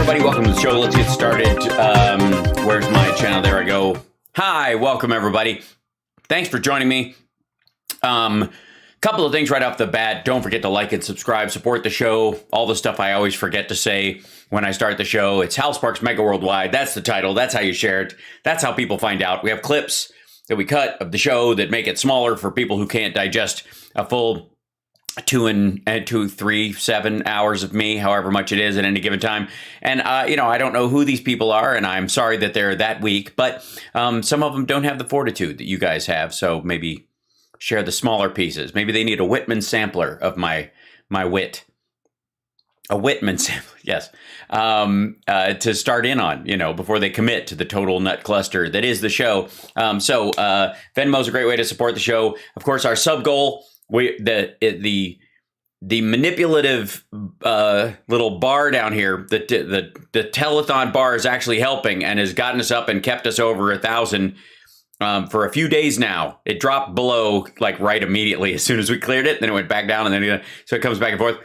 everybody. Welcome to the show. Let's get started. Where's my channel? There I go. Hi, welcome, everybody. Thanks for joining me. Couple of things right off the bat. Don't forget to like and subscribe, support the show, all the stuff I always forget to say when I start the show. It's HAL Sparks Mega Worldwide. That's the title. That's how you share it. That's how people find out. We have clips that we cut of the show that make it smaller for people who can't digest a full 7 hours of me, however much it is at any given time. And, I don't know who these people are, and I'm sorry that they're that weak, but some of them don't have the fortitude that you guys have. So maybe share the smaller pieces. Maybe they need a Whitman sampler of my wit. A Whitman sampler, yes, to start in on, before they commit to the total nut cluster that is the show. Venmo is a great way to support the show. Of course, our sub goal, the manipulative little bar down here, the telethon bar is actually helping and has gotten us up and kept us over 1,000 for a few days now. It dropped below like right immediately as soon as we cleared it. Then it went back down, and then so it comes back and forth.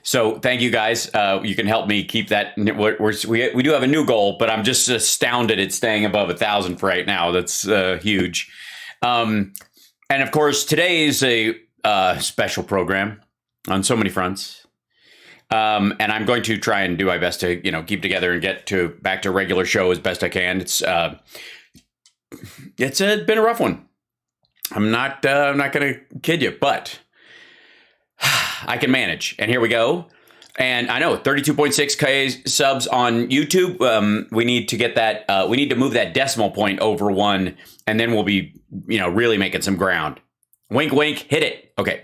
So thank you guys. You can help me keep that. We do have a new goal, but I'm just astounded it's staying above 1,000 for right now. That's huge. And of course, today is a special program on so many fronts. And I'm going to try and do my best to, keep together and get back to regular show as best I can. It's been a rough one. I'm not going to kid you, but I can manage. And here we go. And I know 32.6K subs on YouTube. We need to get that. We need to move that decimal point over 1, and then we'll be, really making some ground. Wink, wink, hit it. Okay.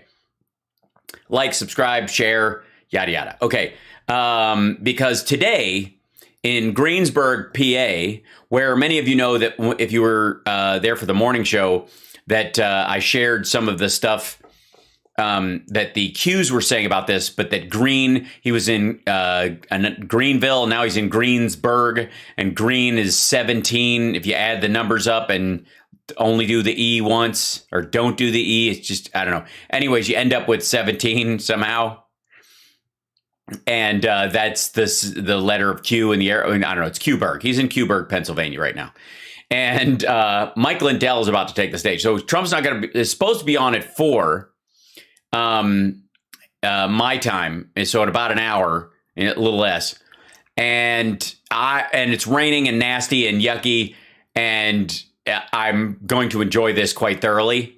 Like, subscribe, share, yada, yada. Okay. Because today in Greensburg, PA, where many of you know that if you were there for the morning show, that I shared some of the stuff that the Qs were saying about this, but that he was in Greenville, now he's in Greensburg, and green is 17. If you add the numbers up and only do the E once, or don't do the E, it's just, I don't know. Anyways, you end up with 17 somehow. And that's the letter of Q in the air. I don't know, it's Qburg. He's in Qburg, Pennsylvania right now. And Mike Lindell is about to take the stage. So Trump's not going to is supposed to be on at 4. My time, so in about an hour, a little less, and it's raining and nasty and yucky, and I'm going to enjoy this quite thoroughly.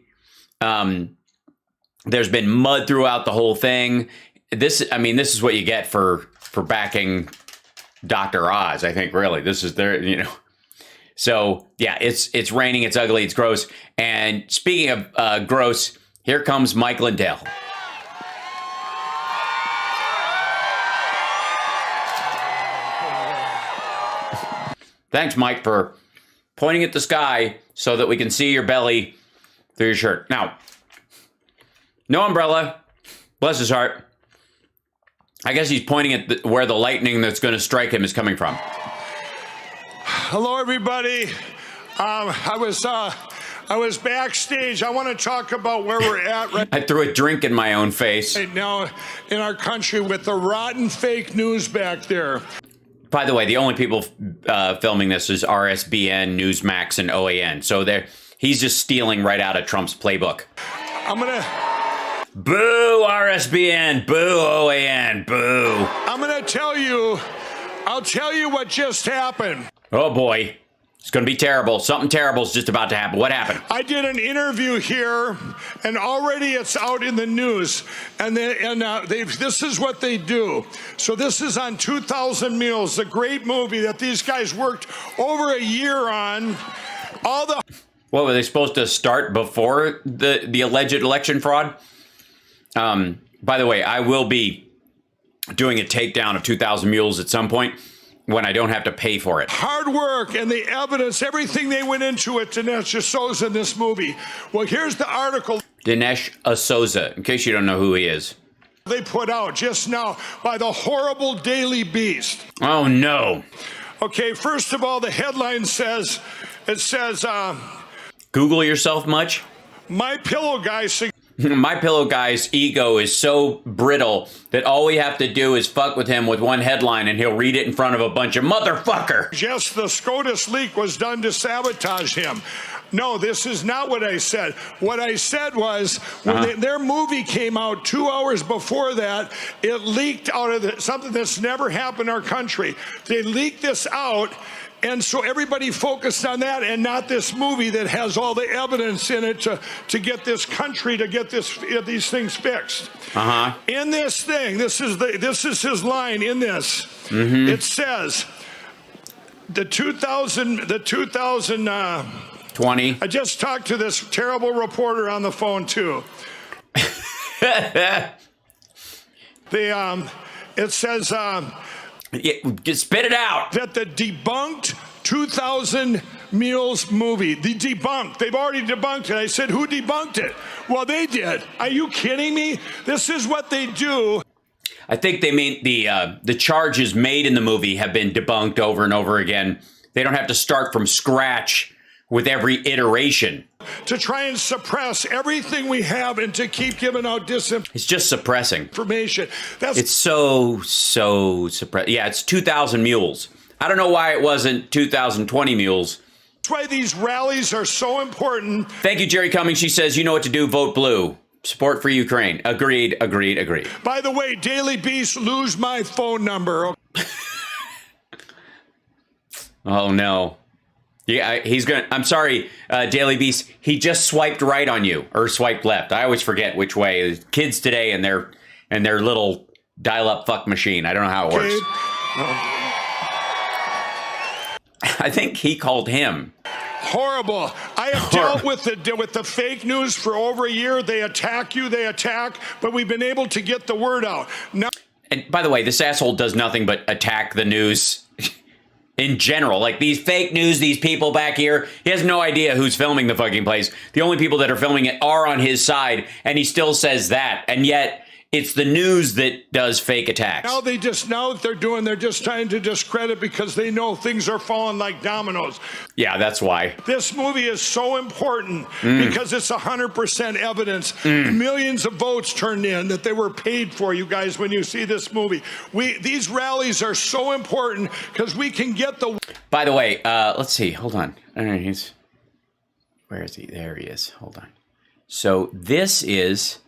There's been mud throughout the whole thing. This is what you get for backing Dr. Oz. I think really this is their, So yeah, it's raining, it's ugly, it's gross. And speaking of gross. Here comes Mike Lindell. Thanks, Mike, for pointing at the sky so that we can see your belly through your shirt. Now, no umbrella. Bless his heart. I guess he's pointing at where the lightning that's going to strike him is coming from. Hello, everybody. I was backstage. I want to talk about where we're at right I threw a drink in my own face. Right now in our country with the rotten fake news back there. By the way, the only people filming this is RSBN, Newsmax, and OAN. So he's just stealing right out of Trump's playbook. I'm going to... Boo, RSBN. Boo, OAN. Boo. I'm going to tell you... I'll tell you what just happened. Oh, boy. It's going to be terrible. Something terrible is just about to happen. What happened? I did an interview here, and already it's out in the news. And this is what they do. So this is on 2,000 Mules, the great movie that these guys worked over a year on. What, were they supposed to start before the alleged election fraud? By the way, I will be doing a takedown of 2,000 Mules at some point, when I don't have to pay for it. Hard work and the evidence, everything they went into it, Dinesh D'Souza in this movie. Well, here's the article. Dinesh D'Souza, in case you don't know who he is. They put out just now by the horrible Daily Beast. Oh, no. Okay, first of all, the headline says, Google yourself much? My pillow guy My Pillow guy's ego is so brittle that all we have to do is fuck with him with one headline and he'll read it in front of a bunch of motherfucker. Yes, the SCOTUS leak was done to sabotage him. No, this is not what I said. What I said was when their movie came out 2 hours before that, it leaked out of something that's never happened in our country. They leaked this out. And so everybody focused on that and not this movie that has all the evidence in it to get this country to get these things fixed. In this thing, this is his line in this. It says the 2020. I just talked to this terrible reporter on the phone too. It says. Just spit it out. That the debunked 2000 Mules movie, they've already debunked it. I said, who debunked it? Well, they did. Are you kidding me? This is what they do. I think they mean the charges made in the movie have been debunked over and over again. They don't have to start from scratch with every iteration. To try and suppress everything we have and to keep giving out disinformation. It's just suppressing. It's so suppressed. Yeah, it's 2,000 mules. I don't know why it wasn't 2,020 mules. That's why these rallies are so important. Thank you, Jerry Cummings. She says, you know what to do, vote blue. Support for Ukraine. Agreed. By the way, Daily Beast, lose my phone number. Oh, no. Yeah, he's going to... I'm sorry, Daily Beast. He just swiped right on you, or swiped left. I always forget which way. Kids today and their little dial-up fuck machine. I don't know how it works. I think he called him. Horrible. I have dealt with the fake news for over a year. They attack, but we've been able to get the word out. Now, and by the way, this asshole does nothing but attack the news in general. Like these fake news, these people back here, he has no idea who's filming the fucking place. The only people that are filming it are on his side, and he still says that. And yet it's the news that does fake attacks. Now they're just trying to discredit because they know things are falling like dominoes. Yeah, that's why. This movie is so important because it's 100% evidence. Millions of votes turned in that they were paid for, you guys, when you see this movie. These rallies are so important because we can get the... By the way, let's see. Hold on. Where is he? There he is. Hold on. So this is...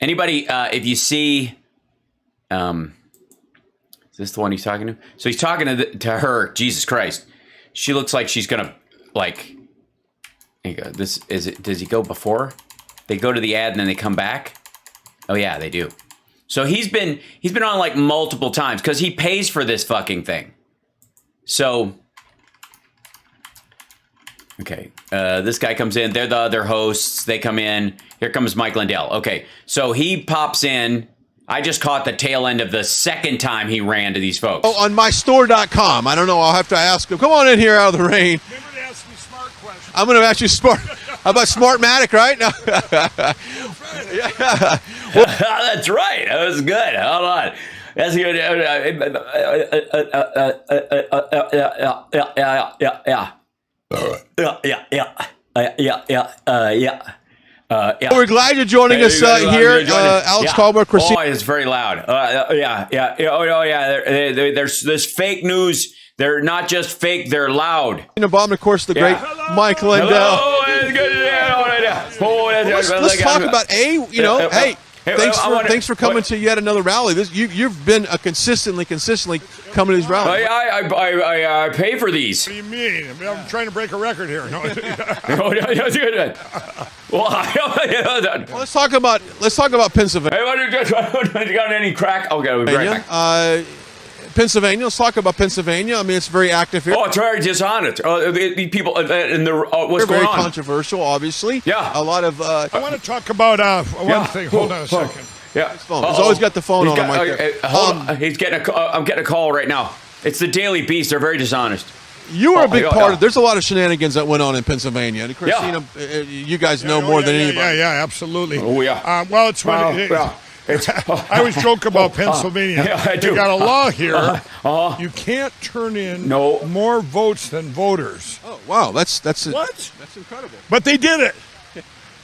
Anybody, if you see, is this the one he's talking to? So he's talking to her. Jesus Christ, she looks like she's gonna like. There you go. This is it. Does he go before? They go to the ad and then they come back. Oh yeah, they do. So he's been on like multiple times because he pays for this fucking thing. So. Okay, this guy comes in. They're the other hosts. They come in. Here comes Mike Lindell. Okay, so he pops in. I just caught the tail end of the second time he ran to these folks. Oh, on mystore.com. I don't know. I'll have to ask him. Come on in here out of the rain. Remember to ask me smart questions. I'm going to ask you smart. How about Smartmatic, right? No. Yeah. That's right. That was good. Hold on. That's good. Yeah. We're glad you're joining us here, Alex Colbert. Oh, it's very loud. Oh, yeah. There's this fake news. They're not just fake, they're loud. Bomb, of course, the great Mike Lindell. Let's talk about hey. Thanks for coming to yet another rally. You've been consistently coming to these rallies. I pay for these. What do you mean? I'm trying to break a record here. No. Well, let's talk about Pennsylvania. Hey, got any crack? Okay, we'll be right back. Pennsylvania. Let's talk about Pennsylvania. I mean, it's very active here. Oh, it's very dishonest. The people and what's very going on? Controversial, obviously. Yeah. A lot of. I want to talk about one thing. Hold on a second. Yeah. He's always got the phone on him right there. Hold on. He's getting I'm getting a call right now. It's the Daily Beast. They're very dishonest. You were a big part of. There's a lot of shenanigans that went on in Pennsylvania. And Christina, you guys know more than anybody. Yeah, absolutely. Oh yeah. Well, it's I always joke about Pennsylvania. I do. They got a law here. You can't turn in more votes than voters. Oh wow, that's what? That's incredible. But they did it.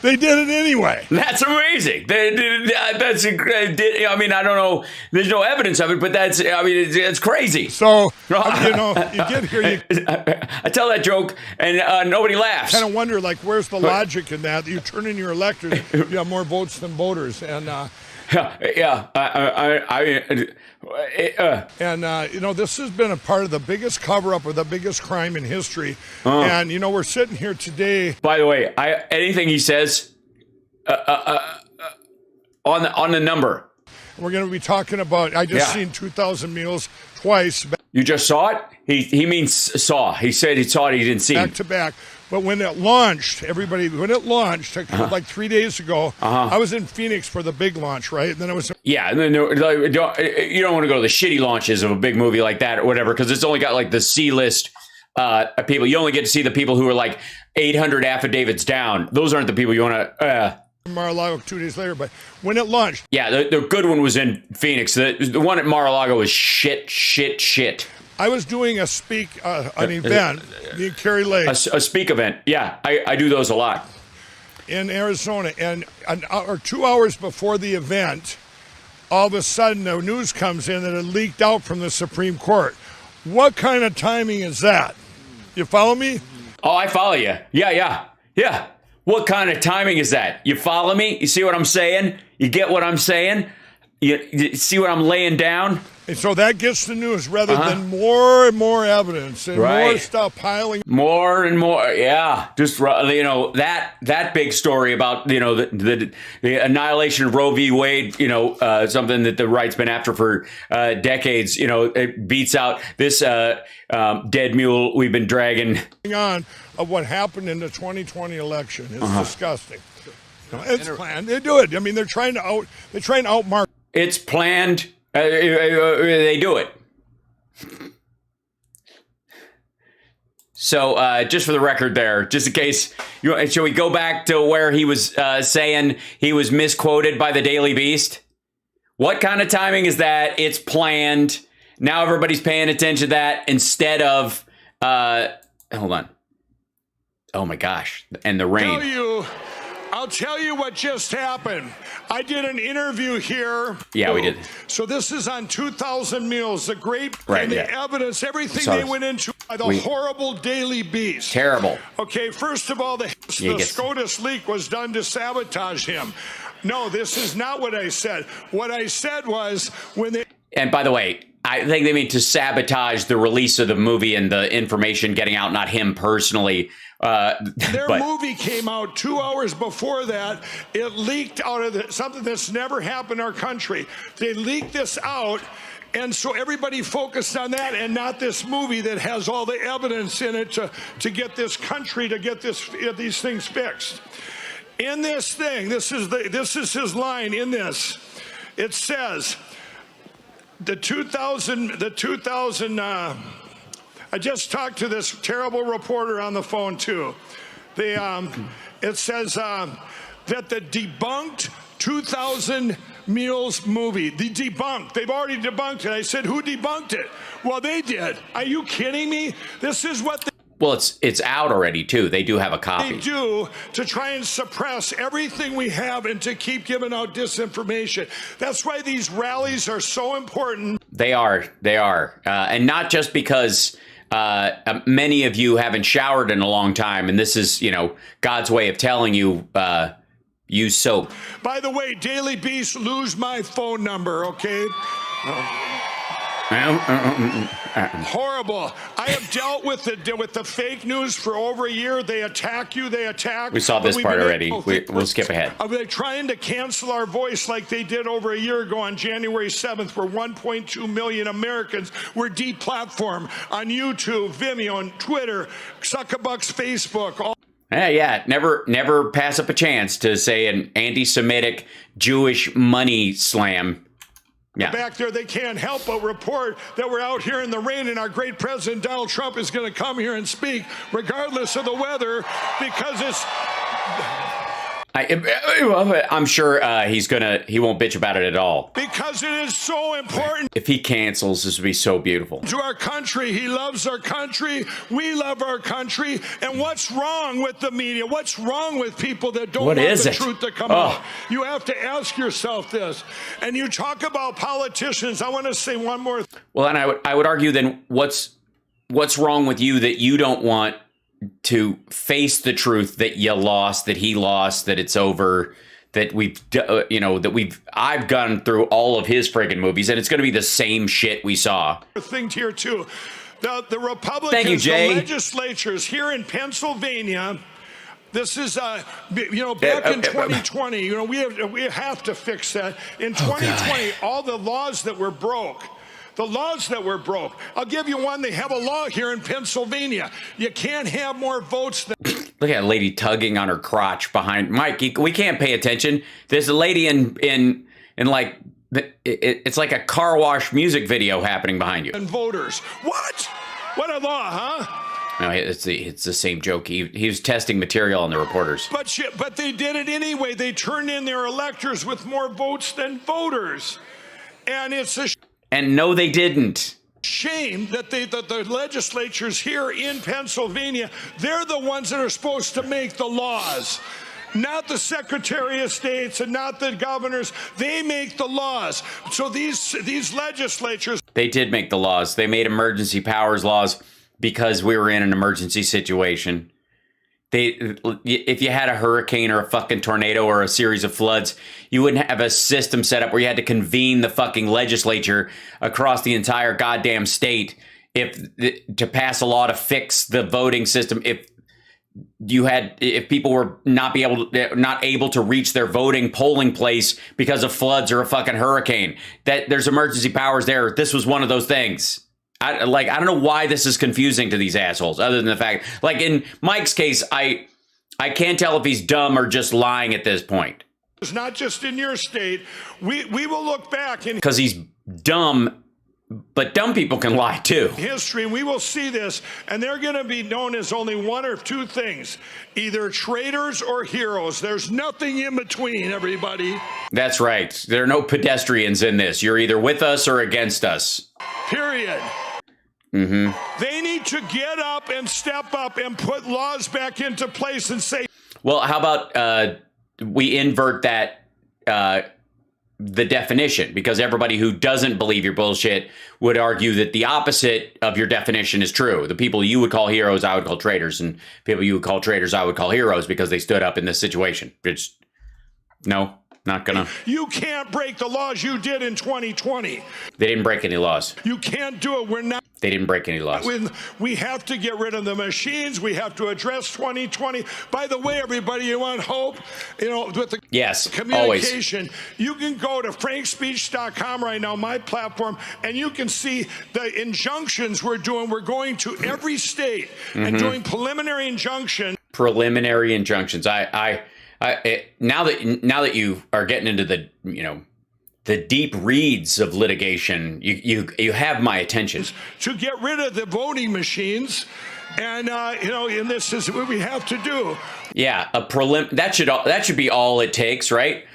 They did it anyway. That's amazing. That's I mean, I don't know. There's no evidence of it, but it's crazy. So, you get here. I tell that joke, and nobody laughs. Kind of wonder, like, where's the logic in that? You turn in your electors, you have more votes than voters, and this has been a part of the biggest cover-up of the biggest crime in history. And we're sitting here today. By the way, anything he says on the number. We're going to be talking about. I just seen 2,000 Mules twice. You just saw it? He means saw. He said he saw it. He didn't see back to back. But when it launched, like 3 days ago, I was in Phoenix for the big launch, right? And then I was. Yeah, and then you don't want to go to the shitty launches of a big movie like that or whatever, because it's only got like the C-list people. You only get to see the people who are like 800 affidavits down. Those aren't the people you want to. Mar-a-Lago 2 days later, but when it launched. Yeah, the good one was in Phoenix. The one at Mar-a-Lago was shit. I was doing an event, me and Carrie Lake. A speak event. Yeah, I do those a lot. In Arizona. And an hour, 2 hours before the event, all of a sudden the news comes in that it leaked out from the Supreme Court. What kind of timing is that? You follow me? Oh, I follow you. Yeah. What kind of timing is that? You follow me? You see what I'm saying? You get what I'm saying? You see what I'm laying down? And so that gets the news rather than more and more evidence and more stuff piling. More and more, yeah. Just that big story about the annihilation of Roe v. Wade. Something that the right's been after for decades. It beats out this dead mule we've been dragging on of what happened in the 2020 election. It's disgusting. It's planned. They do it. I mean, they're trying to outmark. It's planned. They do it. So just for the record there, just in case, shall we go back to where he was saying he was misquoted by the Daily Beast? What kind of timing is that? It's planned. Now everybody's paying attention to that instead of, hold on. Oh my gosh. And the rain. I'll tell you what just happened. I did an interview here. Yeah, we did. So this is on 2,000 Mules, the great and the evidence, everything they went into by the horrible Daily Beast. Terrible. Okay, first of all, the SCOTUS leak was done to sabotage him. No, this is not what I said. What I said was when they... And by the way, I think they mean to sabotage the release of the movie and the information getting out, not him personally. Their movie came out 2 hours before that. It leaked out of something that's never happened in our country. They leaked this out, and so everybody focused on that and not this movie that has all the evidence in it to get this country to get these things fixed. In this thing, this is his line in this. It says the 2000. I just talked to this terrible reporter on the phone too. It says that the debunked 2,000 Mules movie, they've already debunked it. I said, who debunked it? Well, they did. Are you kidding me? This is what well, it's out already too. They do have a copy. They do, to try and suppress everything we have and to keep giving out disinformation. That's why these rallies are so important. They are, and not just because many of you haven't showered in a long time, and this is God's way of telling you use soap. By the way, Daily Beast, lose my phone number, okay? Horrible. I have dealt with the fake news for over a year. They attack you. They attack. We saw this part already. We'll skip ahead. Are they trying to cancel our voice like they did over a year ago on January 7th, where 1.2 million Americans were deplatformed on YouTube, Vimeo, and Twitter, Zuckerbuck's Facebook. Yeah, never pass up a chance to say an anti-Semitic Jewish money slam. Yeah. Back there, they can't help but report that we're out here in the rain, and our great president, Donald Trump, is going to come here and speak regardless of the weather because it's... I'm sure he won't bitch about it at all. Because it is so important. If he cancels, this would be so beautiful. To our country, he loves our country. We love our country. And what's wrong with the media? What's wrong with people that don't want the truth to come out? You have to ask yourself this. And you talk about politicians. I want to say one more thing. Well, and I would argue then what's wrong with you that you don't want to face the truth that you lost, that he lost, that it's over, that I've gone through all of his friggin' movies, and it's going to be the same shit we saw. Thing here too, the Republicans, Thank you, Jay. the legislatures here in Pennsylvania. This is, back in 2020. We have to fix that. In 2020, all the laws that were broke. The laws that were broke. I'll give you one. They have a law here in Pennsylvania. You can't have more votes than... Look at a lady tugging on her crotch behind Mike. We can't pay attention. There's a lady in like it's like a car wash music video happening behind you. And voters. What a law, huh? No, it's the same joke. He was testing material on the reporters. But they did it anyway. They turned in their electors with more votes than voters, and it's a. And no, they didn't. Shame that the legislatures here in Pennsylvania, they're the ones that are supposed to make the laws. Not the Secretary of States and not the governors. They make the laws. So these legislatures. They did make the laws. They made emergency powers laws because we were in an emergency situation. If you had a hurricane or a fucking tornado or a series of floods, you wouldn't have a system set up where you had to convene the fucking legislature across the entire goddamn state to pass a law to fix the voting system. If people were not able to reach their polling place because of floods or a fucking hurricane, that there's emergency powers there. This was one of those things. I don't know why this is confusing to these assholes, other than the fact, like in Mike's case, I can't tell if he's dumb or just lying at this point. It's not just in your state. We will look back in because he's dumb, but dumb people can lie too. History, and we will see this, and they're going to be known as only one or two things, either traitors or heroes. There's nothing in between, everybody. That's right. There are no pedestrians in this. You're either with us or against us. Period. Mm-hmm. They need to get up and step up and put laws back into place and say. Well, how about we invert that, the definition? Because everybody who doesn't believe your bullshit would argue that the opposite of your definition is true. The people you would call heroes, I would call traitors. And people you would call traitors, I would call heroes because they stood up in this situation. It's no. Not gonna. You can't break the laws you did in 2020. They didn't break any laws. You can't do it. We're not. They didn't break any laws. We have to get rid of the machines. We have to address 2020. By the way, everybody, you want hope? With the communication, always. You can go to frankspeech.com right now, my platform, and you can see the injunctions we're doing. We're going to every state and doing preliminary injunctions. Preliminary injunctions. Now that you are getting into the deep reeds of litigation, you have my attention. To get rid of the voting machines, and and this is what we have to do. Yeah, that should be all it takes, right?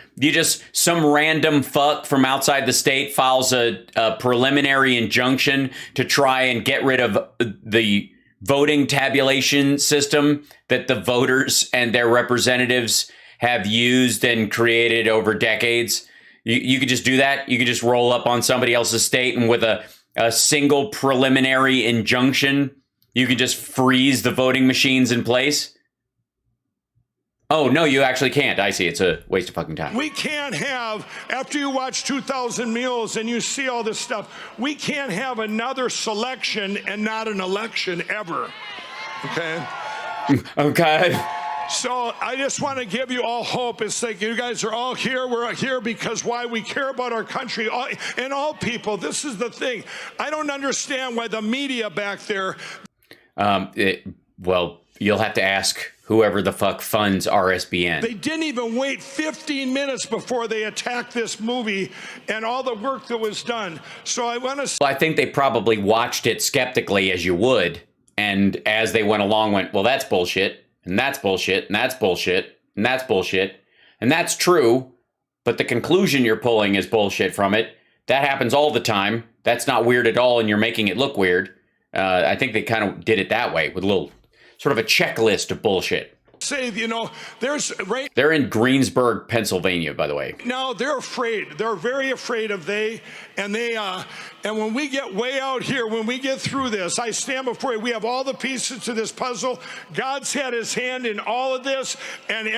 Some random fuck from outside the state files a preliminary injunction to try and get rid of the voting tabulation system that the voters and their representatives have used and created over decades. You could just do that. You could just roll up on somebody else's state, and with a single preliminary injunction, you could just freeze the voting machines in place. Oh, no, you actually can't. I see. It's a waste of fucking time. We can't have, after you watch 2,000 Mules and you see all this stuff, we can't have another selection and not an election ever. Okay? Okay. So I just want to give you all hope. It's like you guys are all here. We're here because why? We care about our country and all people. This is the thing. I don't understand why the media back there. Well, you'll have to ask whoever the fuck funds RSBN. They didn't even wait 15 minutes before they attacked this movie and all the work that was done. So I want to. Well, I think they probably watched it skeptically, as you would. And as they went along, went, well, that's bullshit. And that's bullshit. And that's bullshit. And that's bullshit. And that's true, but the conclusion you're pulling is bullshit from it. That happens all the time. That's not weird at all, and you're making it look weird. I think they kind of did it that way with a little sort of a checklist of bullshit. Say, you know, They're in Greensburg, Pennsylvania, by the way. Now they're afraid. They're very afraid of and when we get way out here, when we get through this, I stand before you. We have all the pieces to this puzzle. God's had his hand in all of this, and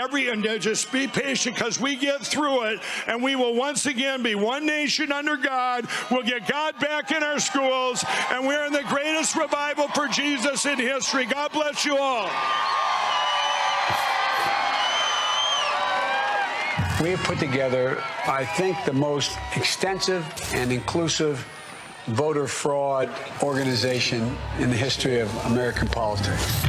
just be patient, because we get through it, and we will once again be one nation under God. We'll get God back in our schools, and we're in the greatest revival for Jesus in history. God bless you all. We have put together, I think, the most extensive and inclusive voter fraud organization in the history of American politics.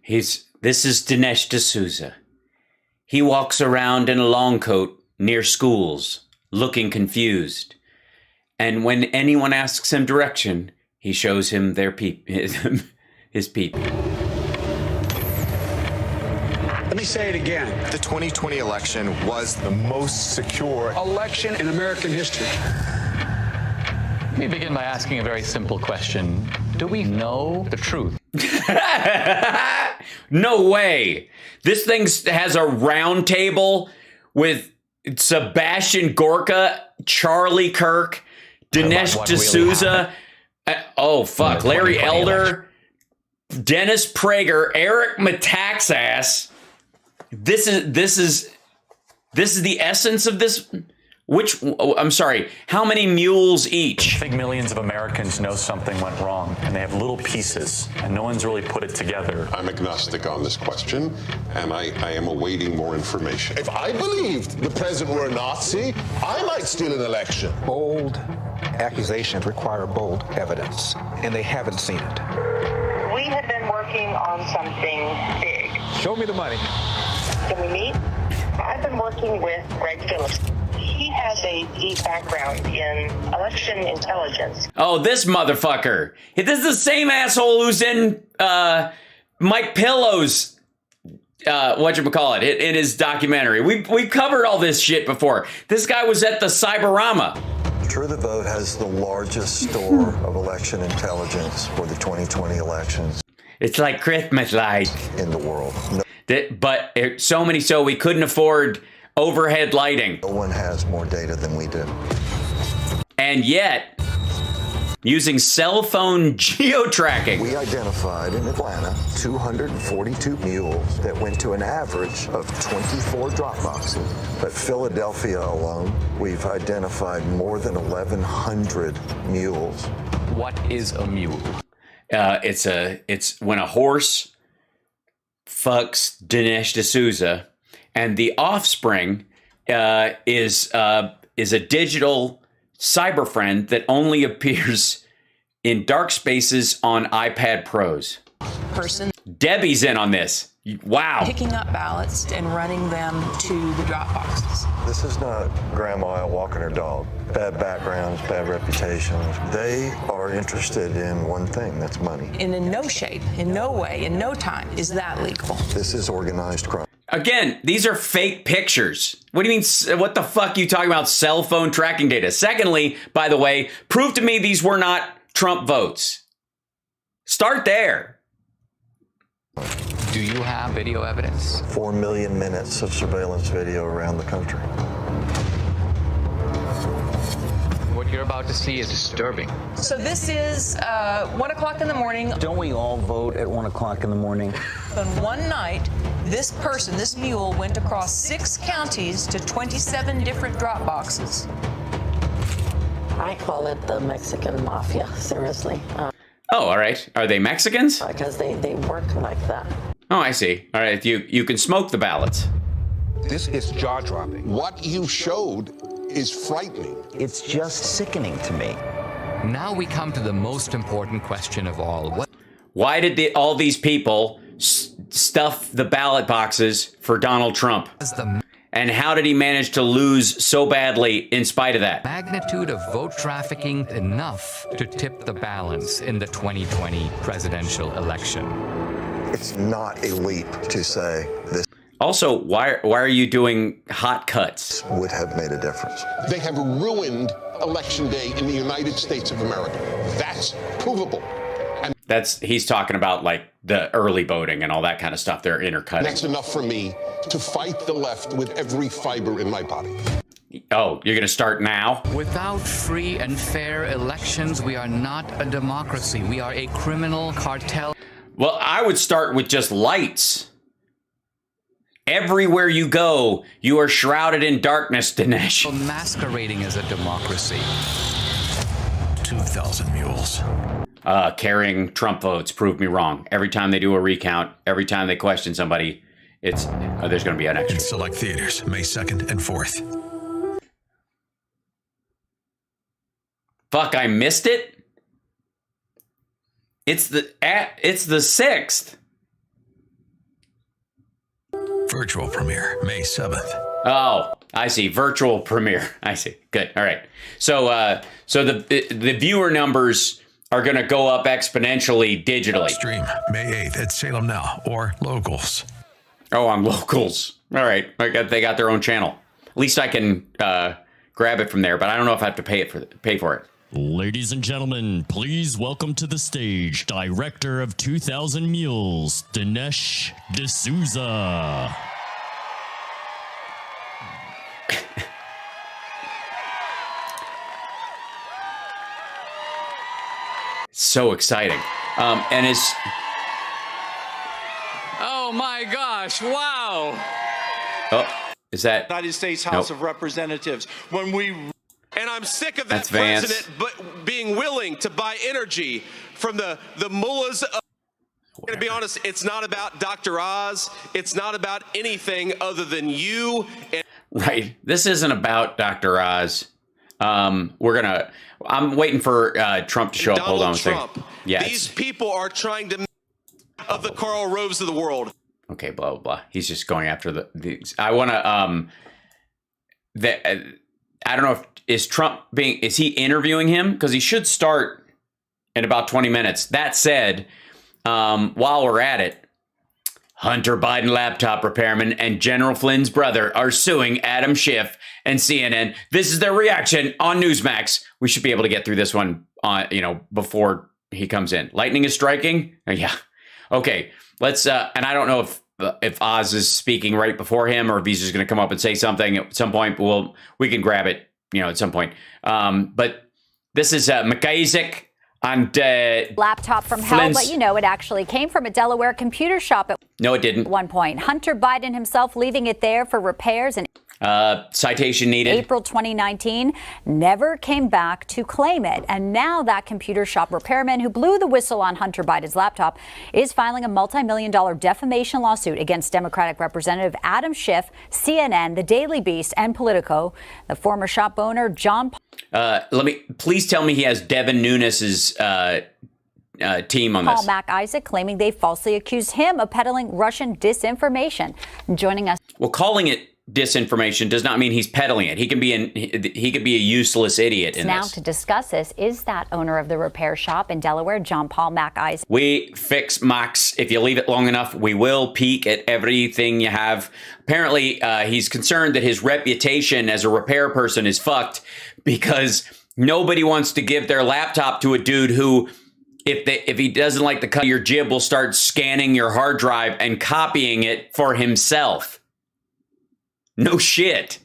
This is Dinesh D'Souza. He walks around in a long coat near schools, looking confused. And when anyone asks him direction, he shows him his people. Let me say it again. The 2020 election was the most secure election in American history. Let me begin by asking a very simple question. Do we know the truth? No way. This thing has a round table with Sebastian Gorka, Charlie Kirk, Dinesh D'Souza, oh fuck, Larry Elder, Dennis Prager, Eric Metaxas. This is the essence of this. I'm sorry, how many mules each? I think millions of Americans know something went wrong, and they have little pieces, and no one's really put it together. I'm agnostic on this question, and I am awaiting more information. If I believed the president were a Nazi, I might steal an election. Bold accusations require bold evidence, and they haven't seen it. We have been working on something big. Show me the money. Can we meet? I've been working with Greg Phillips. He has a deep background in election intelligence. Oh, this motherfucker. This is the same asshole who's in Mike Pillow's, whatchamacallit, in his documentary. We've covered all this shit before. This guy was at the Cyberama. True the Vote has the largest store of election intelligence for the 2020 elections. It's like Christmas lights. In the world. But so we couldn't afford overhead lighting. No one has more data than we do. And yet, using cell phone geo-tracking. We identified in Atlanta 242 mules that went to an average of 24 drop boxes. But Philadelphia alone, we've identified more than 1,100 mules. What is a mule? It's when a horse fucks Dinesh D'Souza, and the offspring is a digital cyber friend that only appears in dark spaces on iPad Pros. Debbie's in on this. Wow. Picking up ballots and running them to the drop boxes. This is not grandma out walking her dog. Bad backgrounds, bad reputations. They are interested in one thing, that's money. And in no shape, in no way, in no time is that legal. This is organized crime. Again, these are fake pictures. What do you mean? What the fuck are you talking about? Cell phone tracking data. Secondly, by the way, prove to me these were not Trump votes. Start there. Do you have video evidence? 4 million minutes of surveillance video around the country. What you're about to see is disturbing. So this is 1 o'clock in the morning. Don't we all vote at 1 o'clock in the morning? On one night, this mule, went across 6 counties to 27 different drop boxes. I call it the Mexican mafia, seriously. Oh, all right. Are they Mexicans? Because they work like that. Oh, I see. All right, you can smoke the ballots. This is jaw-dropping. What you showed is frightening. It's just sickening to me. Now we come to the most important question of all. Why did all these people stuff the ballot boxes for Donald Trump? And how did he manage to lose so badly in spite of that? Magnitude of vote trafficking enough to tip the balance in the 2020 presidential election. It's not a leap to say this. Also, why are you doing hot cuts? Would have made a difference. They have ruined Election Day in the United States of America. That's provable. And he's talking about like the early voting and all that kind of stuff. They're intercutting. that's enough for me to fight the left with every fiber in my body. Oh, you're going to start now? Without free and fair elections, we are not a democracy. We are a criminal cartel. Well, I would start with just lights. Everywhere you go, you are shrouded in darkness, Dinesh. Masquerading as a democracy. 2,000 mules. Carrying Trump votes proved me wrong. Every time they do a recount, every time they question somebody, there's going to be an extra. In select theaters, May 2nd and 4th. Fuck, I missed it? It's the 6th. Virtual premiere, May 7th. Oh, I see. Virtual premiere. I see. Good. All right. So the viewer numbers are going to go up exponentially digitally. Stream May 8th at Salem Now or Locals. Oh, on Locals. All right. They got their own channel. At least I can grab it from there, but I don't know if I have to pay for it. Ladies and gentlemen, please welcome to the stage director of 2,000 Mules, Dinesh D'Souza. So exciting. And it's... Oh my gosh, wow. Oh, is that... United States House of Representatives. And I'm sick of that president being willing to buy energy from the mullahs. I'm going to be honest, it's not about Dr. Oz. It's not about anything other than you. Right. This isn't about Dr. Oz. I'm waiting for Trump to show up. Hold on a second. Yeah, these people are trying to of the Karl Roves of the world. Okay, blah, blah, blah. He's just going after these. I want to, I don't know if, is he interviewing him? Because he should start in about 20 minutes. That said, while we're at it, Hunter Biden laptop repairman and General Flynn's brother are suing Adam Schiff and CNN. This is their reaction on Newsmax. We should be able to get through this one, before he comes in. Lightning is striking? Yeah. Okay, let's, and I don't know if Oz is speaking right before him or if he's just going to come up and say something at some point. We can grab it, at some point. But this is McIsaac and laptop from HAL, but it actually came from a Delaware computer shop at one point. Hunter Biden himself leaving it there for repairs and citation needed. April 2019, never came back to claim it. And now that computer shop repairman who blew the whistle on Hunter Biden's laptop is filing a multi-million-dollar defamation lawsuit against Democratic Representative Adam Schiff, CNN, The Daily Beast, and Politico. The former shop owner, John... please tell me he has Devin Nunes's team on this. Paul McIsaac claiming they falsely accused him of peddling Russian disinformation. Joining us... Well, calling it disinformation does not mean he's peddling it. He can be a useless idiot in now this. To discuss this is that owner of the repair shop in Delaware, John Paul McIsaac. We fix Max. If you leave it long enough, we will peek at everything you have. Apparently, he's concerned that his reputation as a repair person is fucked because nobody wants to give their laptop to a dude who, if he doesn't like the cut of your jib, will start scanning your hard drive and copying it for himself. No shit.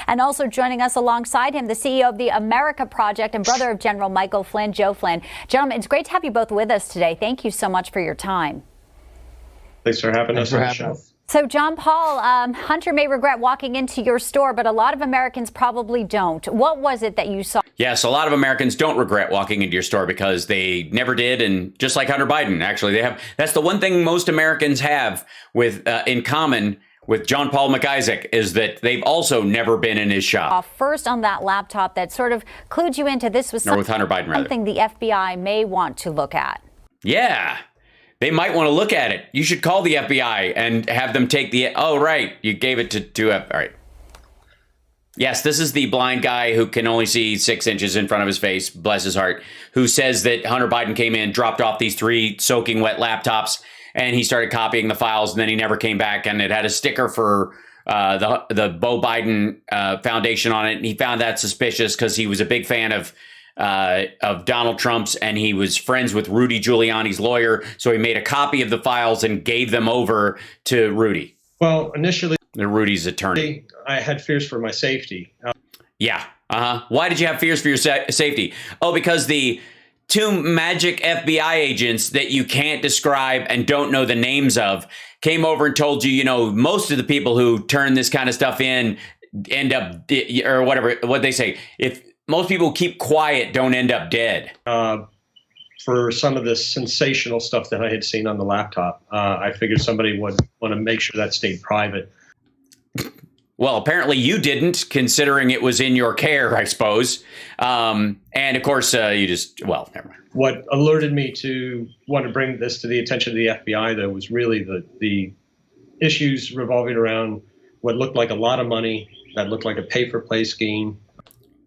And also joining us alongside him, the CEO of the America Project and brother of General Michael Flynn, Joe Flynn. Gentlemen, it's great to have you both with us today. Thank you so much for your time. Thanks for having us on the show. So, John Paul, Hunter may regret walking into your store, but a lot of Americans probably don't. What was it that you saw? Yes, a lot of Americans don't regret walking into your store because they never did. And just like Hunter Biden, actually, that's the one thing most Americans have in common with John Paul McIsaac is that they've also never been in his shop. First on that laptop that sort of clued you into this was with Hunter Biden, something the FBI may want to look at. Yeah, they might want to look at it. You should call the FBI and have them take you gave it to all right. Yes, this is the blind guy who can only see 6 inches in front of his face, bless his heart, who says that Hunter Biden came in, dropped off these 3 soaking wet laptops, and he started copying the files, and then he never came back, and it had a sticker for the Beau Biden Foundation on it, and he found that suspicious because he was a big fan of Donald Trump's, and he was friends with Rudy Giuliani's lawyer, so he made a copy of the files and gave them over to Rudy. Well, initially, Rudy's attorney. I had fears for my safety. Yeah. Why did you have fears for your safety? Oh, because the two magic FBI agents that you can't describe and don't know the names of came over and told you, most of the people who turn this kind of stuff in end up, or whatever, what they say. If most people keep quiet, don't end up dead. For some of the sensational stuff that I had seen on the laptop, I figured somebody would want to make sure that stayed private. Well, apparently you didn't, considering it was in your care, I suppose. And of course, you just, well, never mind. What alerted me to want to bring this to the attention of the FBI, though, was really the issues revolving around what looked like a lot of money, that looked like a pay-for-play scheme.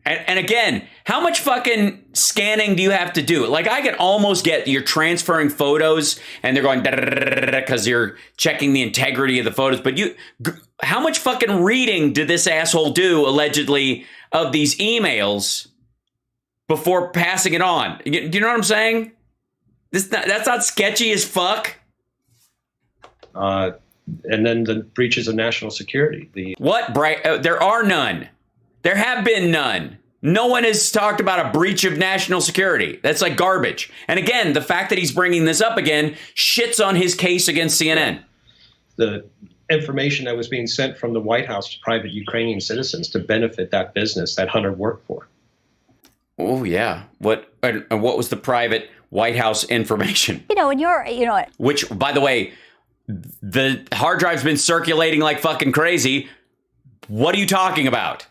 And again, how much fucking scanning do you have to do? Like, I could almost get you're transferring photos and they're going because you're checking the integrity of the photos. But how much fucking reading did this asshole do, allegedly, of these emails before passing it on? Do you know what I'm saying? That's not sketchy as fuck. And then the breaches of national security. There are none. There have been none. No one has talked about a breach of national security. That's like garbage. And again, the fact that he's bringing this up again shits on his case against CNN. The information that was being sent from the White House to private Ukrainian citizens to benefit that business that Hunter worked for. Oh, yeah. What was the private White House information? Which, by the way, the hard drive's been circulating like fucking crazy. What are you talking about?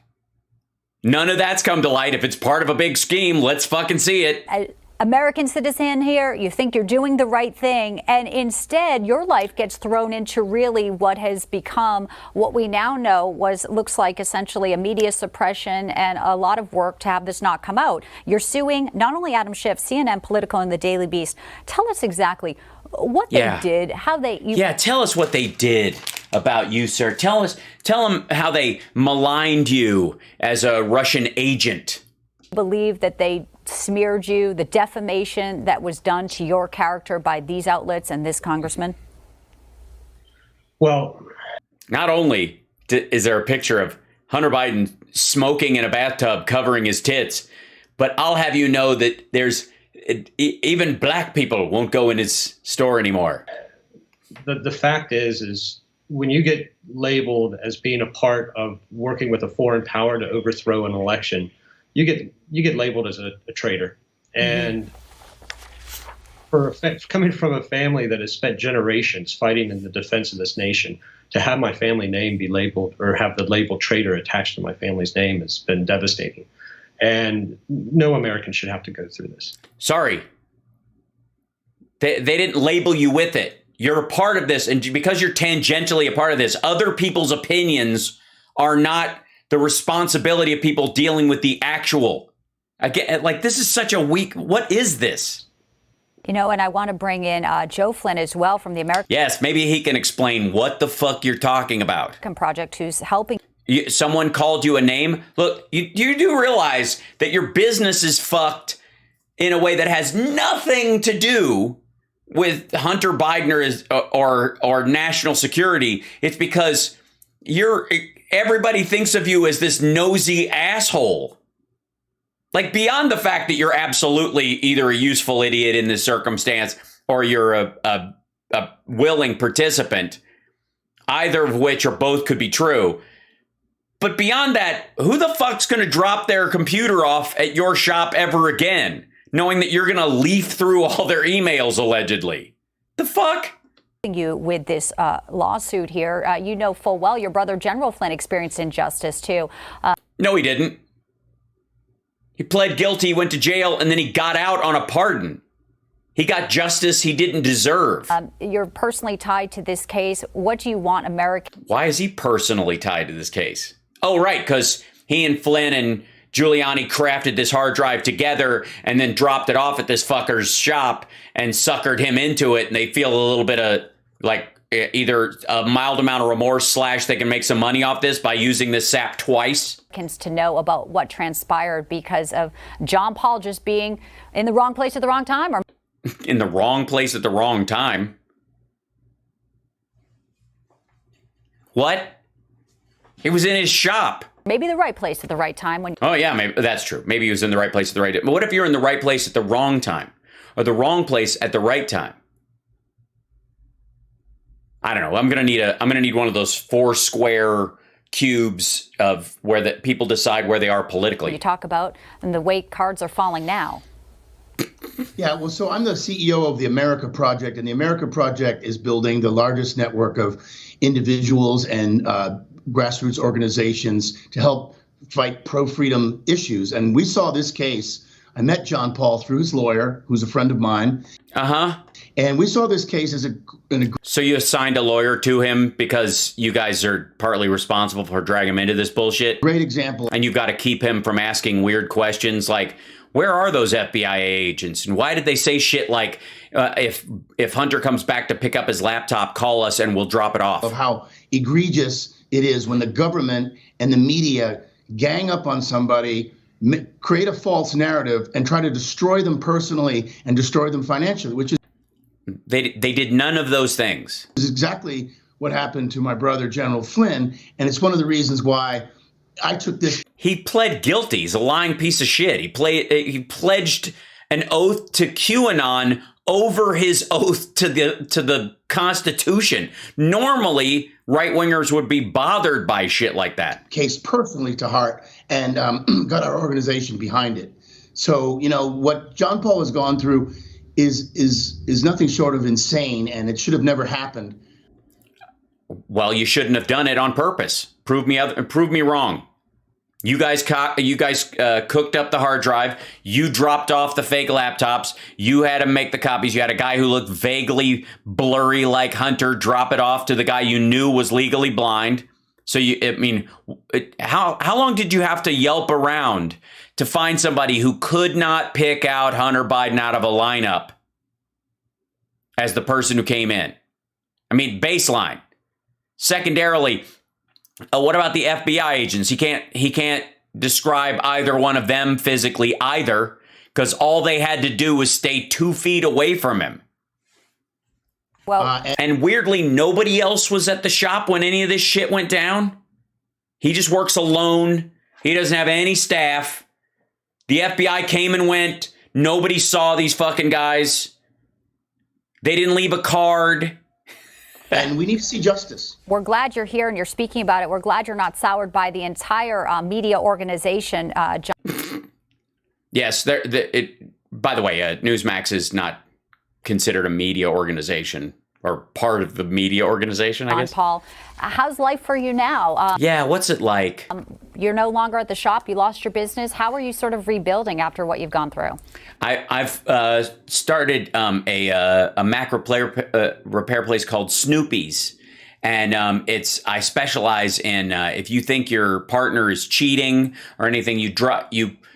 None of that's come to light. If it's part of a big scheme, let's fucking see it. American citizen here, you think you're doing the right thing, and instead your life gets thrown into really what has become what we now know looks like essentially a media suppression and a lot of work to have this not come out. You're suing not only Adam Schiff, CNN, Politico, and the Daily Beast. Tell us exactly what they did, how they... tell us what they did about you, sir. Tell them how they maligned you as a Russian agent. Believe that they smeared you, the defamation that was done to your character by these outlets and this congressman? Well, not only is there a picture of Hunter Biden smoking in a bathtub covering his tits, but I'll have you know that even black people won't go in his store anymore. The fact is when you get labeled as being a part of working with a foreign power to overthrow an election, you get labeled as a traitor. And coming from a family that has spent generations fighting in the defense of this nation, to have my family name be labeled or have the label traitor attached to my family's name has been devastating. And no American should have to go through this. Sorry. They didn't label you with it. You're a part of this. And because you're tangentially a part of this, other people's opinions are not the responsibility of people dealing with the actual. Again, like, this is such a weak. What is this? And I want to bring in Joe Flynn as well from the American. Yes, maybe he can explain what the fuck you're talking about. Project, who's helping. Someone called you a name. Look, you do realize that your business is fucked in a way that has nothing to do with Hunter Biden or national security. It's because everybody thinks of you as this nosy asshole. Like, beyond the fact that you're absolutely either a useful idiot in this circumstance or you're a willing participant, either of which or both could be true. But beyond that, who the fuck's going to drop their computer off at your shop ever again, knowing that you're going to leaf through all their emails, allegedly? The fuck? You with this lawsuit here, you know full well your brother General Flynn experienced injustice too. No, he didn't. He pled guilty, went to jail, and then he got out on a pardon. He got justice he didn't deserve. You're personally tied to this case. What do you want America? Why is he personally tied to this case? Oh, right, because he and Flynn and Giuliani crafted this hard drive together and then dropped it off at this fucker's shop and suckered him into it. And they feel a little bit of like either a mild amount of remorse / they can make some money off this by using this sap twice. To know about what transpired because of John Paul just being in the wrong place at the wrong time, or in the wrong place at the wrong time. What? He was in his shop. Maybe the right place at the right time. When oh yeah, maybe that's true. Maybe he was in the right place at the right time. But what if you're in the right place at the wrong time, or the wrong place at the right time? I don't know. I'm gonna need one of those 4 square cubes of where the people decide where they are politically. You talk about and the way cards are falling now. Yeah, well, so I'm the CEO of the America Project, and the America Project is building the largest network of individuals and grassroots organizations to help fight pro-freedom issues. And we saw this case. I met John Paul through his lawyer, who's a friend of mine. And we saw this case as So you assigned a lawyer to him because you guys are partly responsible for dragging him into this bullshit? Great example. And you've got to keep him from asking weird questions like, where are those FBI agents? And why did they say shit like, if Hunter comes back to pick up his laptop, call us and we'll drop it off? Of how egregious it is when the government and the media gang up on somebody, create a false narrative, and try to destroy them personally and destroy them financially, which is... They did none of those things. Is exactly what happened to my brother, General Flynn, and it's one of the reasons why I took this... He pled guilty. He's a lying piece of shit. He pledged an oath to QAnon over his oath to the Constitution. Normally, right-wingers would be bothered by shit like that. Case personally to heart and got our organization behind it. So, you know, what John Paul has gone through is nothing short of insane, and it should have never happened. Well, you shouldn't have done it on purpose. Prove me wrong. You guys cooked up the hard drive. You dropped off the fake laptops. You had to make the copies. You had a guy who looked vaguely blurry like Hunter drop it off to the guy you knew was legally blind. So how long did you have to yelp around to find somebody who could not pick out Hunter Biden out of a lineup as the person who came in? I mean, baseline. Secondarily, what about the FBI agents? He can't describe either one of them physically either, because all they had to do was stay 2 feet away from him. Well, and weirdly, nobody else was at the shop when any of this shit went down. He just works alone. He doesn't have any staff. The FBI came and went. Nobody saw these fucking guys. They didn't leave a card. And we need to see justice. We're glad you're here and you're speaking about it. We're glad you're not soured by the entire media organization. John. Yes. By the way, Newsmax is not considered a media organization or part of the media organization, I guess. Paul, how's life for you now? Yeah, what's it like? You're no longer at the shop. You lost your business. How are you sort of rebuilding after what you've gone through? I've started a Mac repair place called Snoopy's. And I specialize in if you think your partner is cheating or anything, you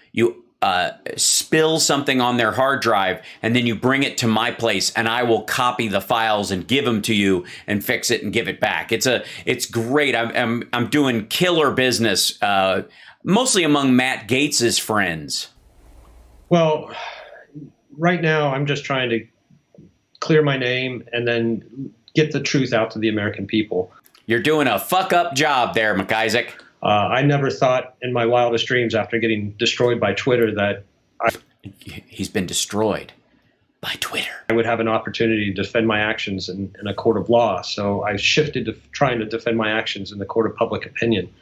spill something on their hard drive and then you bring it to my place and I will copy the files and give them to you and fix it and give it back. It's great. I'm doing killer business, mostly among Matt Gates's friends. Well, right now I'm just trying to clear my name and then get the truth out to the American people. You're doing a fuck up job there, McIsaac. I never thought in my wildest dreams after getting destroyed by Twitter that he's been destroyed by Twitter. I would have an opportunity to defend my actions in a court of law. So I shifted to trying to defend my actions in the court of public opinion.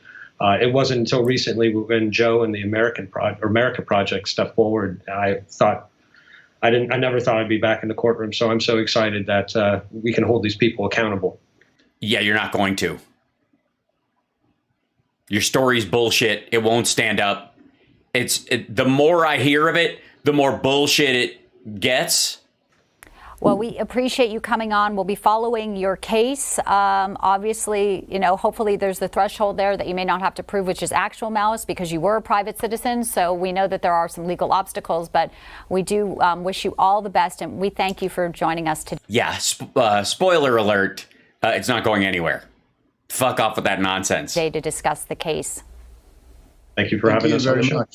It wasn't until recently when Joe and the America Project stepped forward, I never thought I'd be back in the courtroom. So I'm so excited that we can hold these people accountable. Yeah, you're not going to. Your story's bullshit. It won't stand up. The more I hear of it, the more bullshit it gets. Well, we appreciate you coming on. We'll be following your case. Obviously, you know, hopefully there's the threshold there that you may not have to prove, which is actual malice, because you were a private citizen. So we know that there are some legal obstacles, but we do wish you all the best, and we thank you for joining us today. Yeah, spoiler alert, it's not going anywhere. Fuck off with that nonsense. Today to discuss the case. Thank you for having us on the show.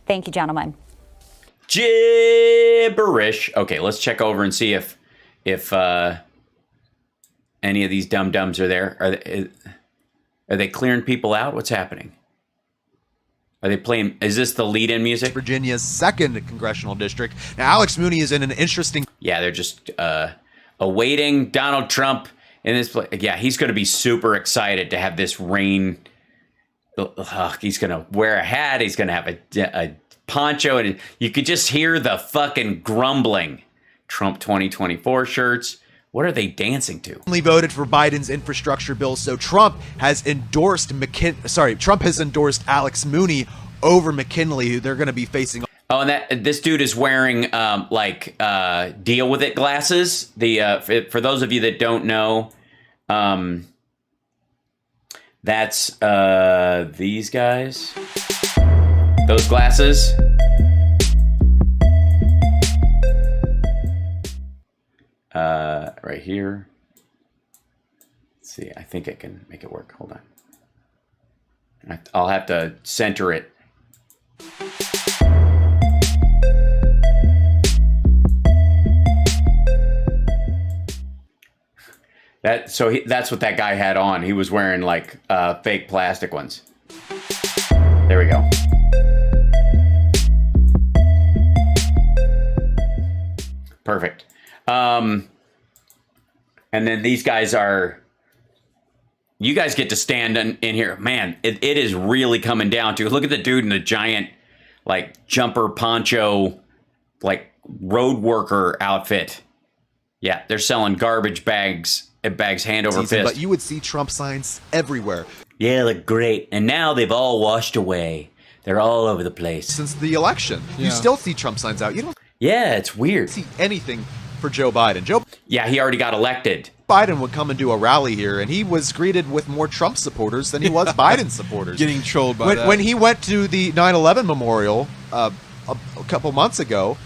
Thank you, gentlemen. Gibberish. Okay, let's check over and see if any of these dum-dums are there. Are they clearing people out? What's happening? Are they playing? Is this the lead-in music? Virginia's 2nd congressional district. Now, Alex Mooney is in an interesting... Yeah, they're just awaiting Donald Trump in this place. Yeah, he's going to be super excited to have this rain. He's going to wear a hat. He's going to have a poncho, and you could just hear the fucking grumbling. Trump 2024 shirts. What are they dancing to? Only voted for Biden's infrastructure bill, so Trump has endorsed Trump has endorsed Alex Mooney over McKinley, who they're going to be facing. Oh, and this dude is wearing deal with it glasses. For those of you that don't know, that's these guys. Those glasses. Right here. Let's see. I think I can make it work. Hold on. I'll have to center it. That's what that guy had on. He was wearing like fake plastic ones. There we go. Perfect. And then these guys you guys get to stand in here. Man, it is really coming down to, look at the dude in the giant, like, jumper poncho, like, road worker outfit. Yeah, they're selling garbage bags hand over fist. But you would see Trump signs everywhere. Yeah, look great. And now they've all washed away. They're all over the place. Since the election, you still see Trump signs out. You don't. Yeah, it's weird. See anything for Joe Biden. Yeah, he already got elected. Biden would come and do a rally here, and he was greeted with more Trump supporters than he was Biden supporters. Getting trolled by that. When he went to the 9/11 memorial a couple months ago,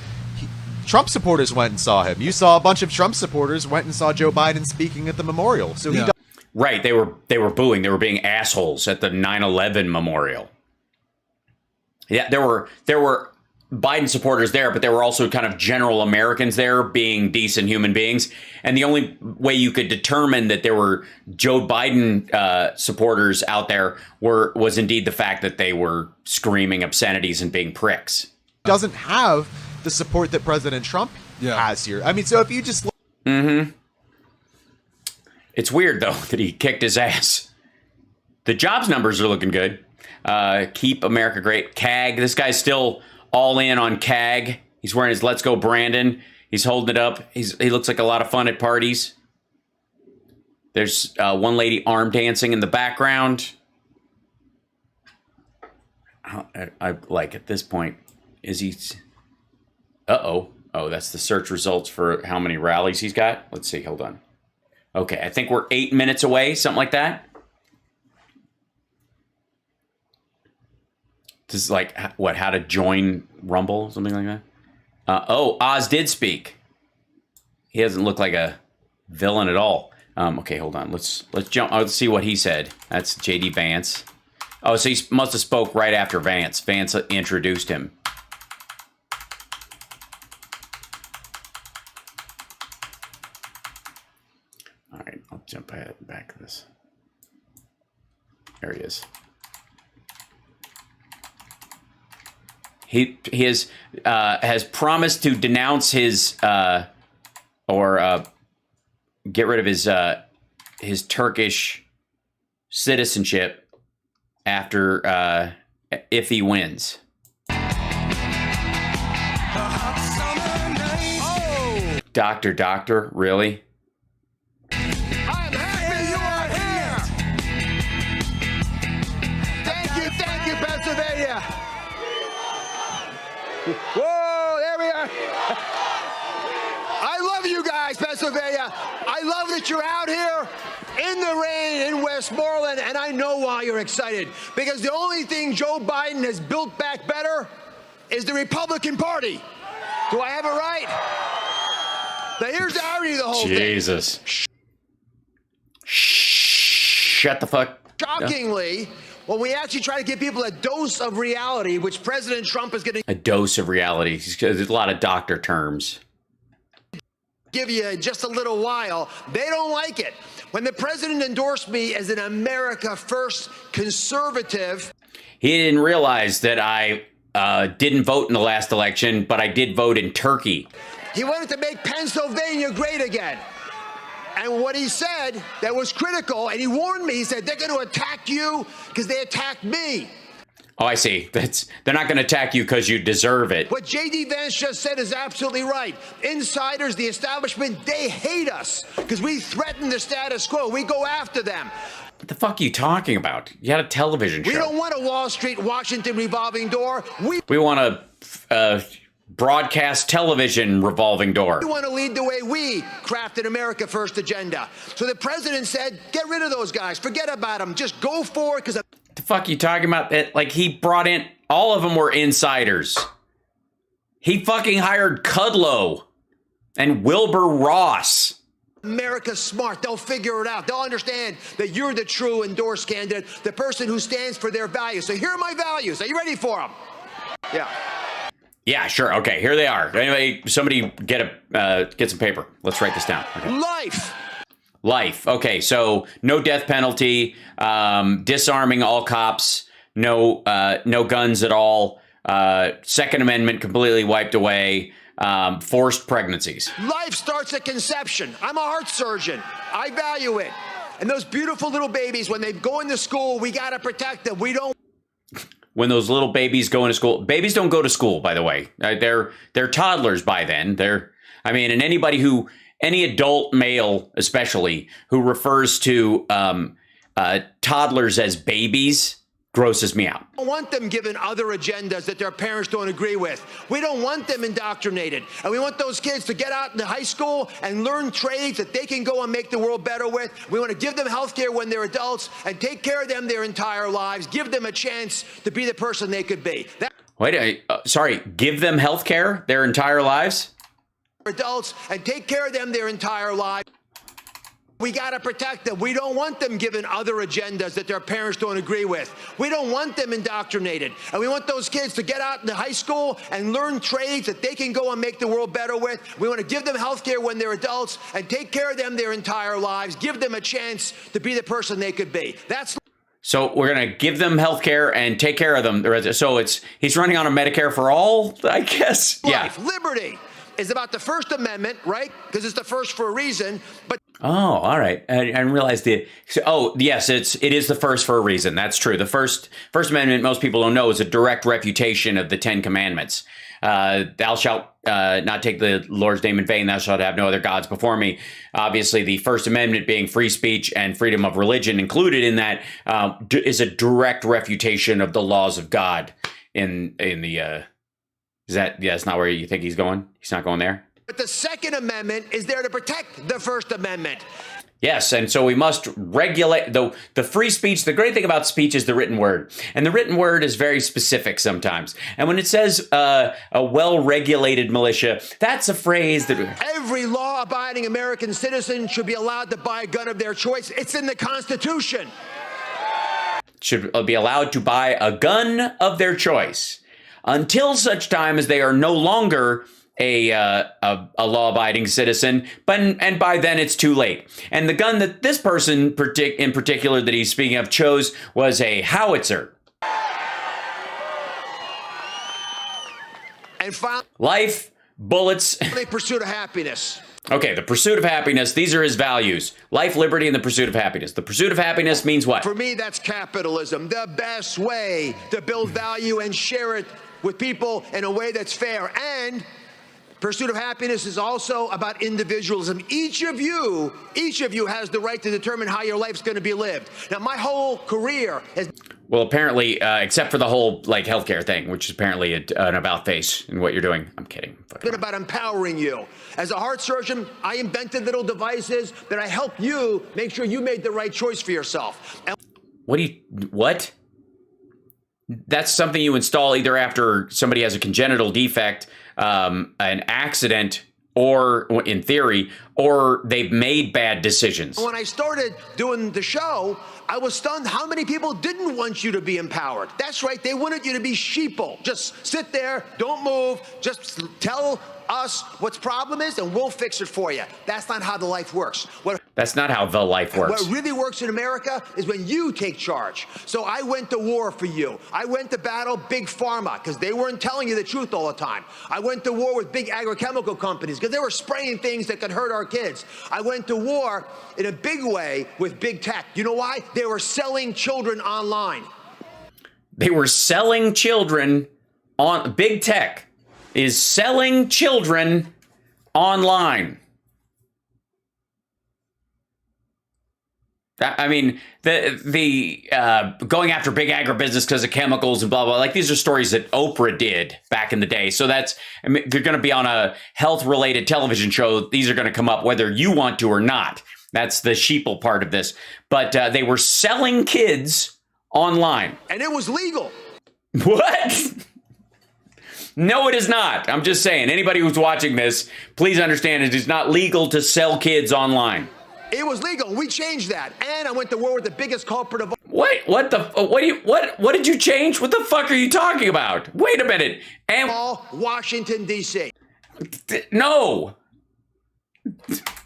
Trump supporters went and saw him. You saw a bunch of Trump supporters went and saw Joe Biden speaking at the memorial. So right, they were booing. They were being assholes at the 9/11 memorial. Yeah, there were Biden supporters there, but there were also kind of general Americans there being decent human beings. And the only way you could determine that there were Joe Biden supporters out there was indeed the fact that they were screaming obscenities and being pricks. Doesn't have the support that President Trump has here. I mean, so if you just look... Mm-hmm. It's weird, though, that he kicked his ass. The jobs numbers are looking good. Keep America Great. CAG. This guy's still all in on CAG. He's wearing his Let's Go Brandon. He's holding it up. He looks like a lot of fun at parties. There's one lady arm dancing in the background. I like at this point, is he... Uh-oh. Oh, that's the search results for how many rallies he's got. Let's see. Hold on. Okay, I think we're 8 minutes away, something like that. This is like, what, how to join Rumble, something like that? Oz did speak. He doesn't look like a villain at all. Okay, hold on. Let's jump. Let's see what he said. That's JD Vance. Oh, so he must have spoke right after Vance. Vance introduced him. All right, I'll jump back to this. There he is. He has promised to denounce his or get rid of his Turkish citizenship after if he wins. Oh. Doctor, really? I'm happy you are here. Thank you, Pennsylvania. Whoa, there we are. I love you guys. Pennsylvania, I love that you're out here in the rain in Westmoreland, and I know why you're excited. Because the only thing Joe Biden has built back better is the Republican Party. Do I have it right? Now here's the irony of the whole thing. Jesus. Shut the fuck. Shockingly, when we actually try to give people a dose of reality, which President Trump is going to A dose of reality. There's a lot of doctor terms. give you just a little while, they don't like it. When the president endorsed me as an America First conservative, he didn't realize that I didn't vote in the last election, but I did vote in Turkey. He wanted to make Pennsylvania great again. And what he said that was critical, and he warned me, he said, they're going to attack you because they attacked me. Oh, I see. They're not going to attack you because you deserve it. What JD Vance just said is absolutely right. Insiders, the establishment, they hate us because we threaten the status quo. We go after them. What the fuck are you talking about? You had a television show. We don't want a Wall Street, Washington revolving door. We want a broadcast television revolving door. We want to lead the way we crafted America First agenda. So the president said, get rid of those guys. Forget about them. Just go for it because... The fuck are you talking about? That like he brought in, all of them were insiders. He fucking hired Kudlow and Wilbur Ross. America's smart. They'll figure it out. They'll understand that you're the true endorsed candidate, the person who stands for their values. So here are my values. Are you ready for them? Yeah. Yeah, sure. Okay, here they are. Anyway, somebody get some paper. Let's write this down. Okay. Life. Okay, so no death penalty, disarming all cops, no guns at all, Second Amendment completely wiped away, forced pregnancies. Life starts at conception. I'm a heart surgeon. I value it. And those beautiful little babies, when they go into school, we got to protect them. We don't... When those little babies go into school, babies don't go to school, by the way. They're toddlers by then. And any adult male, especially, who refers to toddlers as babies, grosses me out. We don't want them given other agendas that their parents don't agree with. We don't want them indoctrinated. And we want those kids to get out into high school and learn trades that they can go and make the world better with. We want to give them health care when they're adults and take care of them their entire lives, give them a chance to be the person they could be. Give them health care their entire lives? Adults and take care of them their entire lives. We got to protect them. We don't want them given other agendas that their parents don't agree with. We don't want them indoctrinated. And we want those kids to get out into high school and learn trades that they can go and make the world better with. We want to give them health care when they're adults and take care of them their entire lives, give them a chance to be the person they could be. So we're going to give them health care and take care of them. So he's running on a Medicare for all, I guess. Life, liberty is about the First Amendment, right? Because it's the first for a reason. But oh, all right. I didn't realize yes, it is the first for a reason. That's true. The First Amendment, most people don't know, is a direct refutation of the Ten Commandments. Thou shalt not take the Lord's name in vain. Thou shalt have no other gods before me. Obviously, the First Amendment being free speech and freedom of religion included in that is a direct refutation of the laws of God in the. That's not where you think he's going? He's not going there? But the Second Amendment is there to protect the First Amendment. Yes, and so we must regulate the free speech. The great thing about speech is the written word. And the written word is very specific sometimes. And when it says a well-regulated militia, that's a phrase that... Every law-abiding American citizen should be allowed to buy a gun of their choice. It's in the Constitution. Should be allowed to buy a gun of their choice until such time as they are no longer a law-abiding citizen, and by then it's too late. And the gun that this person in particular that he's speaking of chose was a howitzer. And finally, life, bullets. The pursuit of happiness. Okay, the pursuit of happiness. These are his values. Life, liberty, and the pursuit of happiness. The pursuit of happiness means what? For me, that's capitalism. The best way to build value and share it with people in a way that's fair. And pursuit of happiness is also about individualism. Each of you has the right to determine how your life's going to be lived. Now, my whole career has... Well, apparently, except for the whole like healthcare thing, which is apparently an about face in what you're doing. I'm kidding. Good about empowering you. As a heart surgeon, I invented little devices that I help you make sure you made the right choice for yourself. And what? That's something you install either after somebody has a congenital defect, an accident, or in theory, or they've made bad decisions. when I started doing the show, I was stunned how many people didn't want you to be empowered. That's right, they wanted you to be sheeple. Just sit there, don't move, just tell us what's problem is and we'll fix it for you. That's not how the life works. That's not how the life works. What really works in America is when you take charge. So I went to war for you. I went to battle big pharma because they weren't telling you the truth all the time. I went to war with big agrochemical companies because they were spraying things that could hurt our kids. I went to war in a big way with big tech. You know why? They were selling children online. They were selling children on big tech. Is selling children online. I mean, the going after big agribusiness because of chemicals and blah, blah. Like, these are stories that Oprah did back in the day. So that's, I mean, they're going to be on a health-related television show. These are going to come up whether you want to or not. That's the sheeple part of this. But they were selling kids online. And it was legal. What? No, it is not. I'm just saying, anybody who's watching this, please understand it is not legal to sell kids online. It was legal. We changed that. And I went to war with the biggest culprit of all. Wait, what did you change? What the fuck are you talking about? Wait a minute. And Washington, D.C. No.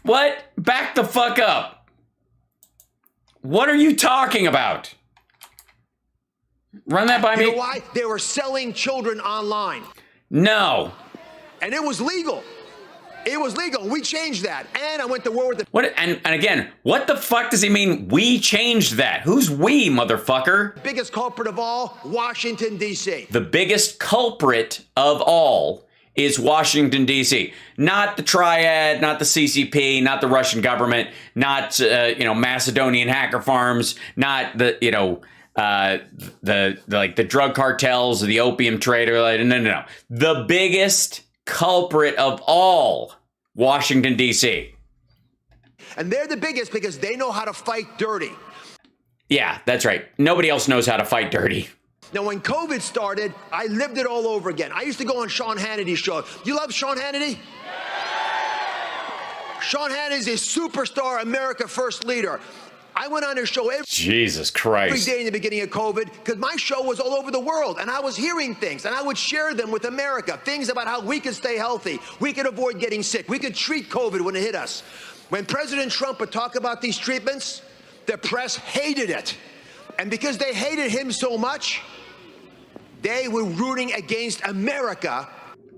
What? Back the fuck up. What are you talking about? Run that by me. You know why? They were selling children online. No. And it was legal. It was legal. We changed that. And I went to war with the... What? And again, what the fuck does he mean we changed that? Who's we, motherfucker? Biggest culprit of all, Washington, D.C. The biggest culprit of all is Washington, D.C. Not the Triad, not the CCP, not the Russian government, not, Macedonian hacker farms, not the, the drug cartels or the opium trader. No. The biggest culprit of all, Washington, D.C. And they're the biggest because they know how to fight dirty. Yeah, that's right. Nobody else knows how to fight dirty. Now, when COVID started, I lived it all over again. I used to go on Sean Hannity's show. You love Sean Hannity? Sean Hannity is a superstar America First leader. I went on his show every day in the beginning of COVID because my show was all over the world and I was hearing things and I would share them with America, things about how we could stay healthy, we could avoid getting sick, we could treat COVID when it hit us. When President Trump would talk about these treatments, the press hated it. And because they hated him so much, they were rooting against America.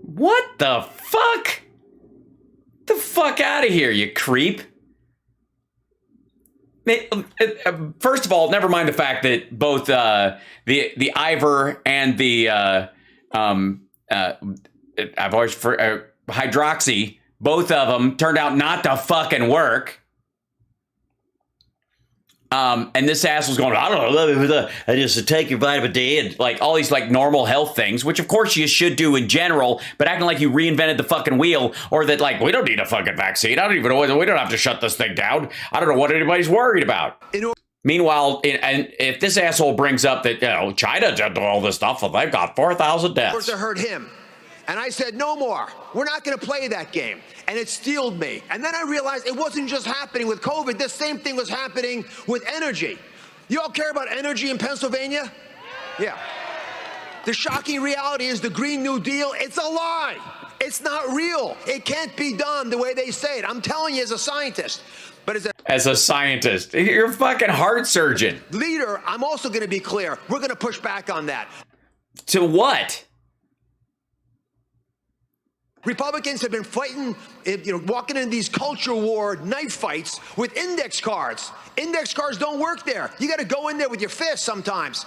What the fuck? The fuck out of here, you creep. First of all, never mind the fact that both the Ivor and the hydroxy, both of them turned out not to fucking work. And this asshole's going, I don't know, I just take your vitamin D and like all these like normal health things, which of course you should do in general, but acting like you reinvented the fucking wheel or that like, we don't need a fucking vaccine. I don't even know, we don't have to shut this thing down. I don't know what anybody's worried about. Meanwhile, and if this asshole brings up that, China did all this stuff and they've got 4,000 deaths. To hurt him. And I said, no more. We're not going to play that game. And it steeled me. And then I realized it wasn't just happening with COVID. The same thing was happening with energy. You all care about energy in Pennsylvania? Yeah. The shocking reality is the Green New Deal, it's a lie. It's not real. It can't be done the way they say it. I'm telling you as a scientist. But as a scientist, you're a fucking heart surgeon. Leader, I'm also going to be clear. We're going to push back on that. To what? Republicans have been fighting, walking into these culture war knife fights with index cards. Index cards don't work there. You got to go in there with your fist sometimes.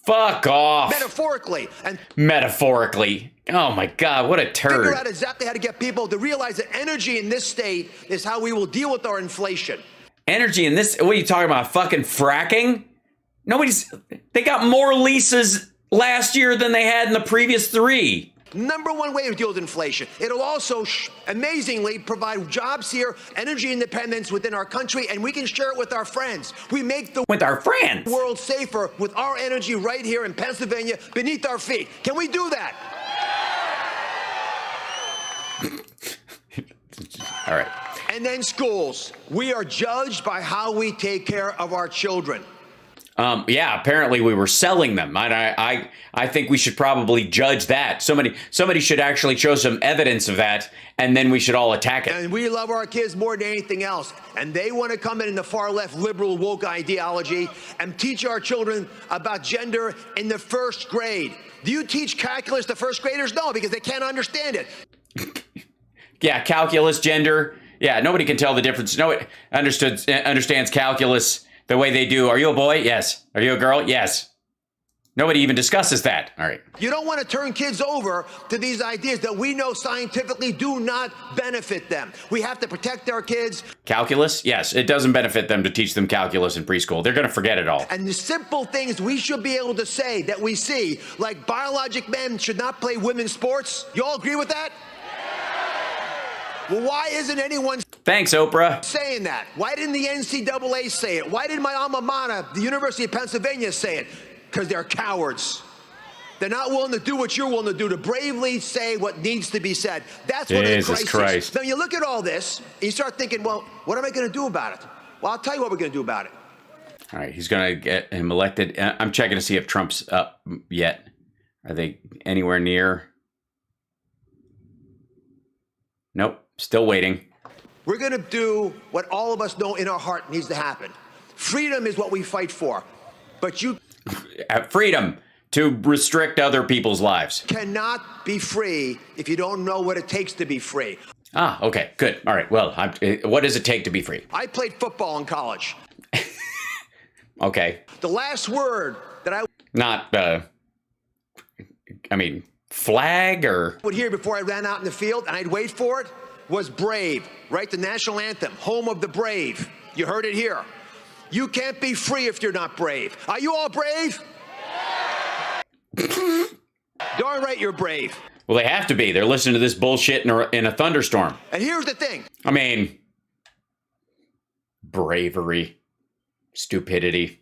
Fuck off. Metaphorically. Metaphorically. Oh my God, what a turd. Figure out exactly how to get people to realize that energy in this state is how we will deal with our inflation. Energy in this, what are you talking about? Fucking fracking? They got more leases last year than they had in the previous 3. Number one way to deal with inflation. It'll also, amazingly, provide jobs here, energy independence within our country, and we can share it with our friends. We make the world safer with our energy right here in Pennsylvania, beneath our feet. Can we do that? All right. And then schools. We are judged by how we take care of our children. Yeah, apparently we were selling them. I think we should probably judge that. Somebody should actually show some evidence of that, and then we should all attack it. And we love our kids more than anything else. And they want to come in the far left liberal woke ideology and teach our children about gender in the 1st grade. Do you teach calculus to 1st graders? No, because they can't understand it. Yeah, calculus, gender. Yeah, nobody can tell the difference. Nobody understands calculus the way they do. Are you a boy? Yes. Are you a girl? Yes. Nobody even discusses that. All right. You don't want to turn kids over to these ideas that we know scientifically do not benefit them. We have to protect our kids. Calculus? Yes. It doesn't benefit them to teach them calculus in preschool. They're going to forget it all. And the simple things we should be able to say that we see, like biologic men should not play women's sports. You all agree with that? Well, why isn't anyone Thanks, Oprah. saying that? Why didn't the NCAA say it? Why didn't my alma mater, the University of Pennsylvania, say it? Because they're cowards. They're not willing to do what you're willing to do, to bravely say what needs to be said. That's what the crisis. Christ. Now, you look at all this, and you start thinking, well, what am I going to do about it? Well, I'll tell you what we're going to do about it. All right, he's going to get him elected. I'm checking to see if Trump's up yet. Are they anywhere near? Nope. Still waiting. We're going to do what all of us know in our heart needs to happen. Freedom is what we fight for. But you freedom to restrict other people's lives. Cannot be free if you don't know what it takes to be free. Ah, okay, good. All right, well, what does it take to be free? I played football in college. Okay. The last word that I flag or would hear before I ran out in the field and I'd wait for it was brave, right? The national anthem, home of the brave. You heard it here. You can't be free if you're not brave. Are you all brave? Darn right you're brave. Well, they have to be. They're listening to this bullshit in a thunderstorm. And here's the thing. I mean, bravery, stupidity.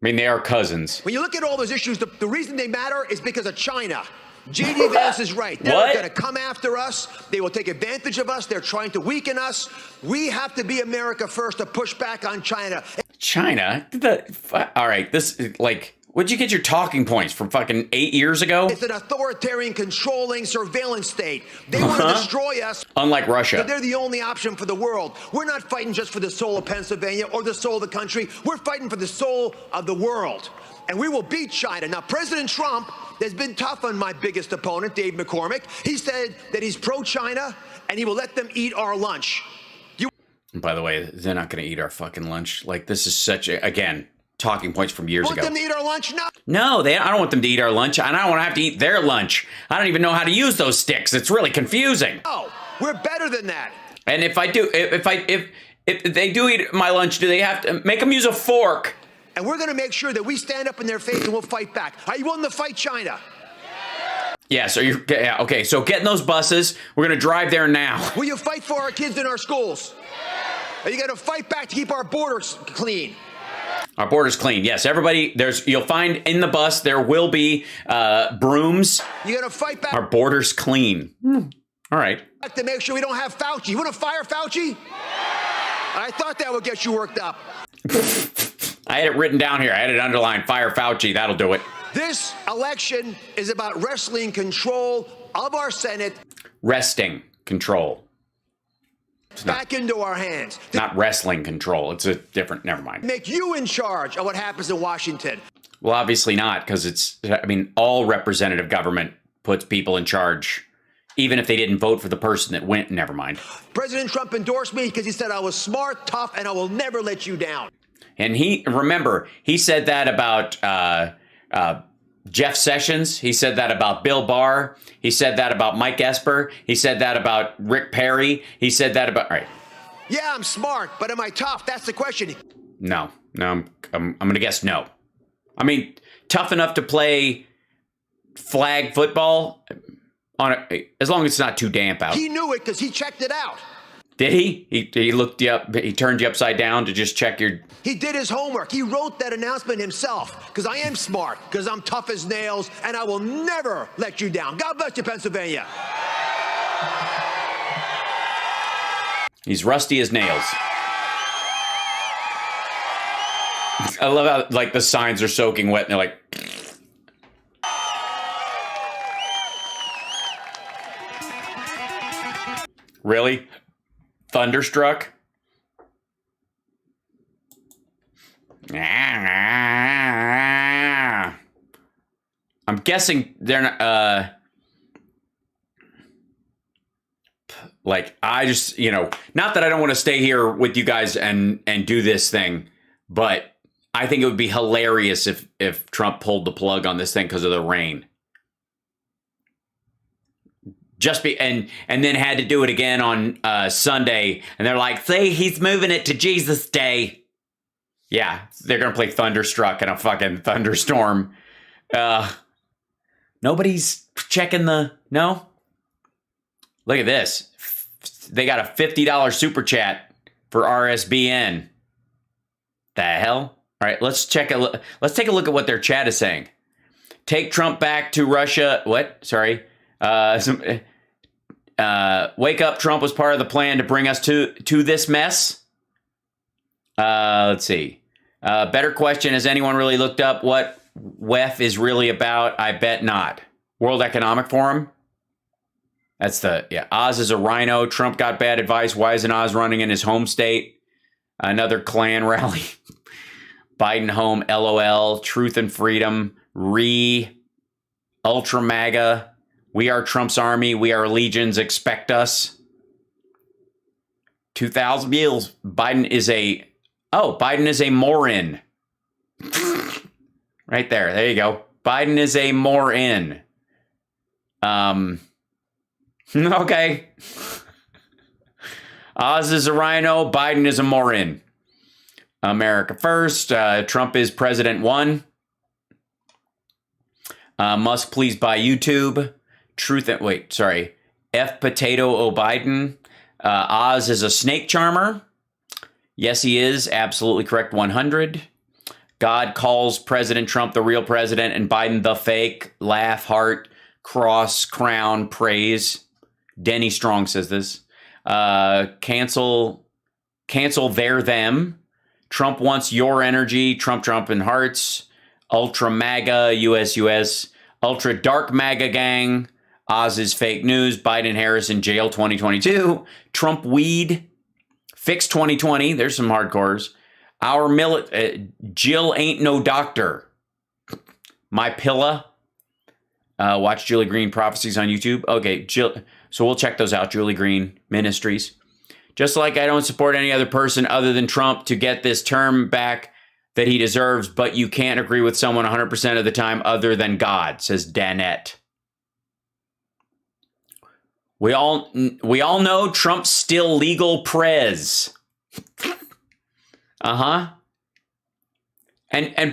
I mean, they are cousins. When you look at all those issues, the reason they matter is because of China. JD Vance is right. They're going to come after us. They will take advantage of us. They're trying to weaken us. We have to be America first to push back on China. China? All right, this, like, where'd you get your talking points from fucking 8 years ago? It's an authoritarian, controlling surveillance state. They want to destroy us. Unlike Russia. But they're the only option for the world. We're not fighting just for the soul of Pennsylvania or the soul of the country. We're fighting for the soul of the world. And we will beat China. Now, President Trump has been tough on my biggest opponent, Dave McCormick. He said that he's pro-China and he will let them eat our lunch. By the way, they're not going to eat our fucking lunch. Like, this is such a, again, talking points from years ago. Want them to eat our lunch? No, I don't want them to eat our lunch, and I don't want to have to eat their lunch. I don't even know how to use those sticks. It's really confusing. No, we're better than that. And if they do eat my lunch, do they have to make them use a fork? And we're going to make sure that we stand up in their face and we'll fight back. Are you willing to fight China? Yeah, so okay, so get in those buses. We're going to drive there now. Will you fight for our kids in our schools? Are you going to fight back to keep our borders clean? Our border's clean. Yes, everybody, you'll find in the bus, there will be brooms. You got to fight back. Our border's clean. All right. To make sure we don't have Fauci. You want to fire Fauci? I thought that would get you worked up. I had it written down here. I had it underlined, fire Fauci. That'll do it. This election is about wresting control of our Senate. Wresting control. Back into our hands. Not wrestling control. It's a different, never mind. Make you in charge of what happens in Washington. Well, obviously not, because all representative government puts people in charge, even if they didn't vote for the person that went, never mind. President Trump endorsed me because he said I was smart, tough, and I will never let you down. And he said that about Jeff Sessions. He said that about Bill Barr. He said that about Mike Esper. He said that about Rick Perry. He said that about, all right. Yeah, I'm smart, but am I tough? That's the question. No, I'm going to guess no. I mean, tough enough to play flag football as long as it's not too damp out. He knew it because he checked it out. Did he? He looked you up. He turned you upside down to just check your. He did his homework. He wrote that announcement himself because I am smart, because I'm tough as nails, and I will never let you down. God bless you, Pennsylvania. He's rusty as nails. I love how like the signs are soaking wet and they're like. Really? Thunderstruck? I'm guessing they're not, like, I just, not that I don't want to stay here with you guys and do this thing, but I think it would be hilarious if Trump pulled the plug on this thing because of the rain. And then had to do it again on Sunday, and they're like, "See, he's moving it to Jesus Day." Yeah, they're gonna play Thunderstruck in a fucking thunderstorm. Nobody's checking no. Look at this. They got a $50 super chat for RSBN. The hell? All right, let's take a look at what their chat is saying. Take Trump back to Russia. What? Sorry. Wake up, Trump was part of the plan to bring us to this mess. Let's see. Better question, has anyone really looked up what WEF is really about? I bet not. World Economic Forum? That's Oz is a rhino. Trump got bad advice. Why isn't Oz running in his home state? Another Klan rally. Biden home, LOL. Truth and freedom. Ultra MAGA. We are Trump's army. We are legions. Expect us. 2,000 Mules. Biden is a moron. Right there. There you go. Biden is a moron. Okay. Oz is a rhino. Biden is a moron. America first. Trump is president one. Musk please buy YouTube. F Potato O Biden. Oz is a snake charmer. Yes, he is. Absolutely correct. 100. God calls President Trump the real president and Biden the fake. Laugh, heart, cross, crown, praise. Denny Strong says this. Cancel their them. Trump wants your energy. Trump and hearts. Ultra MAGA, US. Ultra dark MAGA gang. Oz is fake news. Biden Harris in jail 2022. Trump weed. Fix 2020. There's some hardcores. Jill ain't no doctor. My Pilla. Watch Julie Green Prophecies on YouTube. Okay, Jill. So we'll check those out. Julie Green Ministries. Just like I don't support any other person other than Trump to get this term back that he deserves, but you can't agree with someone 100% of the time other than God, says Danette. We all know Trump's still legal prez. And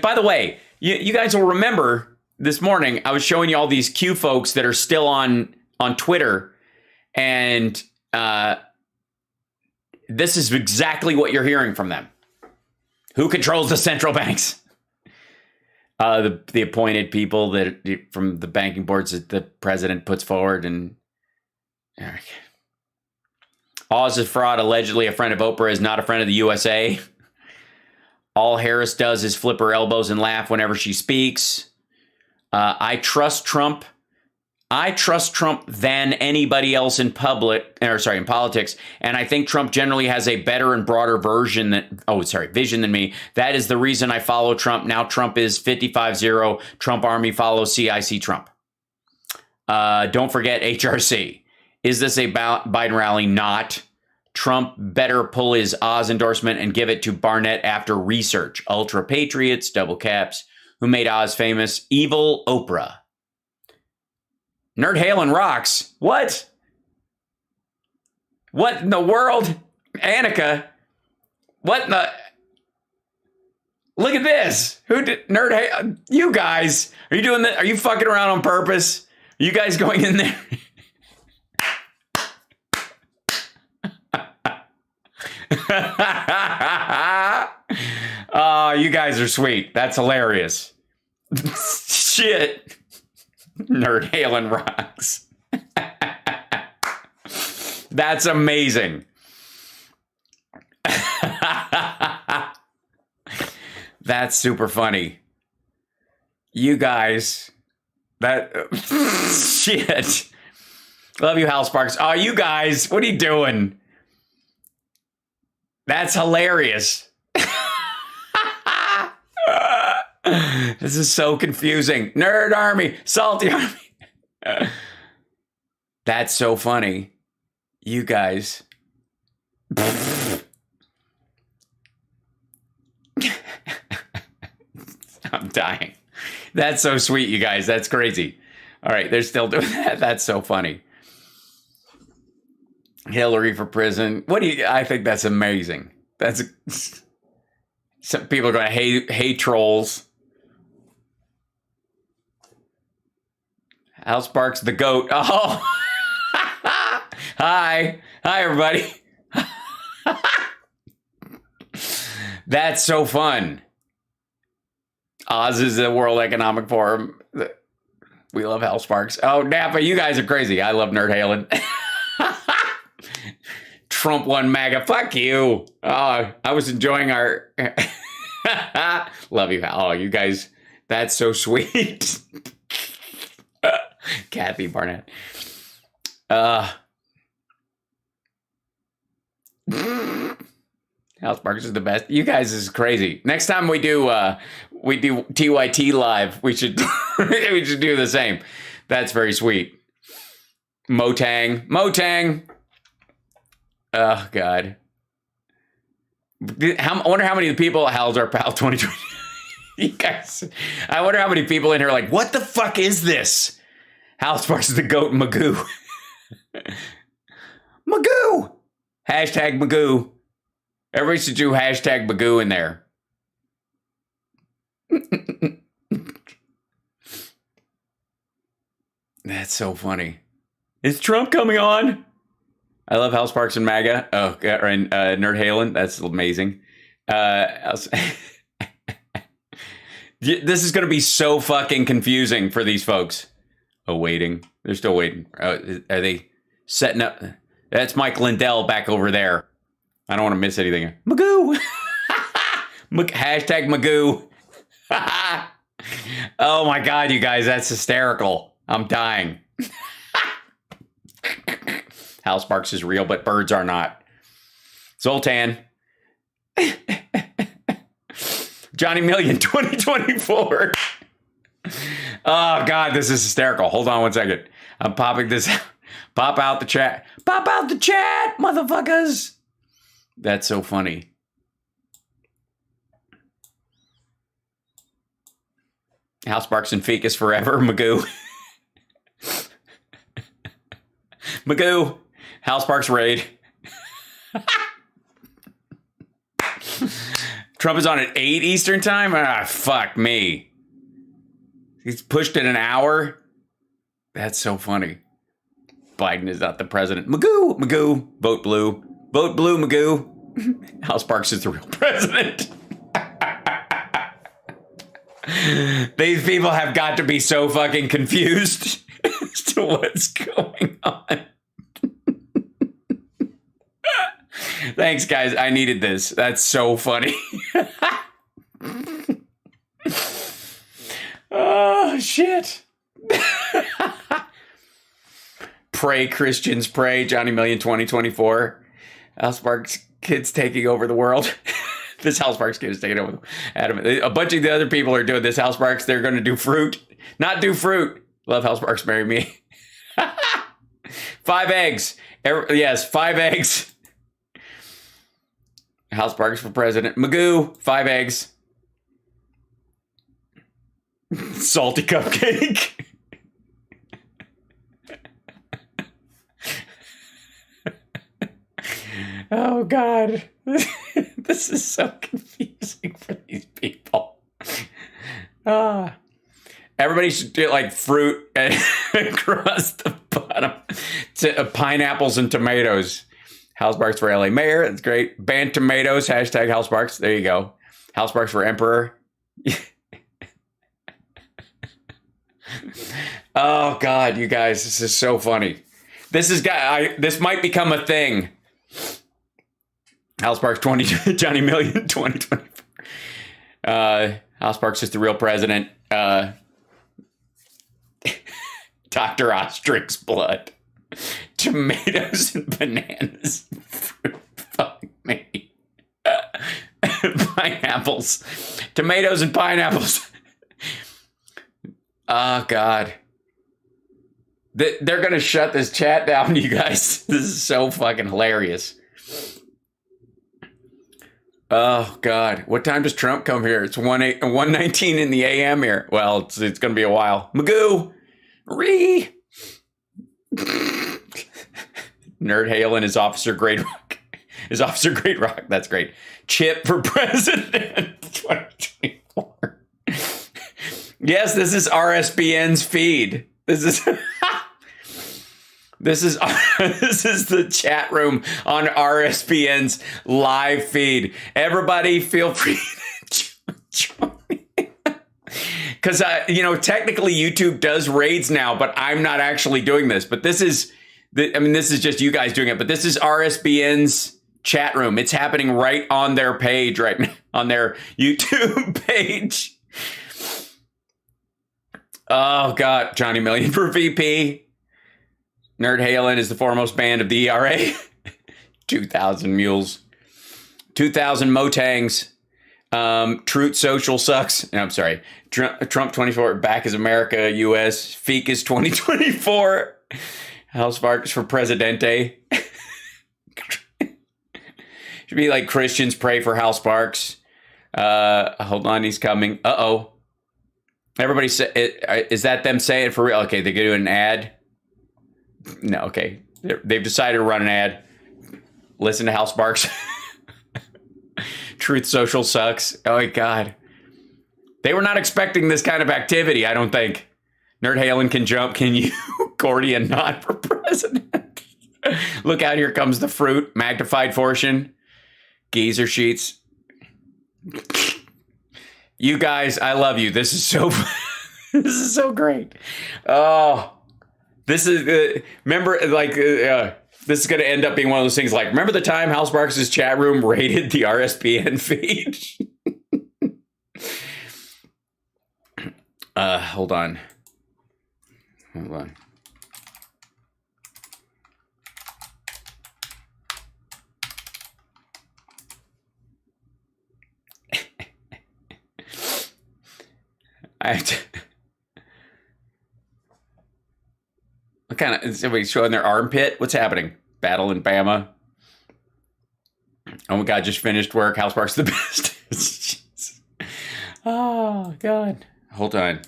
by the way, you guys will remember this morning I was showing you all these Q folks that are still on Twitter, and this is exactly what you're hearing from them. Who controls the central banks? The appointed people that from the banking boards that the president puts forward. And Oz is fraud, allegedly a friend of Oprah, is not a friend of the USA. All Harris does is flip her elbows and laugh whenever she speaks. I trust Trump than anybody else in politics. And I think Trump generally has a better and broader vision than me. That is the reason I follow Trump. Now Trump is 55-0. Trump Army follows CIC Trump. Don't forget HRC. Is this a Biden rally? Not. Trump better pull his Oz endorsement and give it to Barnett after research. Ultra Patriots, double caps. Who made Oz famous? Evil Oprah. Nerd Halen rocks. What? What in the world? Annika. What in the... Look at this. Who did nerd? You guys, are you doing that? Are you fucking around on purpose? Are you guys going in there? Oh, you guys are sweet. That's hilarious. Shit. Nerd Halen rocks. That's amazing. That's super funny. You guys, that shit. Love you, Hal Sparks. Oh, you guys, what are you doing? That's hilarious. This is so confusing. Nerd Army, Salty Army. That's so funny. You guys. I'm dying. That's so sweet, you guys. That's crazy. All right, they're still doing that. That's so funny. Hillary for prison. What do you? I think that's amazing. That's some people are going to hate trolls. Al Sparks, the goat. Oh, hi, everybody. That's so fun. Oz is the World Economic Forum. We love Hal Sparks. Oh, Napa, you guys are crazy. I love Nerd Halen. Trump won MAGA. Fuck you. Oh, I was enjoying our... Love you, Hal. Oh, you guys, that's so sweet. Kathy Barnett. Hal Sparks is the best. You guys is crazy. Next time we do TYT live, we should we should do the same. That's very sweet. Motang. Oh God. I wonder how many people Hal's our pal 2020. You guys, I wonder how many people in here are like, what the fuck is this? Hal Sparks is the goat, Magoo. Magoo. Hashtag Magoo. Everybody should do hashtag Magoo in there. That's so funny. Is Trump coming on? I love Hal Sparks and MAGA. Oh, and Nerd Halen. That's amazing. This is going to be so fucking confusing for these folks. Oh, waiting. They're still waiting. Are they setting up? That's Mike Lindell back over there. I don't want to miss anything. Magoo. Hashtag Magoo. Oh my God, you guys, that's hysterical. I'm dying. Hal Sparks is real, but birds are not. Zoltan. Johnny Million 2024. Oh God, this is hysterical. Hold on one second. I'm popping this out. Pop out the chat. Pop out the chat, motherfuckers. That's so funny. Hal Sparks and Ficus forever. Magoo. Magoo. Hal Sparks raid. Trump is on at 8 Eastern time? Ah, fuck me. He's pushed it an hour? That's so funny. Biden is not the president. Magoo. Magoo. Vote blue. Vote blue, Magoo. Hal Sparks is the real president. These people have got to be so fucking confused as to what's going on. Thanks, guys. I needed this. That's so funny. Oh, shit. Pray, Christians, pray. Johnny Million 2024. Hal Sparks kids taking over the world. This Hal Sparks kid is taking over. Adam, a bunch of the other people are doing this. Hal Sparks, they're going to do fruit. Not do fruit. Love Hal Sparks, marry me. 5 eggs. Yes, 5 eggs. Hal Sparks for president. Magoo, 5 eggs. Salty cupcake. Oh, God. This is so confusing for these people. Everybody should do like fruit across the bottom. Pineapples and tomatoes. Hal Sparks for LA mayor. That's great. Ban tomatoes. Hashtag Hal Sparks. There you go. Hal Sparks for emperor. Oh God, you guys, this is so funny. This might become a thing. Hal Sparks 20 Johnny Million 2024. Hal Sparks is the real president. Dr. Ostrich's blood. Tomatoes and bananas. Fuck me. Pineapples. Tomatoes and pineapples. Oh, God. They're going to shut this chat down, you guys. This is so fucking hilarious. Oh, God. What time does Trump come here? It's 1:19 in the a.m. here. Well, it's going to be a while. Magoo. Nerd Halen is Officer Great Rock. Is Officer Great Rock. That's great. Chip for president 2024. Yes, this is RSBN's feed. This is this is the chat room on RSBN's live feed. Everybody feel free to join. Because, technically YouTube does raids now, but I'm not actually doing this. But this is just you guys doing it. But this is RSBN's chat room. It's happening right on their page right now, on their YouTube page. Oh, God. Johnny Million for VP. Nerd Halen is the foremost band of the ERA. 2,000 Mules. 2,000 Motangs. Truth Social sucks. No, I'm sorry. Trump 24, back is America, U.S. Feek is 2024. Hal Sparks for Presidente. Should be like Christians pray for Hal Sparks. Hold on, he's coming. Uh-oh. Everybody say is that them saying it for real? Okay, they're going to do an ad. No, okay. They've decided to run an ad. Listen to Hal Sparks. Truth Social sucks. Oh, my God. They were not expecting this kind of activity, I don't think. Nerd Halen can jump. Can you? Gordian not for president. Look out, here comes the fruit. Magnified fortune. Geezer sheets. You guys, I love you. This is so this is so great. Oh, this is remember, like this is going to end up being one of those things like, remember the time Hal Sparks' chat room raided the RSBN feed? Hold on. Hold on. I have to. What kind of, is somebody showing their armpit? What's happening? Battle in Bama. Oh my God, just finished work. Hal Sparks the best. Oh God. Hold on.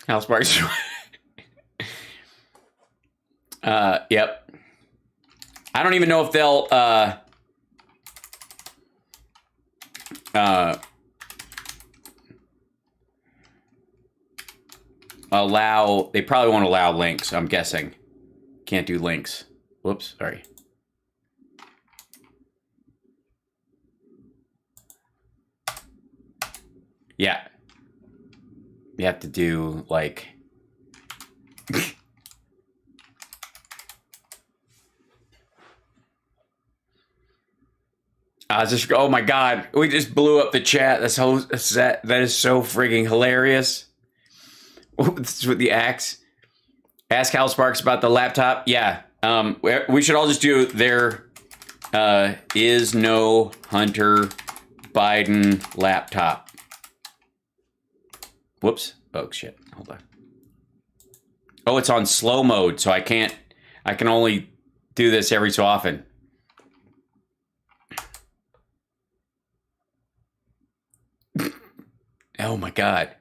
Hal Sparks. Yep. I don't even know if they'll allow, they probably won't allow links, I'm guessing. Can't do links. Whoops, sorry. Yeah. You have to do like oh my God, we just blew up the chat. That is so frigging hilarious. This is with the axe. Ask Hal Sparks about the laptop. Yeah. We should all just do there is no Hunter Biden laptop. Whoops. Oh, shit. Hold on. Oh, it's on slow mode, so I can only do this every so often. Oh, my God.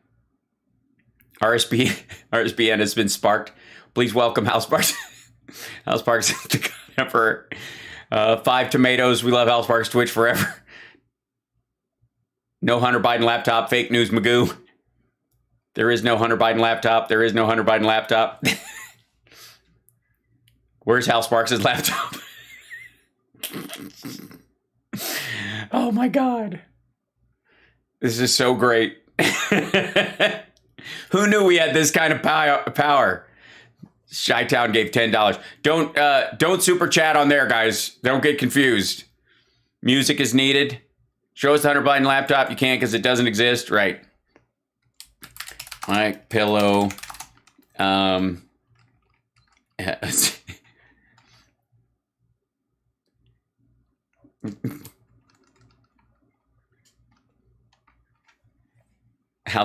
RSPN has been sparked. Please welcome Hal Sparks. Hal Sparks for 5 tomatoes. We love Hal Sparks. Twitch forever. No Hunter Biden laptop. Fake news, Magoo. There is no Hunter Biden laptop. There is no Hunter Biden laptop. Where's Hal Sparks' laptop? Oh my God. This is so great. Who knew we had this kind of power? Chi-Town gave $10. Don't super chat on there, guys. Don't get confused. Music is needed. Show us the Hunter Biden laptop. You can't because it doesn't exist. Right. Mike Pillow. Hal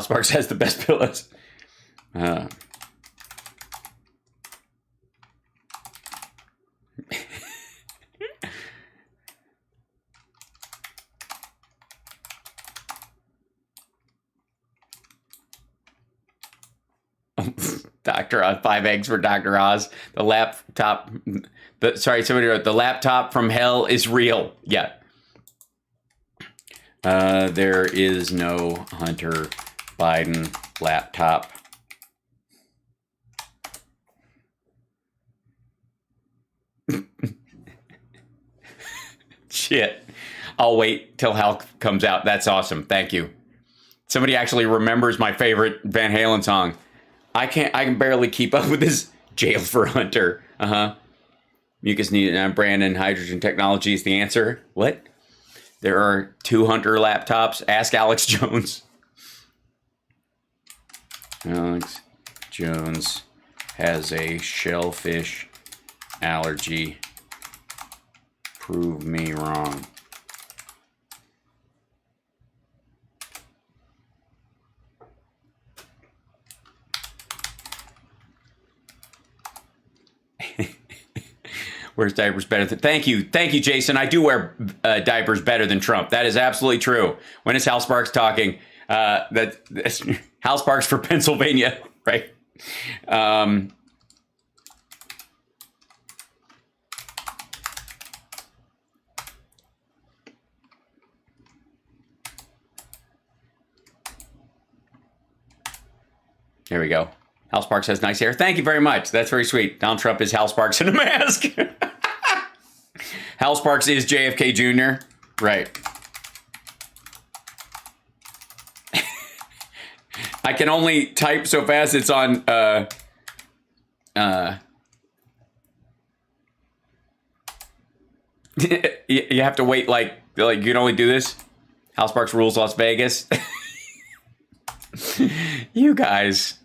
Sparks has the best pillows. Dr. Oz, 5 eggs for Dr. Oz. The laptop, somebody wrote, the laptop from hell is real. Yeah. There is no Hunter Biden laptop. Shit. I'll wait till Hal comes out. That's awesome. Thank you. Somebody actually remembers my favorite Van Halen song. I can barely keep up with this. Jail for Hunter. Mucus needed. And Brandon, hydrogen technology is the answer. What? There are 2 Hunter laptops. Ask Alex Jones. Alex Jones has a shellfish allergy. Prove me wrong. Wears diapers better than... Thank you, Jason. I do wear diapers better than Trump. That is absolutely true. When is Hal Sparks talking? That's Hal Sparks for Pennsylvania, right? There we go. Hal Sparks has nice hair. Thank you very much. That's very sweet. Donald Trump is Hal Sparks in a mask. Hal Sparks is JFK Jr. Right. I can only type so fast. It's on you have to wait like you can only do this. Hal Sparks rules Las Vegas. You guys.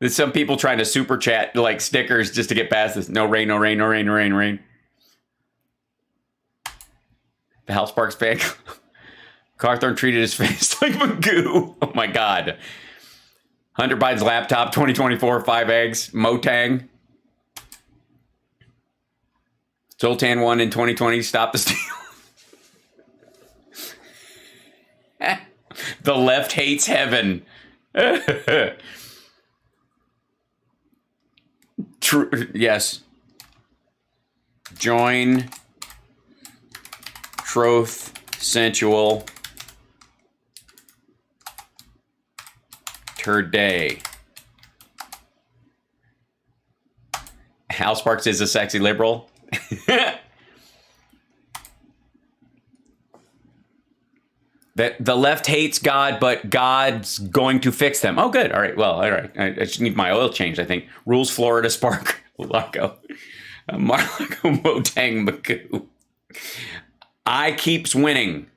There's some people trying to super chat like stickers just to get past this. No rain, no rain, no rain, no rain, no rain. The Hal Sparks fan. Carthorne treated his face like Magoo. Oh my God. Hunter Biden's laptop, 2024, 5 eggs. Motang. Zoltan won in 2020. Stop the steal. The left hates heaven. True. Yes. Join. Troth. Sensual. Today. Hal Sparks is a sexy liberal. That the left hates God, but God's going to fix them. Oh, good. All right. Well, all right. I just need my oil changed, I think. Rules Florida Spark. Largo. Marlago Motang Magoo. I keeps winning.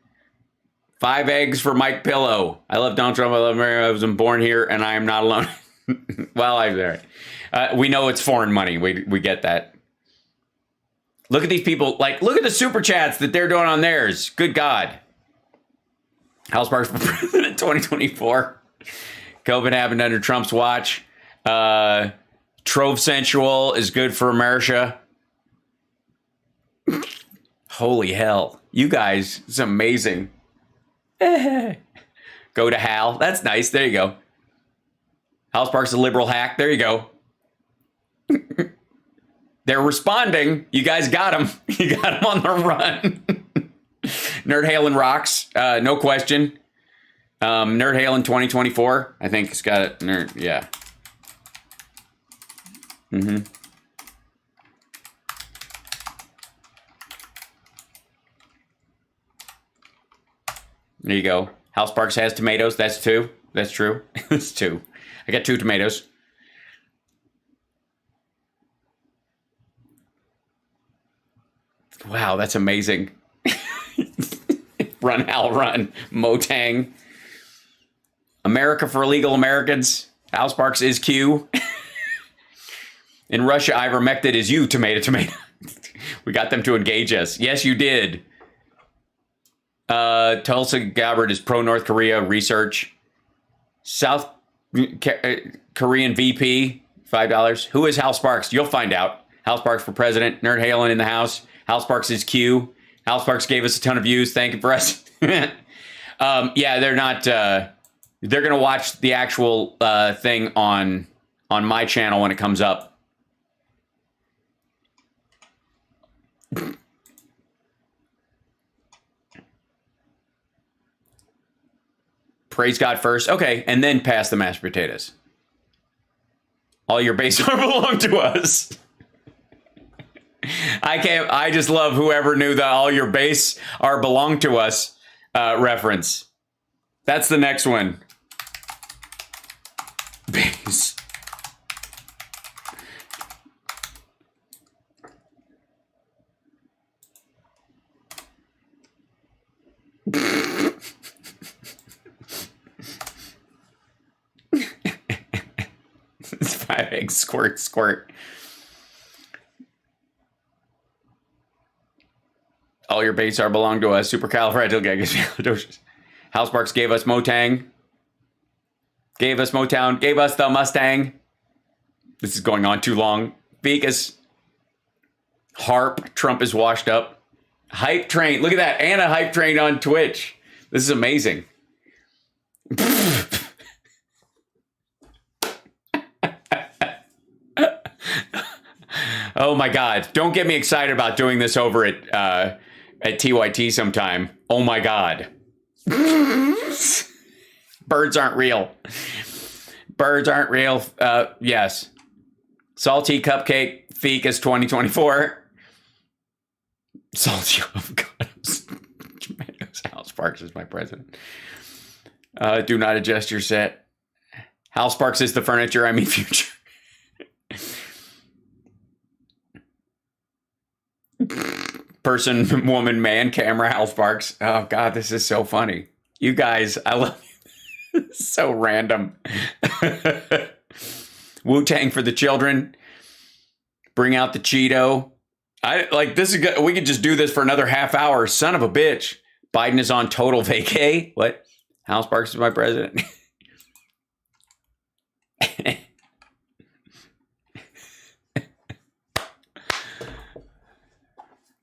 5 eggs for Mike Pillow. I love Donald Trump. I love America. I was born here, and I am not alone. Well, I'm there. We know it's foreign money. We get that. Look at these people. Like, look at the super chats that they're doing on theirs. Good God. Hal Sparks for president 2024. COVID happened under Trump's watch. Trove sensual is good for America. Holy hell. You guys, it's amazing. Go to HAL. That's nice. There you go. Hal Sparks, a liberal hack. There you go. They're responding. You guys got them. You got them on the run. Nerd Halen rocks. No question. Nerd Halen 2024. I think it's got it. Nerd. Yeah. Mm-hmm. There you go. Hal Sparks has tomatoes. That's 2. That's true. That's 2. I got 2 tomatoes. Wow, that's amazing. Run, Hal, run. Motang. America for illegal Americans. Hal Sparks is Q. In Russia, ivermectin is you, tomato. We got them to engage us. Yes, you did. Tulsa Gabbard is pro-North Korea research. South Korean VP, $5. Who is Hal Sparks? You'll find out. Hal Sparks for president. Nerd Halen in the house. Hal Sparks is Q. Hal Sparks gave us a ton of views. Thank you for us. Yeah, they're not. They're going to watch the actual thing on my channel when it comes up. Praise God first. Okay, and then pass the mashed potatoes. All your base belong to us. I just love whoever knew the all your base are belong to us reference. That's the next one. Base. It's 5 eggs, squirt. All your baits are belong to us. Supercalifragilisticexpialidocious. Hal Sparks gave us Motang. Gave us Motown. Gave us the Mustang. This is going on too long. Vegas. Harp. Trump is washed up. Hype train. Look at that. And a hype train on Twitch. This is amazing. Oh my God. Don't get me excited about doing this over at TYT sometime. Oh my God. Birds aren't real. Birds aren't real. Yes. Salty Cupcake Fekas 2024. Salty avocados. Tomatoes. Hal Sparks is my president. Do not adjust your set. Hal Sparks is the furniture. I mean future. Person, woman, man, camera, Hal Sparks. Oh God, this is so funny. You guys, I love you. So random. Wu-Tang for the children. Bring out the Cheeto. I like this is good. We could just do this for another half hour. Son of a bitch. Biden is on total vacay. What? Hal Sparks is my president.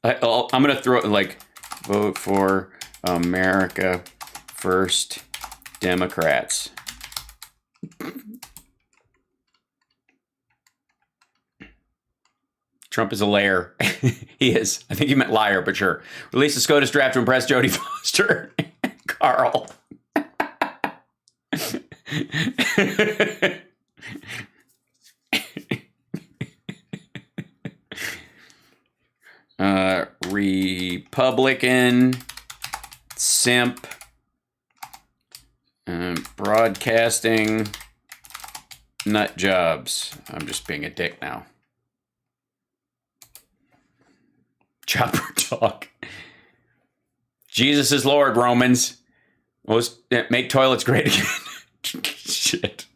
I'm going to throw it like, vote for America First Democrats. Trump is a liar. He is. I think he meant liar, but sure. Release the SCOTUS draft to impress Jodie Foster. Carl. Republican simp broadcasting nut jobs. I'm just being a dick now. Chopper talk. Jesus is Lord, Romans. Make toilets great again. Shit.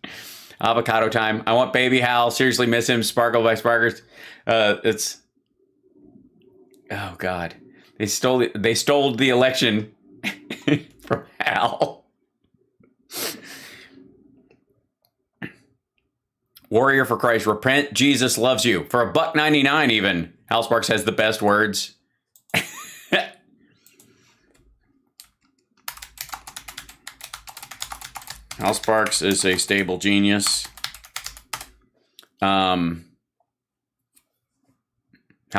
Avocado time. I want baby Hal. Seriously miss him. Sparkle by Sparkers. It's. Oh God. They stole the election from Hal. Warrior for Christ, repent, Jesus loves you. For $1.99 even. Hal Sparks has the best words. Hal Sparks is a stable genius. Hal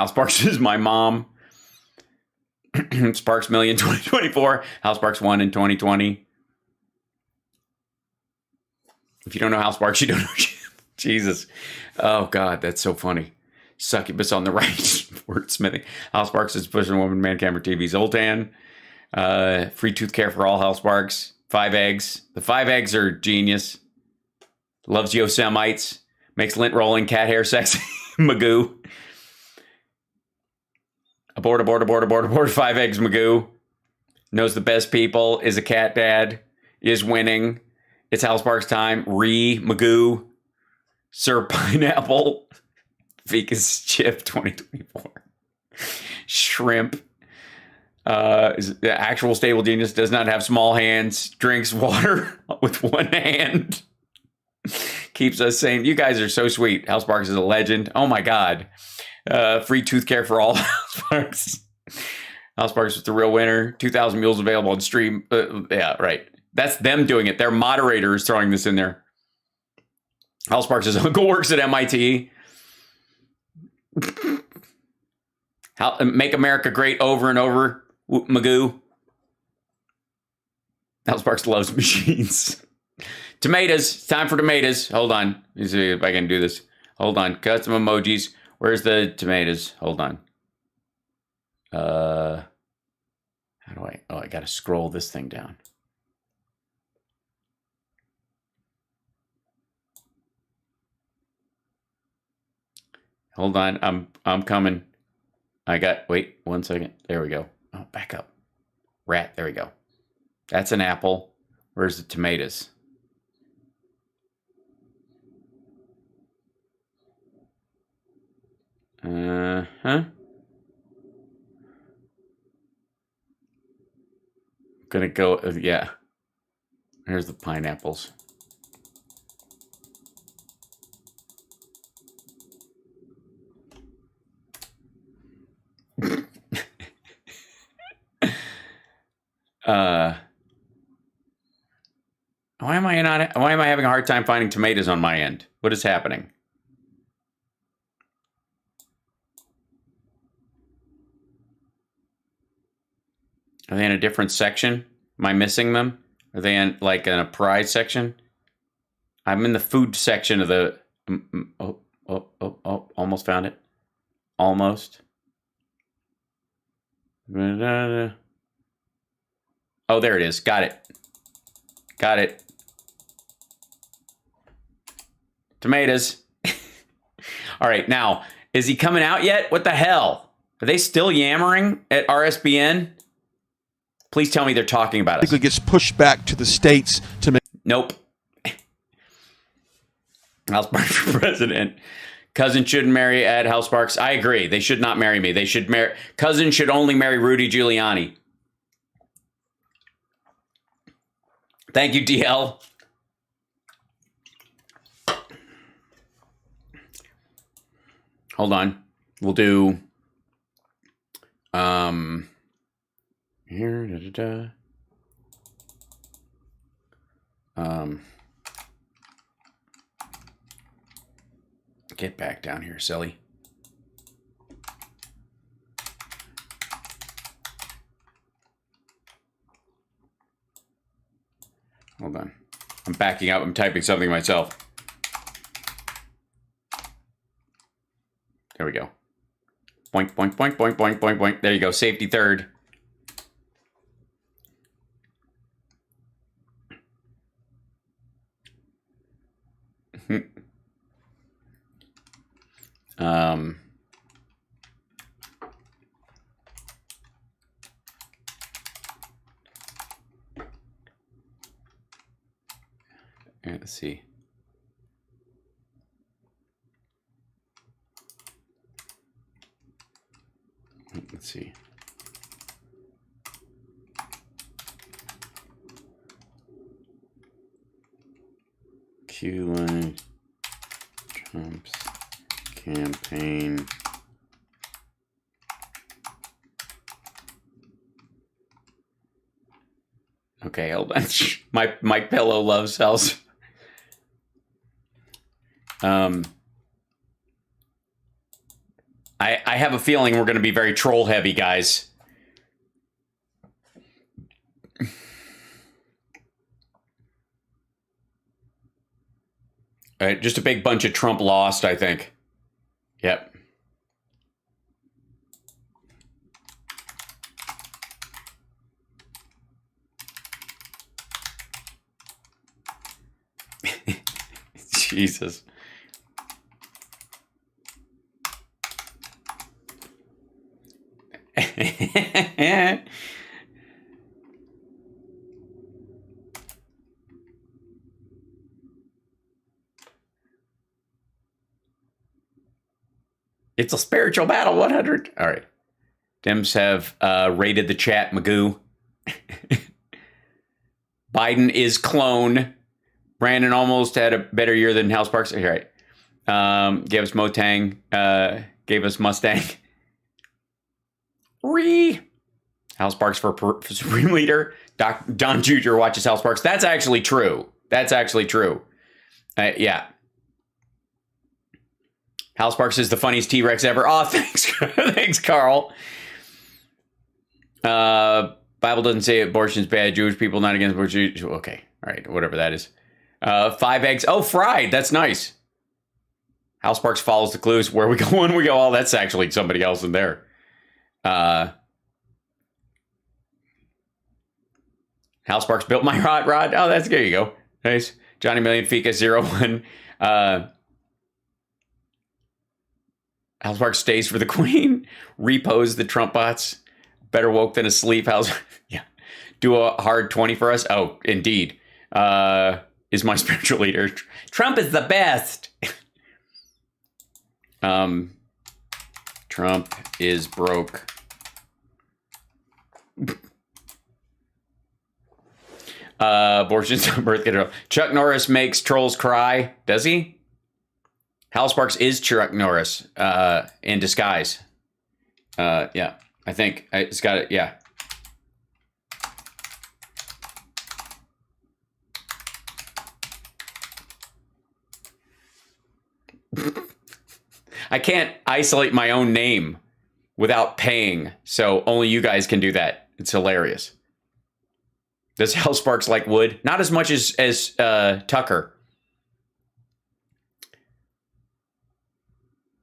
Sparks is my mom. Sparks million 2024. Hal Sparks won in 2020. If you don't know Hal Sparks, you don't know. Jesus. Oh, God, that's so funny. Succubus on the right. Wordsmithing. Hal Sparks is pushing woman, man, camera, TV. Zoltan. Free tooth care for all. Hal Sparks. 5 eggs. The 5 eggs are genius. Loves Yosemites. Makes lint rolling cat hair sexy. Magoo. Abort, abort, abort, abort, abort. 5 eggs, Magoo. Knows the best people. Is a cat dad. Is winning. It's Hal Sparks time. Magoo. Sir Pineapple. Ficus Chip 2024. Shrimp. Is the actual stable genius, does not have small hands, drinks water with one hand, keeps us sane. You guys are so sweet. Hal Sparks is a legend. Oh my God. Free tooth care for all. Hal Sparks. Hal Sparks is the real winner. 2,000 mules available on stream. Yeah, right. That's them doing it. Their moderator is throwing this in there. Hal Sparks' uncle works at MIT. Make America great over and over. Magoo. Hal Sparks loves machines. Tomatoes. Time for tomatoes. Hold on. Let me see if I can do this. Hold on. Custom emojis. Where's the tomatoes? Hold on. How do I? Oh, I got to scroll this thing down. Hold on. I'm coming. Wait 1 second. There we go. Oh, back up. Rat. There we go. That's an apple. Where's the tomatoes? Gonna go. Yeah. Here's the pineapples. Why am I having a hard time finding tomatoes on my end? What is happening? Are they in a different section? Am I missing them? Are they in like in a prize section? I'm in the food section of the almost found it. Almost. Oh, there it is. Got it. Got it. Tomatoes. All right, now, is he coming out yet? What the hell? Are they still yammering at RSBN? Please tell me they're talking about us. It gets pushed back to the states to make. Nope. Hal Sparks for president. Cousin shouldn't marry Ed. Hal Sparks. I agree. They should not marry me. They should marry. Cousin should only marry Rudy Giuliani. Thank you, DL. Hold on. We'll do here. Get back down here, silly. Hold on. I'm backing out. I'm typing something myself. There we go. Boink, boink, boink, boink, boink, boink, boink. There you go. Safety third. Let's see. Let's see. Q line Trump's campaign okay, hold on. My pillow loves cells. I have a feeling we're going to be very troll heavy, guys. All right, just a big bunch of Trump lost, I think. Yep. Jesus. It's a spiritual battle, 100. All right. Dems have raided the chat, Magoo. Biden is clone. Brandon almost had a better year than Hal Sparks. All right. Gave us Motang. Gave us Mustang. Hal Sparks for Supreme Leader. Don Jr. watches Hal Sparks. That's actually true. That's actually true. Yeah. Hal Sparks is the funniest T-Rex ever. Oh, thanks. Thanks, Carl. Bible doesn't say abortion's bad. Jewish people not against abortion. Okay. All right. Whatever that is. 5 eggs. Oh, fried. That's nice. Hal Sparks follows the clues. Where we go, when we go. Oh, that's actually somebody else in there. Hal Sparks built my hot rod. Oh, that's there you go. Nice. Johnny Million Fika 01. Hal Sparks stays for the Queen. Repos the Trump bots. Better woke than asleep. Yeah. Do a hard 20 for us. Oh, indeed. Is my spiritual leader. Trump is the best. Trump is broke. Abortion's birth control. Chuck Norris makes trolls cry. Does he? Hal Sparks is Chuck Norris in disguise. Yeah, I think it's got it. Yeah. I can't isolate my own name without paying, so only you guys can do that. It's hilarious. Does Hal Sparks like wood? Not as much as Tucker.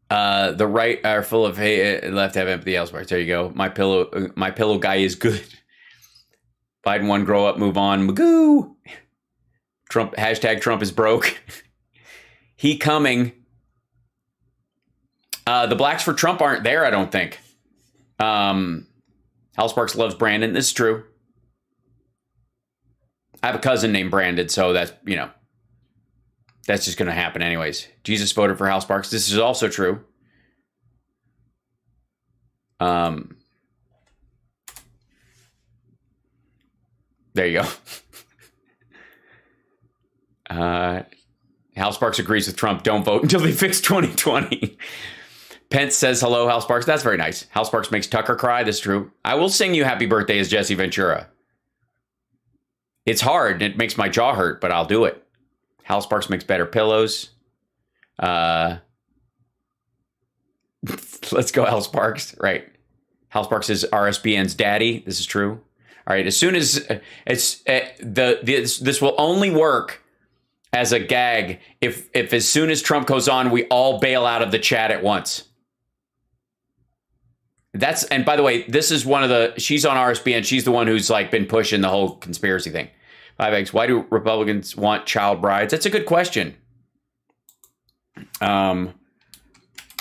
The right are full of hate, left have empathy. Hal Sparks. There you go. My pillow guy is good. Biden won. Grow up. Move on. Magoo. Trump. Hashtag Trump is broke. He coming. The blacks for Trump aren't there, I don't think. Hal Sparks loves Brandon. This is true. I have a cousin named Brandon, so that's, that's just going to happen anyways. Jesus voted for Hal Sparks. This is also true. There you go. Hal Sparks agrees with Trump. Don't vote until they fix 2020. Pence says hello, Hal Sparks. That's very nice. Hal Sparks makes Tucker cry. That's true. I will sing you happy birthday as Jesse Ventura. It's hard. It makes my jaw hurt, but I'll do it. Hal Sparks makes better pillows. Let's go, Hal Sparks. Right. Hal Sparks is RSBN's daddy. This is true. All right. As soon as this will only work as a gag if as soon as Trump goes on, we all bail out of the chat at once. And by the way, this is she's on RSBN. She's the one who's been pushing the whole conspiracy thing. 5 eggs. Why do Republicans want child brides? That's a good question.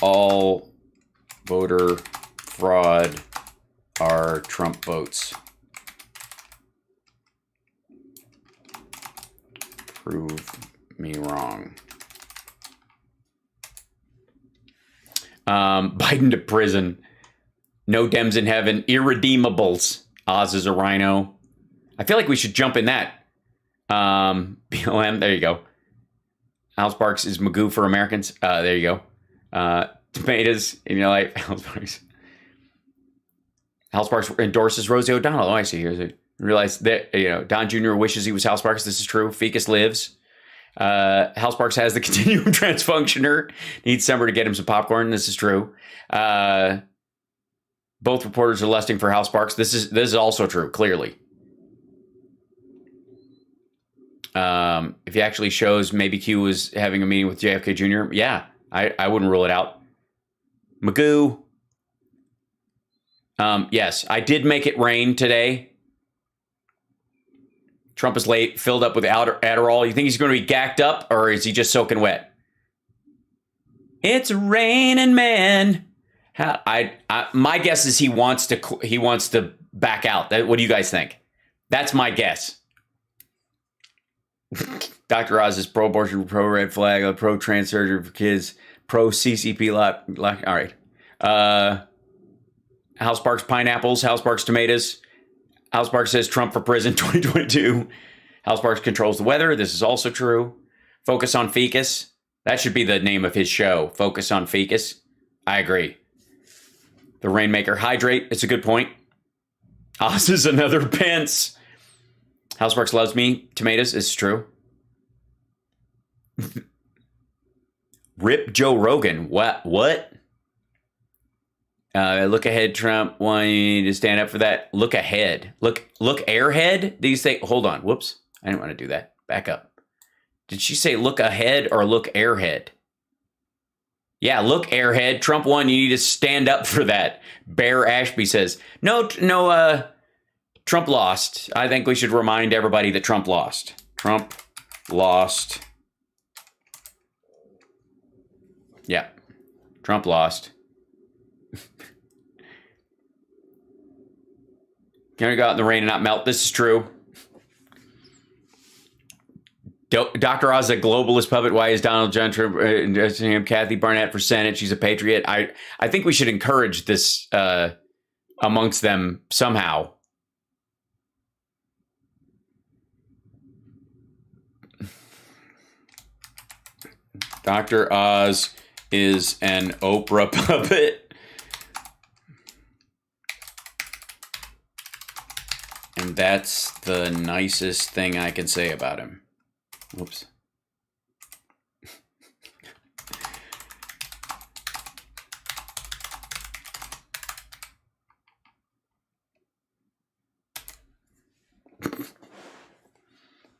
All voter fraud are Trump votes. Prove me wrong. Biden to prison. No Dems in heaven. Irredeemables. Oz is a rhino. I feel like we should jump in that. BLM. There you go. Hal Sparks is Magoo for Americans. There you go. Tomatoes in your life. Hal Sparks. Hal Sparks endorses Rosie O'Donnell. Oh, I see here. Realize that, Don Jr. wishes he was Hal Sparks. This is true. Ficus lives. Hal Sparks has the continuum transfunctioner. Needs Summer to get him some popcorn. This is true. Both reporters are lusting for Hal Sparks. This is also true, clearly. If he actually shows maybe Q was having a meeting with JFK Jr., yeah, I wouldn't rule it out. Magoo. Yes, I did make it rain today. Trump is late, filled up with Adderall. You think he's going to be gacked up, or is he just soaking wet? It's raining, man. My guess is he wants to back out. What do you guys think? That's my guess. Dr. Oz is pro-abortion, pro-red flag, pro-trans surgery for kids, pro-CCP lock. All right. Hal Sparks pineapples, Hal Sparks tomatoes. Hal Sparks says Trump for prison 2022. Hal Sparks controls the weather. This is also true. Focus on Ficus. That should be the name of his show. Focus on Ficus. I agree. The Rainmaker hydrate. It's a good point. Oz is another Pence. Hal Sparks loves me. Tomatoes. It's true. Rip Joe Rogan. What? Look ahead, Trump. Want you to stand up for that? Look ahead. Look airhead? Did you say, hold on. Whoops. I didn't want to do that. Back up. Did she say look ahead or look airhead? Yeah, look airhead. Trump won. You need to stand up for that. Bear Ashby says, no, Trump lost. I think we should remind everybody that Trump lost. Trump lost. Yeah. Trump lost. Can we go out in the rain and not melt? This is true. Dr. Oz, a globalist puppet. Why is Donald John Trump endorsing him? Kathy Barnett for Senate. She's a patriot. I think we should encourage this amongst them somehow. Dr. Oz is an Oprah puppet. And that's the nicest thing I can say about him. Whoops.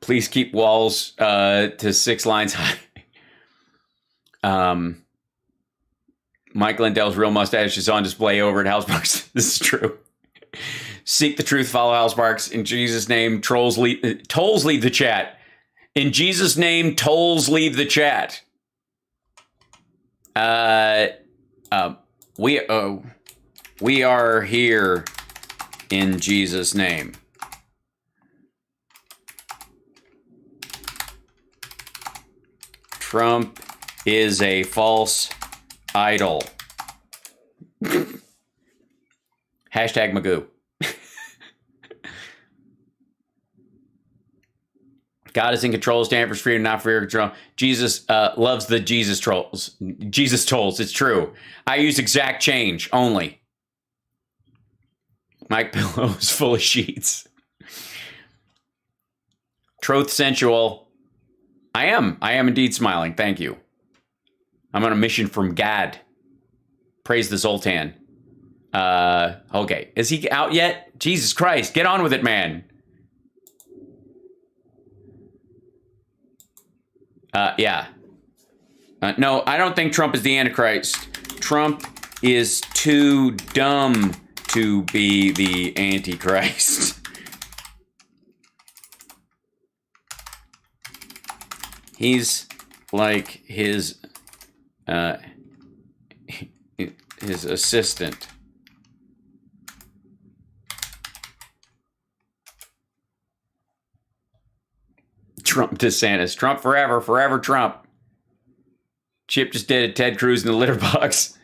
Please keep walls to 6 lines high. Mike Lindell's real mustache is on display over at Hal Sparks. This is true. Seek the truth, follow Hal Sparks. In Jesus' name, tolls leave the chat. In Jesus' name, tolls leave the chat. We are here in Jesus' name. Trump is a false idol. Hashtag Magoo. God is in control. Stand for freedom, not for your control. Jesus loves the Jesus trolls. Jesus tolls. It's true. I use exact change only. Mike Pillow is full of sheets. Truth sensual. I am indeed smiling. Thank you. I'm on a mission from God. Praise the Zoltan. Okay. Is he out yet? Jesus Christ. Get on with it, man. Yeah. No, I don't think Trump is the Antichrist. Trump is too dumb to be the Antichrist. He's like his assistant. Trump DeSantis. Trump forever. Forever Trump. Chip just did it. Ted Cruz in the litter box.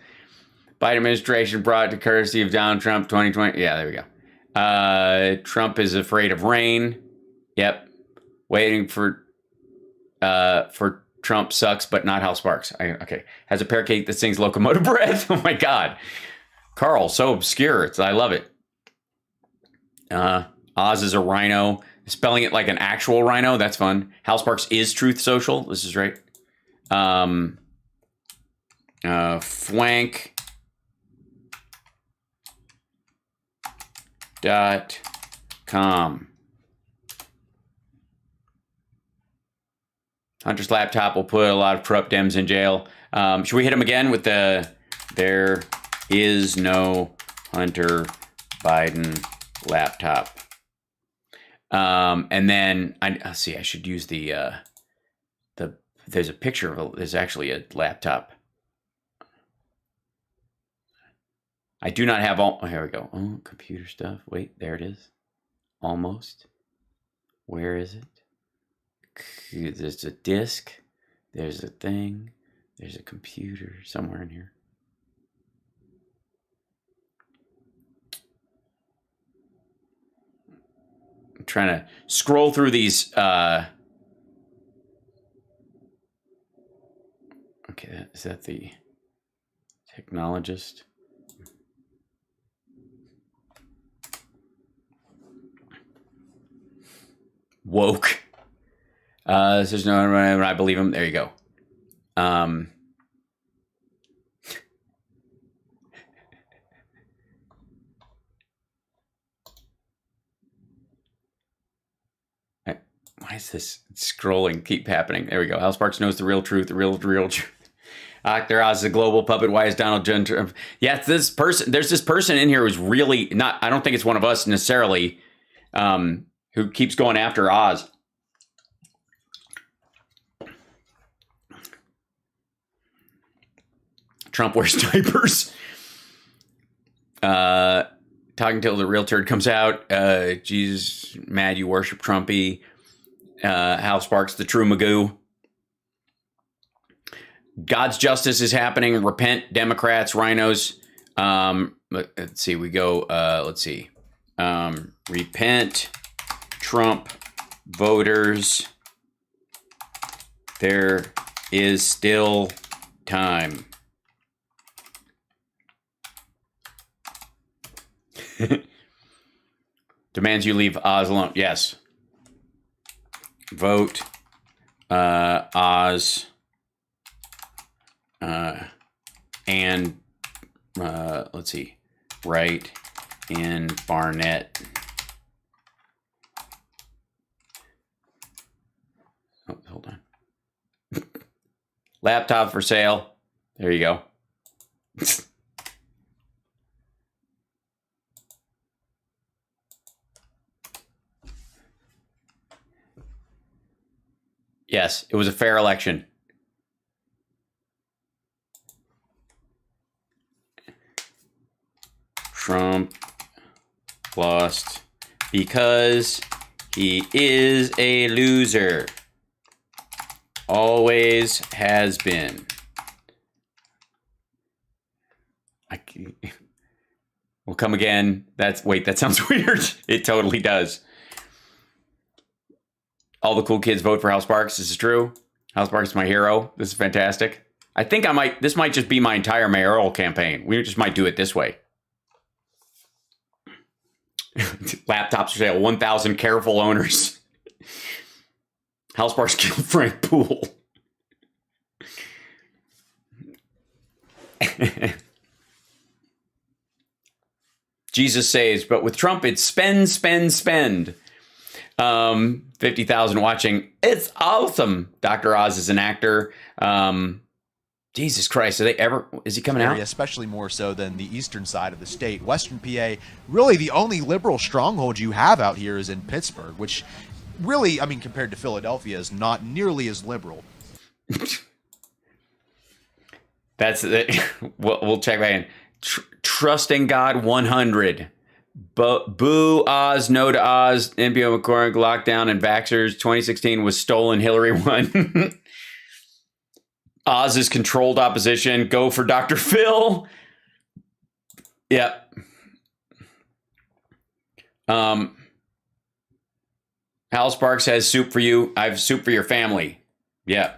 Biden administration brought to courtesy of Donald Trump 2020. Yeah, there we go. Trump is afraid of rain. Yep. Waiting for Trump sucks, but not Hal Sparks. Okay. Has a parakeet that sings locomotive breath. Oh my God. Carl, so obscure. I love it. Oz is a rhino. Spelling it like an actual rhino. That's fun. Hal Sparks is Truth Social. This is right. Fwank.com. Hunter's laptop will put a lot of corrupt Dems in jail. Should we hit him again with the there is no Hunter Biden laptop? And then I see. I should use the there's a picture of there's actually a laptop. I do not have all. Oh, here we go. Oh, computer stuff. Wait, there it is. Almost. Where is it? There's a disk. There's a thing. There's a computer somewhere in here. I'm trying to scroll through these. Okay, is that the technologist? Woke. There's no one I believe him. There you go. Why is this scrolling keep happening? There we go. Hal Sparks knows the real truth. The real truth. Dr. Oz is a global puppet. Why is Donald Trump? Yeah, it's this person. There's this person in here who's really not. I don't think it's one of us necessarily. Who keeps going after Oz. Trump wears diapers. Talking till the real turd comes out. Jesus, mad you worship Trumpy. Hal Sparks, the true Magoo. God's justice is happening. Repent, Democrats, rhinos. Let's see. We go. Let's see. Repent, Trump voters. There is still time. Demands you leave Oz alone. Yes. Vote Oz and let's see. Right in Barnett. Oh, hold on. Laptop for sale. There you go. Yes, it was a fair election. Trump lost because he is a loser. Always has been. We'll come again. Wait, that sounds weird. It totally does. All the cool kids vote for Hal Sparks. This is true. Hal Sparks is my hero. This is fantastic. I think this might just be my entire mayoral campaign. We just might do it this way. Laptops for sale, 1,000 careful owners. Hal Sparks killed Frank Poole. Jesus saves, but with Trump, it's spend, spend, spend. 50,000 watching. It's awesome. Dr. Oz is an actor. Jesus Christ, is he coming out? Especially more so than the eastern side of the state. Western PA, really the only liberal stronghold you have out here is in Pittsburgh, which really, I mean, compared to Philadelphia, is not nearly as liberal. That's it. We'll check back in. Trusting God 100. Boo Oz, no to Oz, NPO McCormick, lockdown, and Vaxxers. 2016 was stolen. Hillary won. Oz is controlled opposition. Go for Dr. Phil. Yep. Hal Sparks has soup for you. I have soup for your family. Yep.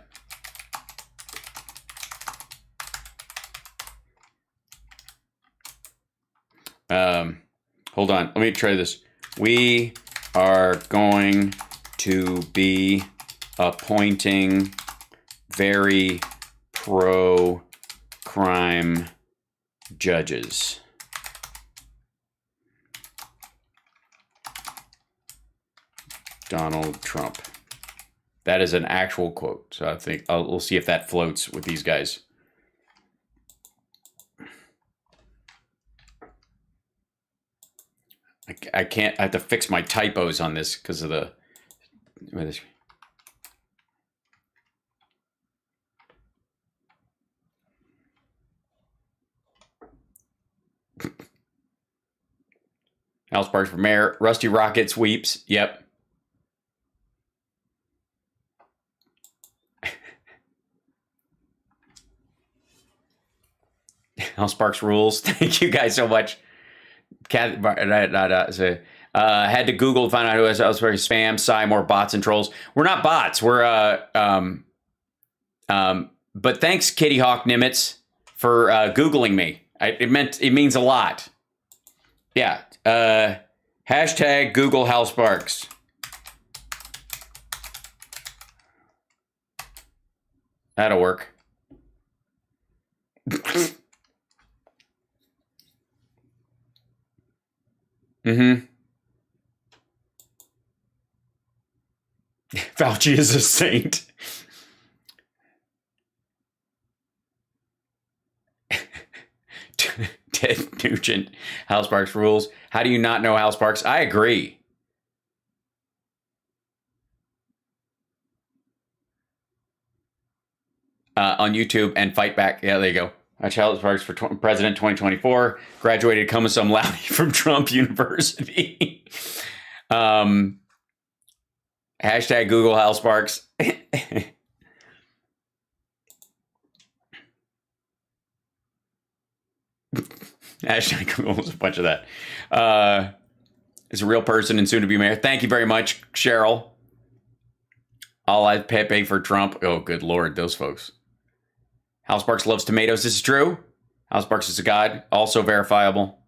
Hold on. Let me try this. We are going to be appointing very pro-crime judges. Donald Trump. That is an actual quote. So I think we'll see if that floats with these guys. I can't. I have to fix my typos on this because of the. Al Sparks for mayor. Rusty Rocket sweeps. Yep. Al Sparks rules. Thank you guys so much. Had to Google to find out who was spam, sigh, more bots and trolls. We're not bots. We're but thanks, Kitty Hawk Nimitz, for Googling me. It means a lot. Yeah. Hashtag Google Hal Sparks. That'll work. Mm-hmm. Fauci is a saint. Ted Nugent, Hal Sparks rules. How do you not know Hal Sparks? I agree. On YouTube and fight back. Yeah, there you go. Hal Sparks for President 2024. Graduated cum sum laude from Trump University. Hashtag Google Hal Sparks. Hashtag Google a bunch of that. Is a real person and soon to be mayor. Thank you very much, Cheryl. All I pay for Trump. Oh, good Lord, those folks. Hal Sparks loves tomatoes. This is true. Hal Sparks is a god. Also verifiable.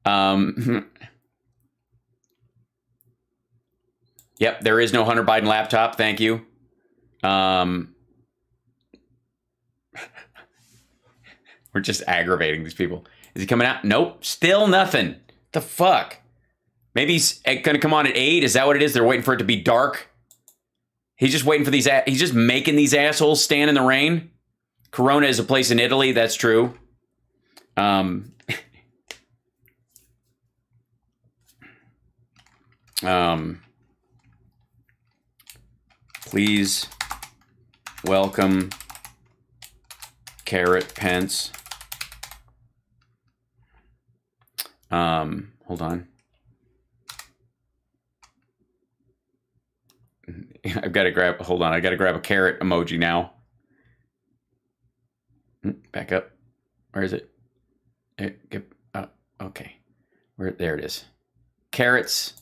Yep, there is no Hunter Biden laptop. Thank you. We're just aggravating these people. Is he coming out? Nope. Still nothing. The fuck? Maybe he's going to come on at 8. Is that what it is? They're waiting for it to be dark. He's just waiting for these. He's just making these assholes stand in the rain. Corona is a place in Italy. That's true. Please welcome Carrot Pence. Hold on. I've got to grab, hold on. I got to grab a carrot emoji now. Back up. Where is it? Okay. There it is. Carrots.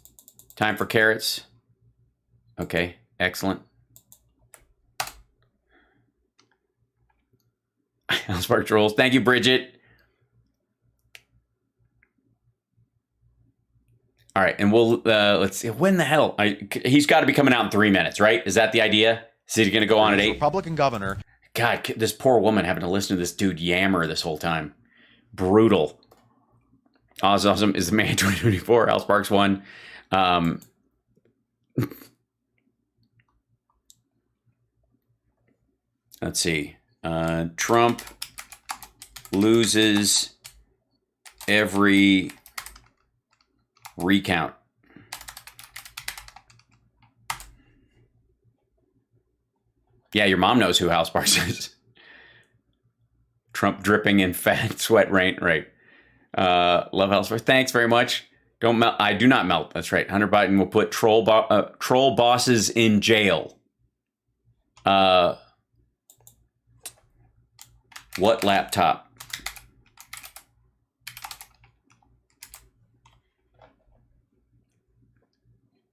Time for carrots. Okay. Excellent. Spark trolls. Thank you, Bridget. All right, and we'll let's see. When the hell? He's got to be coming out in 3 minutes, right? Is that the idea? Is he going to go on at 8? Republican governor. God, this poor woman having to listen to this dude yammer this whole time. Brutal. Awesome is the man 2024. Al Sparks won. Let's see. Trump loses every recount. Yeah, your mom knows who Hal Sparks is. Trump dripping in fat sweat rain. Right. Love Hal Sparks. Thanks very much. Don't melt. I do not melt. That's right. Hunter Biden will put troll bosses in jail. What laptop?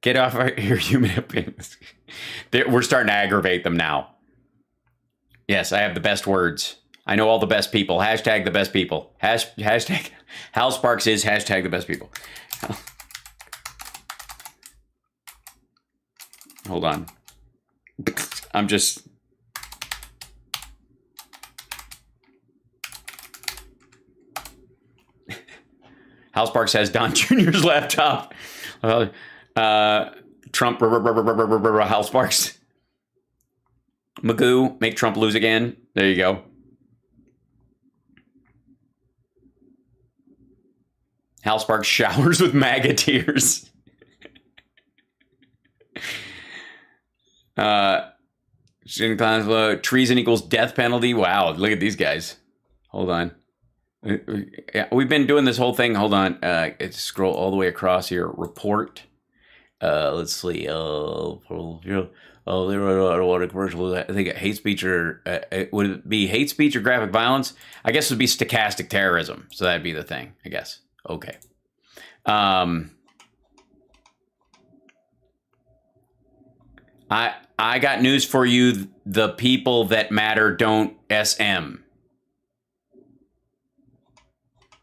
Get off your human opinions. We're starting to aggravate them now. Yes, I have the best words. I know all the best people. Hashtag the best people. Hashtag Hal Sparks is hashtag the best people. Hold on. I'm just... Hal Sparks has Don Jr.'s laptop. Trump, Hal Sparks. Magoo, make Trump lose again. There you go. Hal Sparks showers with MAGA tears. Treason equals death penalty. Wow, look at these guys. Hold on. Yeah, we've been doing this whole thing. Hold on. Scroll all the way across here. Report. Let's see. What a commercial. I think hate speech or would it be hate speech or graphic violence? I guess it would be stochastic terrorism. So that'd be the thing, I guess. Okay. I got news for you. The people that matter don't SM.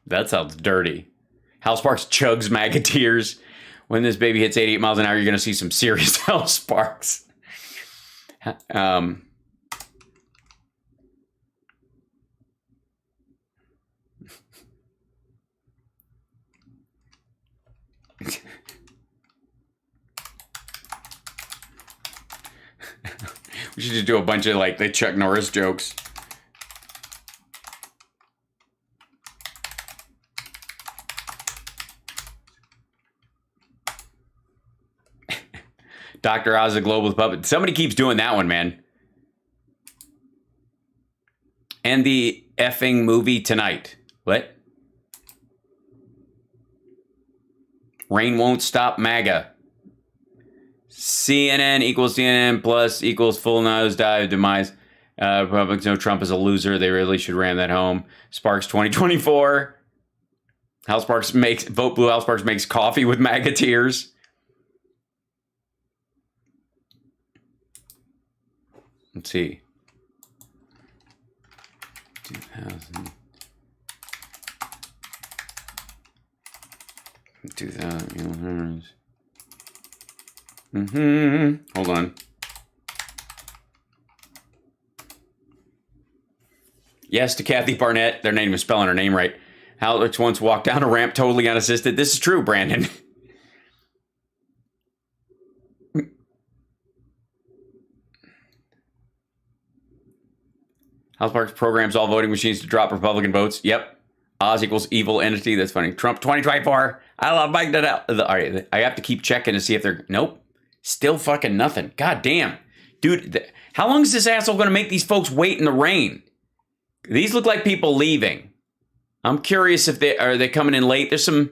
That sounds dirty. Hal Sparks chugs MAGA tears. When this baby hits 88 miles an hour, you're going to see some serious Hal Sparks. We should just do a bunch of like the Chuck Norris jokes. Dr. Oz, the global puppet. Somebody keeps doing that one, man. And the effing movie tonight. What? Rain won't stop MAGA. CNN equals CNN plus equals full nosedive demise. Republicans know Trump is a loser. They really should ram that home. Sparks 2024. Hal Sparks makes vote blue. Hal Sparks makes coffee with MAGA tears. Let's see. 2000. Hold on. Yes, to Kathy Barnett. Their name is spelling her name right. Hal once walked down a ramp totally unassisted. This is true, Brandon. Hal Sparks programs all voting machines to drop Republican votes. Yep. Oz equals evil entity. That's funny. Trump 2024. I love Mike Donnell. All right. I have to keep checking to see if they're... Nope. Still fucking nothing. God damn. Dude, how long is this asshole going to make these folks wait in the rain? These look like people leaving. I'm curious if are they coming in late? There's some...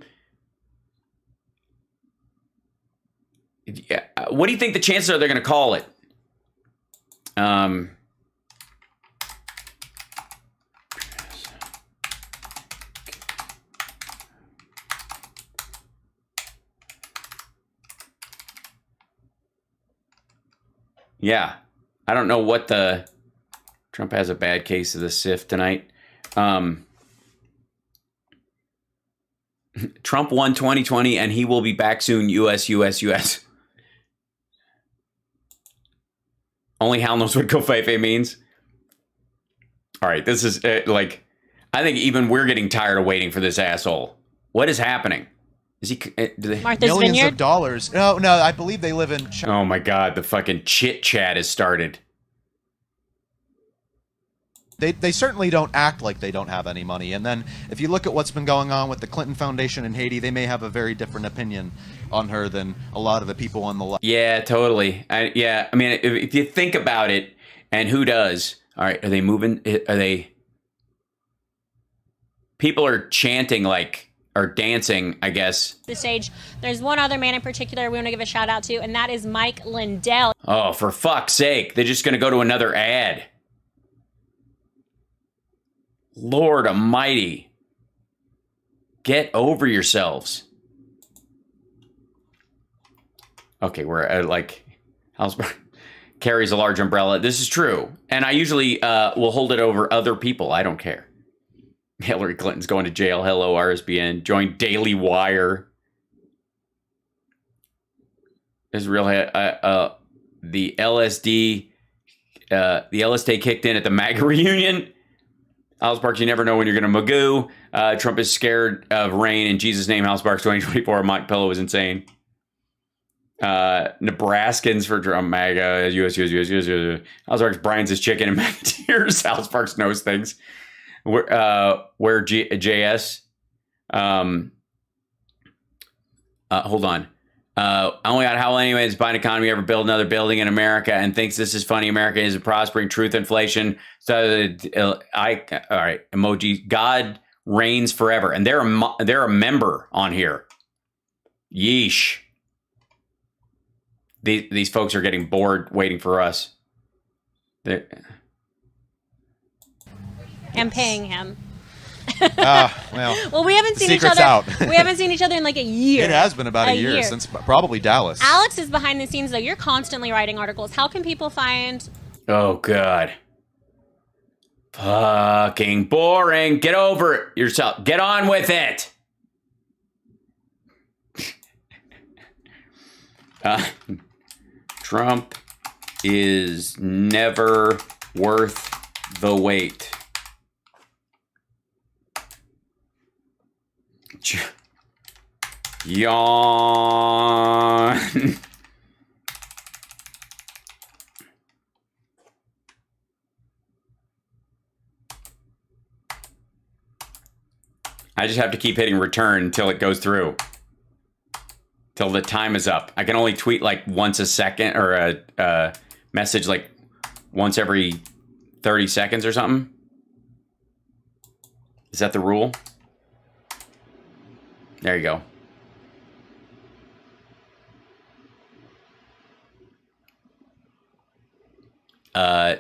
Yeah. What do you think the chances are they're going to call it? Yeah, I don't know what the... Trump has a bad case of the SIF tonight. Trump won 2020 and he will be back soon. US. Only Hal knows what Covfefe means. All right, this is like... I think even we're getting tired of waiting for this asshole. What is happening? Is he? Do they, Martha's millions Vineyard? Of dollars. No, I believe they live in... Oh my God, the fucking chit chat has started. They certainly don't act like they don't have any money. And then if you look at what's been going on with the Clinton Foundation in Haiti, they may have a very different opinion on her than a lot of the people on the left. Yeah, totally. I mean, if you think about it, and who does? All right, are they moving? Are they... People are chanting like... or dancing, I guess. The stage. There's one other man in particular we want to give a shout out to, and that is Mike Lindell. Oh, for fuck's sake. They're just going to go to another ad. Lord almighty. Get over yourselves. Okay, we're at like... carries a large umbrella. This is true. And I usually will hold it over other people. I don't care. Hillary Clinton's going to jail. Hello, RSBN. Join Daily Wire. This is real. The LSD kicked in at the MAGA reunion. House Sparks, you never know when you're going to magoo. Trump is scared of rain. In Jesus' name, House Sparks 2024. Mike Pillow is insane. Nebraskans for Trump, MAGA. US. House Sparks, Brian's his chicken and MAGA tears. House Sparks knows things. Where JS? Hold on. Only got how anyways buying economy ever build another building in America and thinks this is funny. America is a prospering truth inflation. So all right, emoji. God reigns forever, and they're a member on here. Yeesh. These folks are getting bored waiting for us. I'm paying him. Well, we haven't seen each other. We haven't seen each other in like a year. It has been about a year since probably Dallas. Alex is behind the scenes though. You're constantly writing articles. How can people find? Oh God. Fucking boring. Get over it yourself. Get on with it. Trump is never worth the wait. Yawn. I just have to keep hitting return until it goes through. Till the time is up. I can only tweet like once a second or a message like once every 30 seconds or something. Is that the rule? There you go.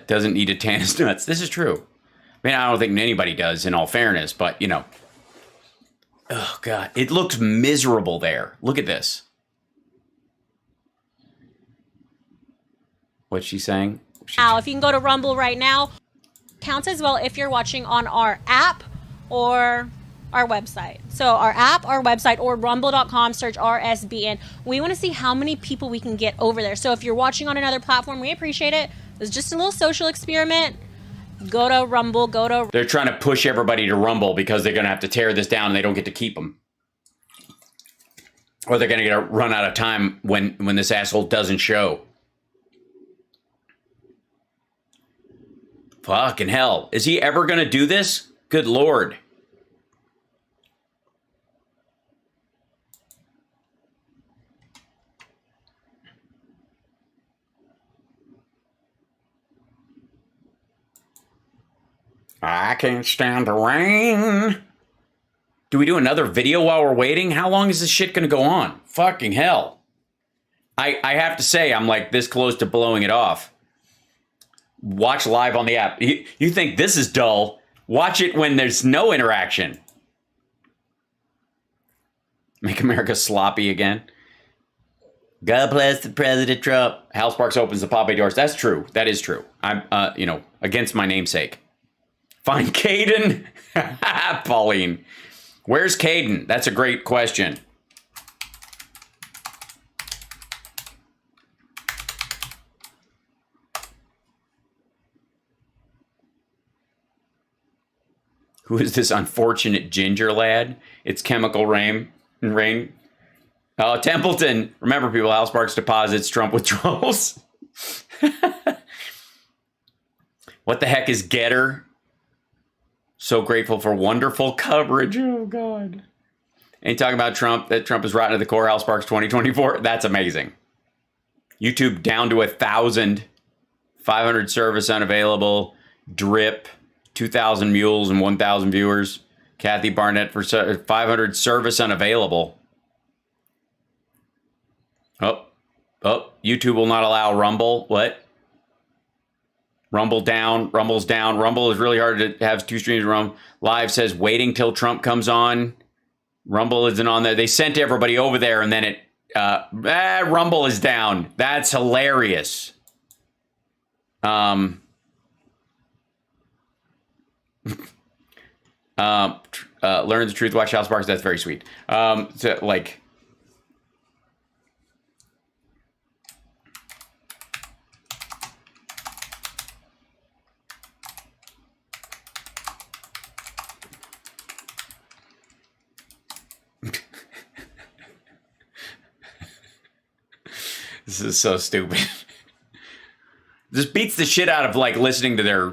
Doesn't need to tan his nuts. This is true. I mean, I don't think anybody does, in all fairness, but, you know. Oh, God. It looks miserable there. Look at this. What's she saying? Now, if you can go to Rumble right now, counts as well if you're watching on our app or our website. So our app, our website, or rumble.com, search RSBN. We want to see how many people we can get over there. So if you're watching on another platform, we appreciate it. It's just a little social experiment. Go to Rumble, They're trying to push everybody to Rumble because they're going to have to tear this down and they don't get to keep them. Or they're going to get a run out of time when this asshole doesn't show. Fucking hell. Is he ever going to do this? Good Lord. I can't stand the rain. Do we do another video while we're waiting? How long is this shit going to go on? Fucking hell. I have to say, I'm like this close to blowing it off. Watch live on the app. You think this is dull? Watch it when there's no interaction. Make America sloppy again. God bless the President Trump. Hal Sparks opens the pop-up doors. That's true. That is true. I'm, against my namesake. Find Caden. Pauline. Where's Caden? That's a great question. Who is this unfortunate ginger lad? It's Chemical Rain. Oh, Templeton. Remember, people, Hal Sparks deposits, Trump withdrawals. What the heck is Getter? So grateful for wonderful coverage. Oh, God. And you talking about Trump, that Trump is rotten to the core, Hal Sparks 2024. That's amazing. YouTube down to 1,000. 500 service unavailable. Drip. 2,000 mules and 1,000 viewers. Kathy Barnett for 500 service unavailable. Oh, YouTube will not allow Rumble. What? Rumble down. Rumble's down. Rumble is really hard to have two streams. Live says waiting till Trump comes on. Rumble isn't on there. They sent everybody over there and then Rumble is down. That's hilarious. Learn the truth, watch HAL Sparks. That's very sweet. So, like, this is so stupid. This beats the shit out of like listening to their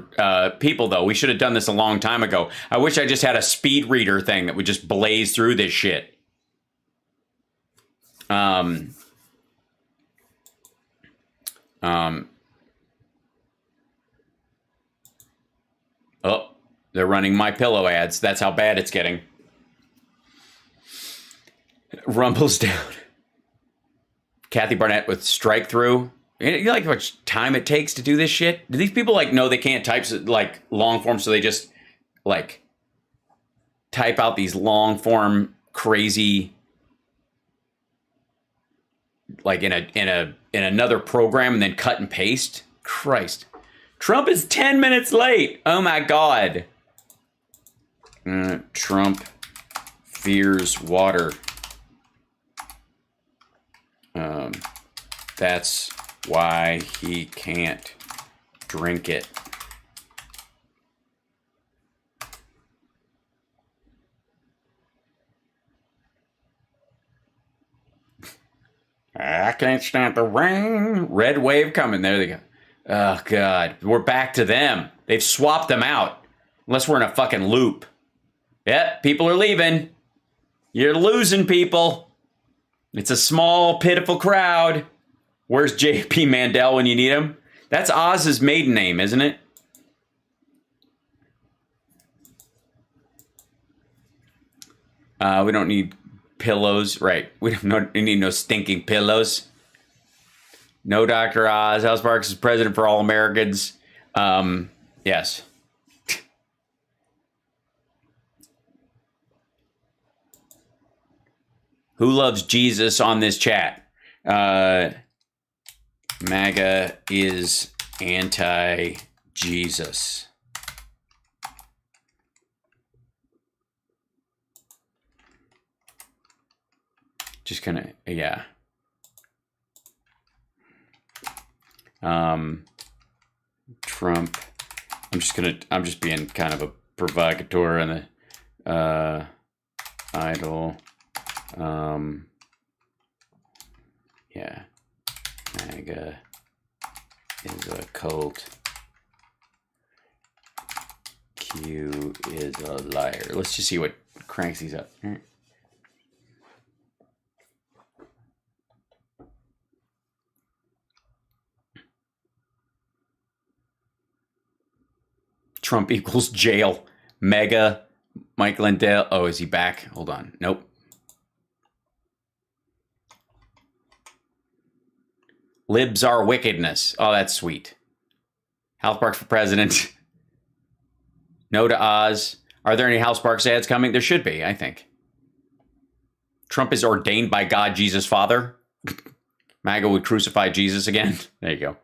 people, though. We should have done this a long time ago. I wish I just had a speed reader thing that would just blaze through this shit. Oh, they're running My Pillow ads. That's how bad it's getting. Rumbles down. Kathy Barnett with strike through. You know, like how much time it takes to do this shit? Do these people like know they can't type like long form, so they just like type out these long form crazy like in another program and then cut and paste? Christ. Trump is 10 minutes late. Oh my God. Trump fears water. That's why he can't drink it. I can't stand the rain. Red wave coming. There they go. Oh, God. We're back to them. They've swapped them out. Unless we're in a fucking loop. Yep, people are leaving. You're losing people. It's a small, pitiful crowd. Where's J.P. Mandel when you need him? That's Oz's maiden name, isn't it? We don't need pillows. Right. We need no stinking pillows. No Dr. Oz. HAL Sparks is president for all Americans. Yes. Who loves Jesus on this chat? MAGA is anti-Jesus. Just gonna, yeah. Trump. I'm just being kind of a provocateur and the idol. Yeah. MAGA is a cult. Q is a liar. Let's just see what cranks these up. Trump equals jail. Mega. Mike Lindell. Oh, is he back? Hold on. Nope. Libs are wickedness. Oh, that's sweet. HAL Sparks for president. No to Oz. Are there any HAL Sparks ads coming? There should be, I think. Trump is ordained by God, Jesus Father. MAGA would crucify Jesus again. There you go.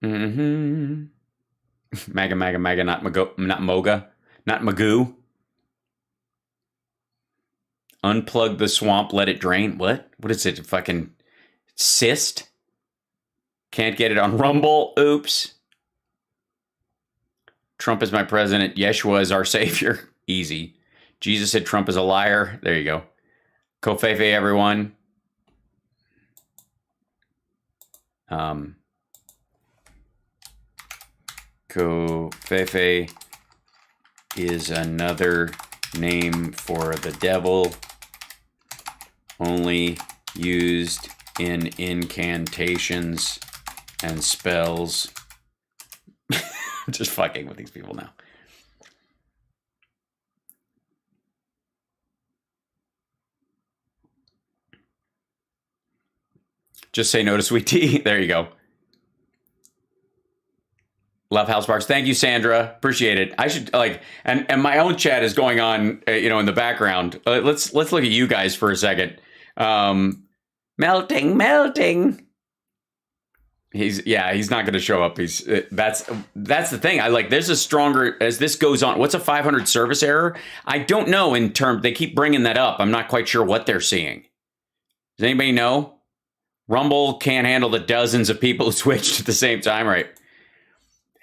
Mm-hmm. MAGA, MAGA, MAGA, not MOGA, not Magoo. Unplug the swamp, let it drain. What? What is it? Fucking cyst? Can't get it on Rumble. Oops. Trump is my president. Yeshua is our savior. Easy. Jesus said Trump is a liar. There you go. Kofefe, everyone. Kofefe is another name for the devil, only used in incantations and spells. Just fucking with these people now. Just say no to sweet tea. There you go. Love Hal Sparks. Thank you, Sandra. Appreciate it. I should and my own chat is going on, in the background. Let's look at you guys for a second. Melting. He's not going to show up. That's the thing. There's a stronger, as this goes on. What's a 500 service error? I don't know they keep bringing that up. I'm not quite sure what they're seeing. Does anybody know? Rumble can't handle the dozens of people who switched at the same time, right?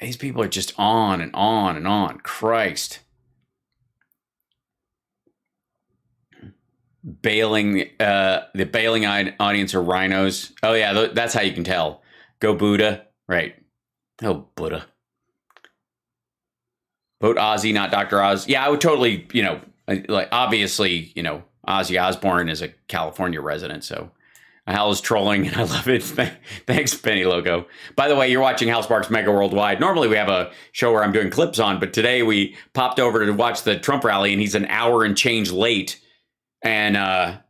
These people are just on and on and on. Christ. The bailing audience are rhinos. Oh, yeah, that's how you can tell. Go Buddha. Right. Oh, Buddha. Vote Ozzy, not Dr. Oz. Yeah, I would totally, obviously, Ozzy Osbourne is a California resident, so Hal is trolling, and I love it. Thanks, Penny Logo. By the way, you're watching Hal Sparks Mega Worldwide. Normally, we have a show where I'm doing clips on, but today we popped over to watch the Trump rally, and he's an hour and change late, and an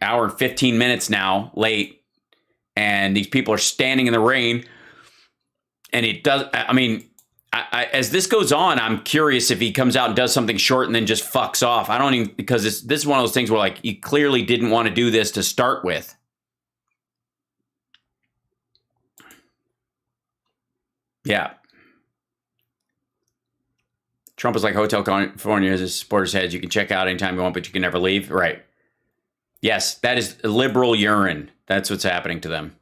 hour and 15 minutes now late, and these people are standing in the rain, and it does. I mean, as this goes on, I'm curious if he comes out and does something short and then just fucks off. I don't even, because this is one of those things where he clearly didn't want to do this to start with. Yeah. Trump is like Hotel California as his supporters' heads. You can check out anytime you want, but you can never leave. Right. Yes, that is liberal urine. That's what's happening to them.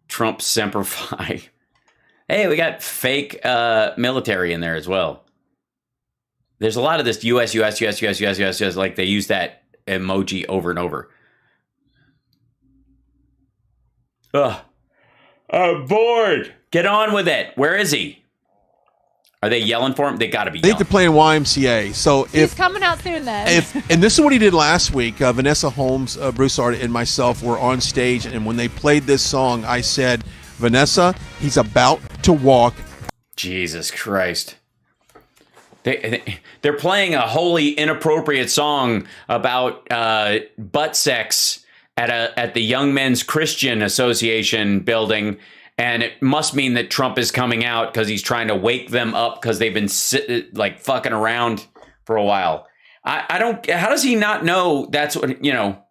Trump Semper Fi. Hey, we got fake military in there as well. There's a lot of this US. Like they use that emoji over and over. Ugh. I'm bored. Get on with it. Where is he? Are they yelling for him? They got to be I think yelling. they're playing YMCA. So He's coming out soon then. and this is what he did last week. Vanessa Holmes, Broussard, and myself were on stage, and when they played this song, I said, Vanessa, he's about to walk. Jesus Christ. They're playing a wholly inappropriate song about butt sex at the Young Men's Christian Association building. And it must mean that Trump is coming out because he's trying to wake them up because they've been fucking around for a while. I don't. How does he not know that's what, young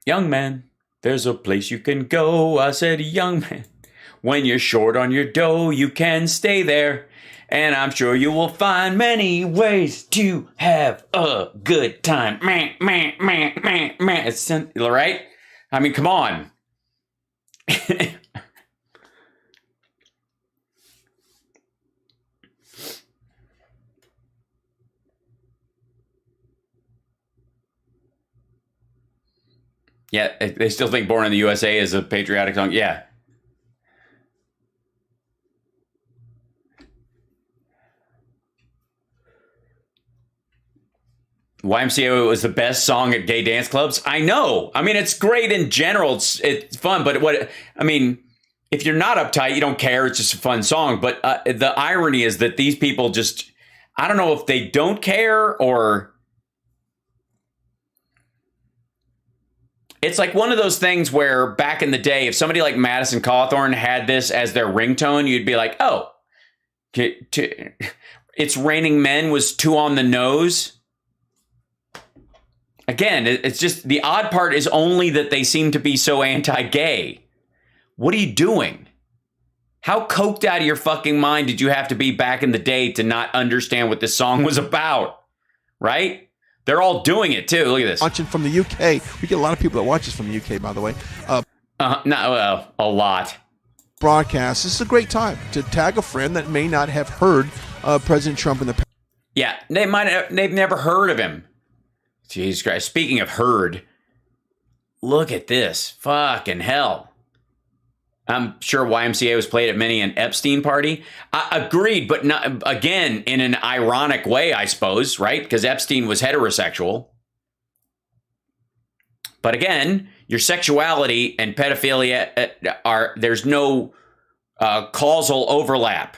man, there's a place you can go. I said, young man, when you're short on your dough, you can stay there. And I'm sure you will find many ways to have a good time. It's right. I mean, come on. Yeah, they still think Born in the USA is a patriotic song. Yeah. YMCA was the best song at gay dance clubs. I know. I mean, it's great in general. It's fun. But if you're not uptight, you don't care. It's just a fun song. But the irony is that these people just, I don't know if they don't care or... It's like one of those things where back in the day, if somebody like Madison Cawthorn had this as their ringtone, you'd be like, oh, It's Raining Men was too on the nose. Again, it's just the odd part is only that they seem to be so anti-gay. What are you doing? How coked out of your fucking mind did you have to be back in the day to not understand what this song was about? Right? They're all doing it too. Look at this. Watching from the UK. We get a lot of people that watch us from the UK, by the way. A lot. Broadcast. This is a great time to tag a friend that may not have heard President Trump in the past. Yeah, they've never heard of him. Jesus Christ. Speaking of heard, look at this. Fucking hell. I'm sure YMCA was played at many an Epstein party. Agreed, but not, again, in an ironic way, I suppose, right? Because Epstein was heterosexual. But again, your sexuality and pedophilia there's no causal overlap.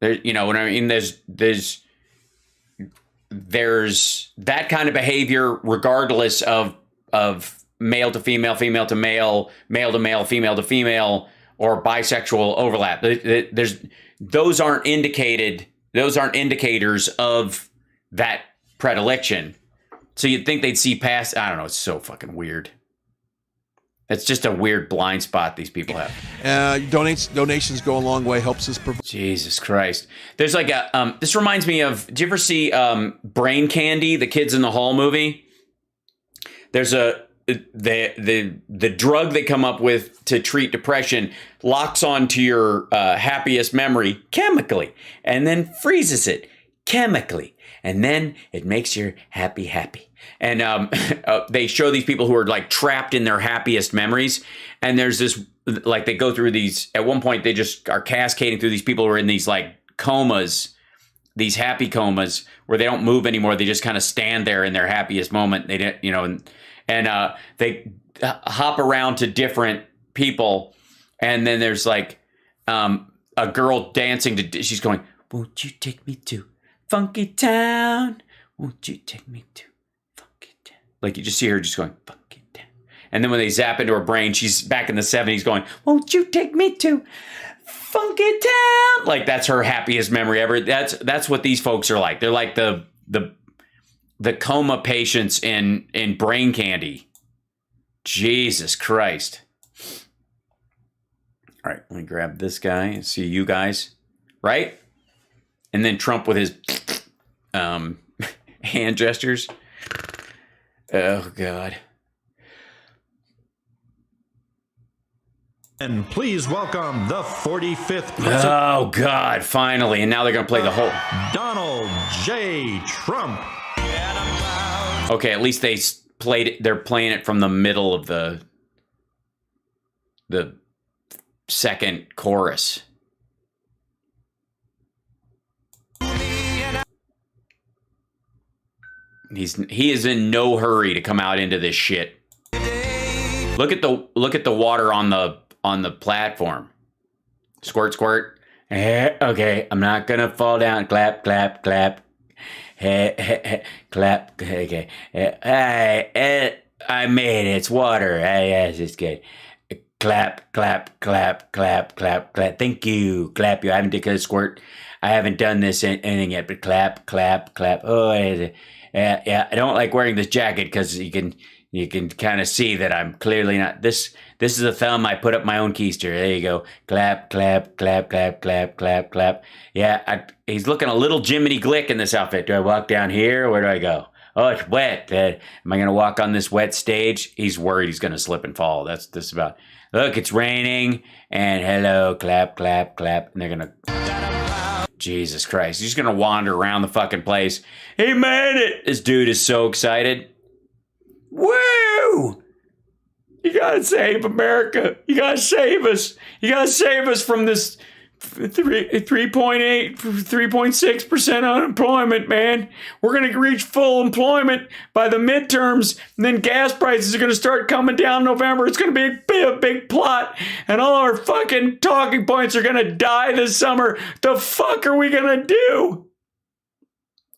You know what I mean? There's that kind of behavior regardless of male to female, female to male, male to male, female to female, or bisexual overlap. Those aren't indicated. Those aren't indicators of that predilection. So you'd think they'd see past. I don't know. It's so fucking weird. It's just a weird blind spot these people have. Donations go a long way. Helps us. Jesus Christ. There's like a. This reminds me of. Did you ever see Brain Candy, the Kids in the Hall movie? There's the drug they come up with to treat depression locks onto your happiest memory chemically, and then freezes it chemically, and then it makes your happy. And they show these people who are like trapped in their happiest memories. And there's this, like they go through these, at one point they just are cascading through these people who are in these like comas, these happy comas where they don't move anymore. They just kind of stand there in their happiest moment. They didn't, you know, and they hop around to different people. And then there's like a girl dancing to, she's going, won't you take me to Funky Town? Won't you take me to like you just see her just going, fuck it. And then when they zap into her brain, she's back in the 70s going, won't you take me to Funky Town? Like that's her happiest memory ever. That's what these folks are like. They're like the coma patients in Brain Candy. Jesus Christ. All right, let me grab this guy and see you guys. Right? And then Trump with his hand gestures. Oh, God. And please welcome the 45th president. Oh, God, finally. And now they're going to play the whole... Donald J. Trump. Okay, at least they played it. They're playing it from the middle of the second chorus. He is in no hurry to come out into this shit. Look at the water on the platform. Squirt, squirt. Okay, I'm not gonna fall down. Clap, clap, clap. Clap. Okay. I made it. It's water. Yes, it's good. Clap, clap, clap, clap, clap, clap. Thank you. Clap you. I haven't taken a squirt. I haven't done this anything yet, but clap, clap, clap. Oh, yeah. I don't like wearing this jacket because you can kind of see that I'm clearly not. This is a thumb. I put up my own keister. There you go. Clap, clap, clap, clap, clap, clap, clap. Yeah, he's looking a little Jiminy Glick in this outfit. Do I walk down here? Where do I go? Oh, it's wet. Am I going to walk on this wet stage? He's worried he's going to slip and fall. That's this about. Look, it's raining. And hello, clap, clap, clap. And they're going to... Jesus Christ. He's going to wander around the fucking place. He made it. This dude is so excited. Woo! You got to save America. You got to save us. You got to save us from this 3.8, 3.6% unemployment, man. We're going to reach full employment by the midterms, and then gas prices are going to start coming down in November. It's going to be a big plot, and all our fucking talking points are going to die this summer. The fuck are we going to do?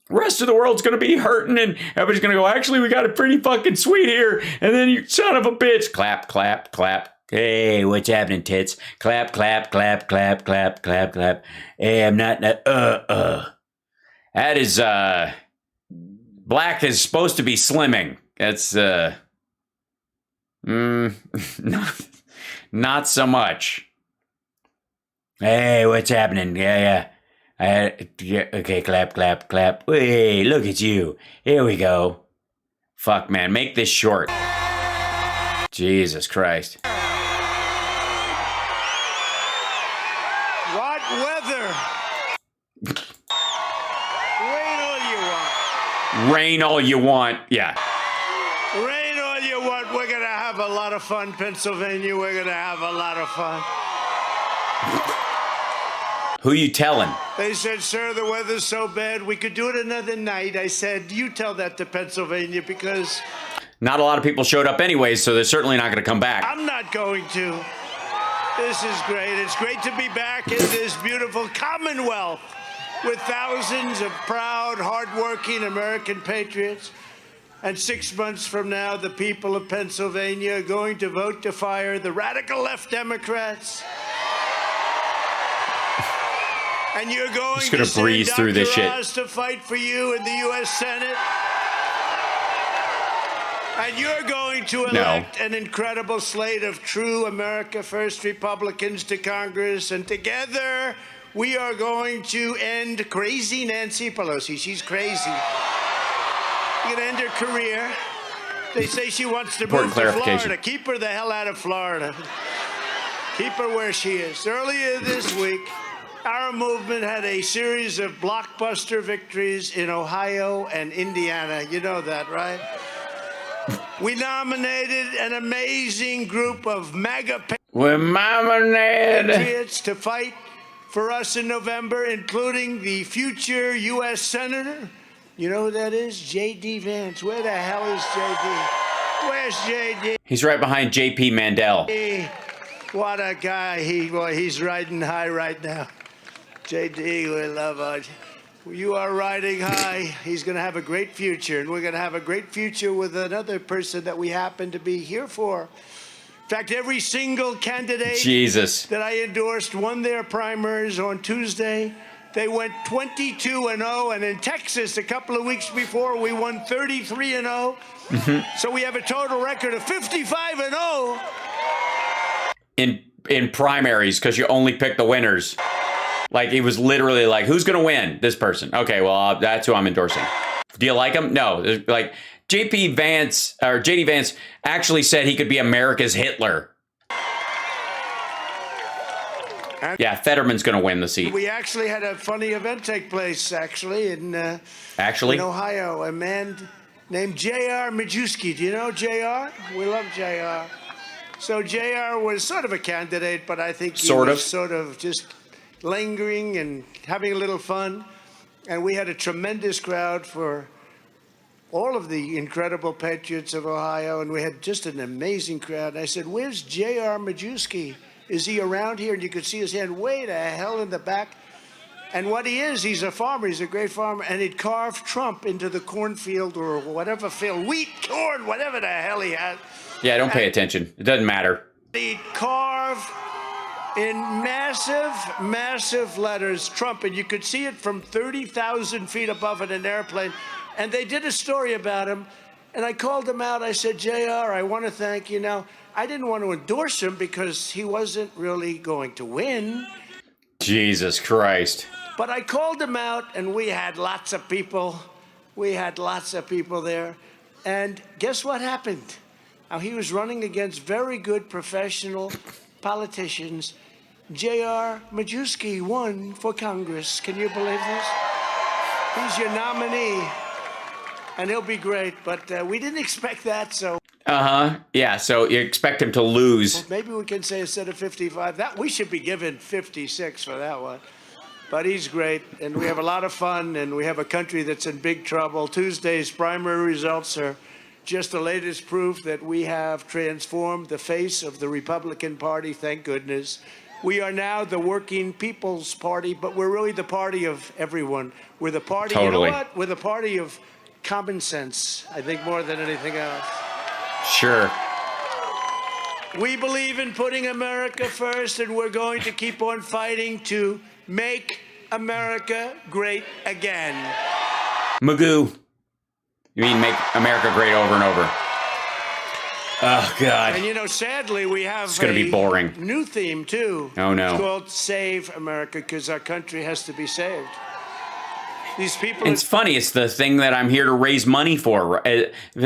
Rest of the world's going to be hurting, and everybody's going to go, actually, we got it pretty fucking sweet here, and then you son of a bitch. Clap, clap, clap. Hey, what's happening, tits? Clap, clap, clap, clap, clap, clap, clap. Hey, I'm not, That is, black is supposed to be slimming. That's, not so much. Hey, what's happening? Yeah. Okay, clap, clap, clap. Hey, look at you. Here we go. Fuck, man, make this short. Jesus Christ. What weather? Rain all you want. Rain all you want. Yeah. Rain all you want. We're going to have a lot of fun, Pennsylvania. We're going to have a lot of fun. Who you telling? They said, sir, the weather's so bad, we could do it another night. I said, you tell that to Pennsylvania because... Not a lot of people showed up anyways, so they're certainly not going to come back. I'm not going to. This is great. It's great to be back in this beautiful Commonwealth with thousands of proud, hardworking American patriots. And 6 months from now, the people of Pennsylvania are going to vote to fire the radical left Democrats. And you're going Just gonna to breeze send through this Dr. shit. Oz to fight for you in the U.S. Senate. And you're going to elect an incredible slate of true America First Republicans to Congress. And together, we are going to end crazy Nancy Pelosi. She's crazy. You're going to end her career. They say she wants to move to Florida. Keep her the hell out of Florida. Keep her where she is. Earlier this week, our movement had a series of blockbuster victories in Ohio and Indiana. You know that, right? We nominated an amazing group of MAGA patriots to fight for us in November, including the future U.S. Senator. You know who that is? JD Vance. Where the hell is JD? Where's JD? He's right behind JP Mandel. What a guy. He's riding high right now. JD, we love you. You are riding high. He's going to have a great future, and we're going to have a great future with another person that we happen to be here for. In fact, every single candidate that I endorsed won their primaries on Tuesday. They went 22-0, and in Texas a couple of weeks before, we won 33-0. So we have a total record of 55-0. In primaries, because you only pick the winners. Like, he was literally like, who's going to win? This person. Okay, well, that's who I'm endorsing. Do you like him? No. Like, JD Vance actually said he could be America's Hitler. Yeah, Fetterman's going to win the seat. We actually had a funny event take place, in Ohio. A man named J.R. Majewski. Do you know J.R.? We love J.R. So J.R. was sort of a candidate, but I think he was sort of just lingering and having a little fun. And we had a tremendous crowd for all of the incredible patriots of Ohio, and we had just an amazing crowd. And I said, where's J.R. Majewski? Is he around here? And you could see his hand way the hell in the back. And what he is, he's a farmer. He's a great farmer. And he'd carved Trump into the cornfield or whatever field, wheat, corn, whatever the hell he had. Yeah, don't pay attention. It doesn't matter. He'd carve in massive, massive letters, Trump. And you could see it from 30,000 feet above in an airplane. And they did a story about him. And I called him out. I said, JR, I want to thank you. Now, I didn't want to endorse him because he wasn't really going to win. Jesus Christ. But I called him out, and we had lots of people. We had lots of people there. And guess what happened? Now, he was running against very good professional politicians. J.R. Majewski won for Congress. Can you believe this? He's your nominee, and he'll be great. But we didn't expect that, so... Yeah, so you expect him to lose. Well, maybe we can say instead of 55, that we should be given 56 for that one. But he's great, and we have a lot of fun, and we have a country that's in big trouble. Tuesday's primary results are just the latest proof that we have transformed the face of the Republican Party, thank goodness. We are now the working people's party, but we're really the party of everyone. We're the party, you know what? We're the party of common sense, I think, more than anything else. Sure. We believe in putting America first, and we're going to keep on fighting to make America great again. Magoo. You mean make America great over and over. Oh, God. And, you know, sadly, we have it's going to be boring. New theme, too. Oh, no. It's called Save America, because our country has to be saved. These people. It's funny. It's the thing that I'm here to raise money for.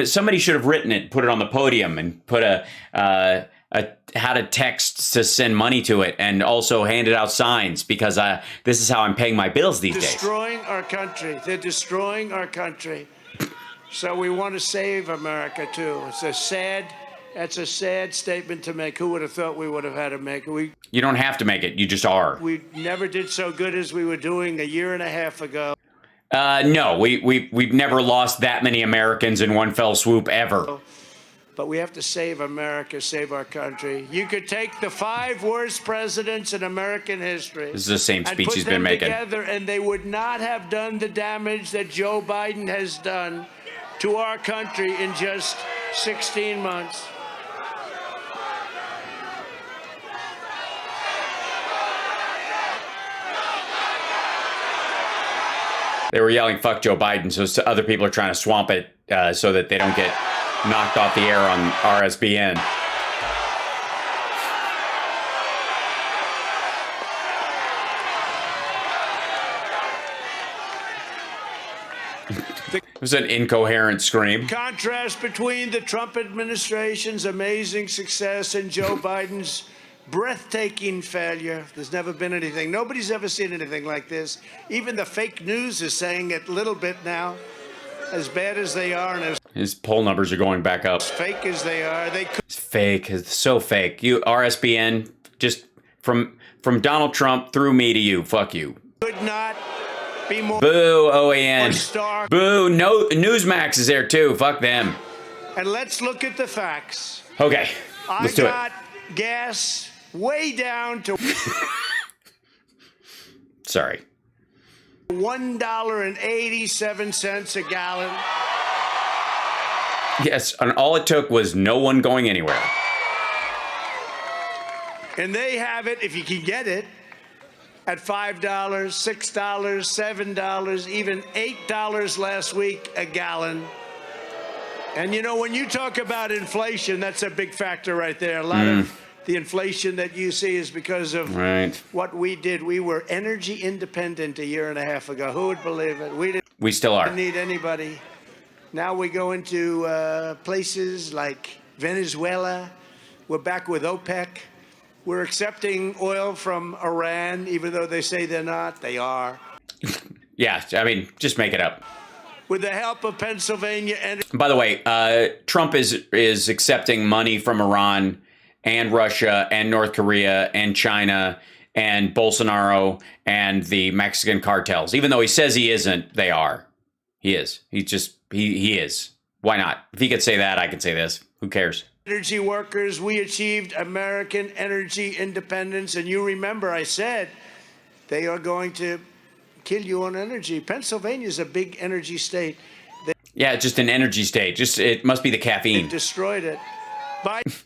Somebody should have written it, put it on the podium, and put a how to text to send money to it, and also handed out signs, because this is how I'm paying my bills these days. Destroying our country. They're destroying our country. So we want to save America, too. That's a sad statement to make. Who would have thought we would have had to make it? You don't have to make it. You just are. We never did so good as we were doing a year and a half ago. No, we've never lost that many Americans in one fell swoop ever. But we have to save America, save our country. You could take the 5 worst presidents in American history. This is the same speech he's been making. Together, and they would not have done the damage that Joe Biden has done to our country in just 16 months. They were yelling, fuck Joe Biden, so other people are trying to swamp it so that they don't get knocked off the air on RSBN. It was an incoherent scream. Contrast between the Trump administration's amazing success and Joe Biden's breathtaking failure. There's never been anything. Nobody's ever seen anything like this. Even the fake news is saying it a little bit now. As bad as they are and as his poll numbers are going back up. Fake as they are, they could. It's fake. It's so fake. You RSBN, just from Donald Trump through me to you. Fuck you. Could not be more. Boo, OAN. Boo, no, Newsmax is there too. Fuck them. And let's look at the facts. Okay, let's do it. I got gas way down to sorry. $1.87 a gallon. Yes, and all it took was no one going anywhere. And they have it, if you can get it, at $5, $6, $7, even $8 last week a gallon. And you know, when you talk about inflation, that's a big factor right there. A lot of the inflation that you see is because of what we did. We were energy independent a year and a half ago. Who would believe it? We still are. Didn't need anybody. Now we go into places like Venezuela. We're back with OPEC. We're accepting oil from Iran, even though they say they're not. They are. Yeah, I mean, just make it up. With the help of Pennsylvania and. By the way, Trump is accepting money from Iran and Russia and North Korea and China and Bolsonaro and the Mexican cartels. Even though he says he isn't, they are. He is. He is. Why not? If he could say that, I could say this. Who cares? Energy workers, we achieved American energy independence. And you remember I said they are going to kill you on energy. Pennsylvania is a big energy state. Yeah, just an energy state. It must be the caffeine. They destroyed it.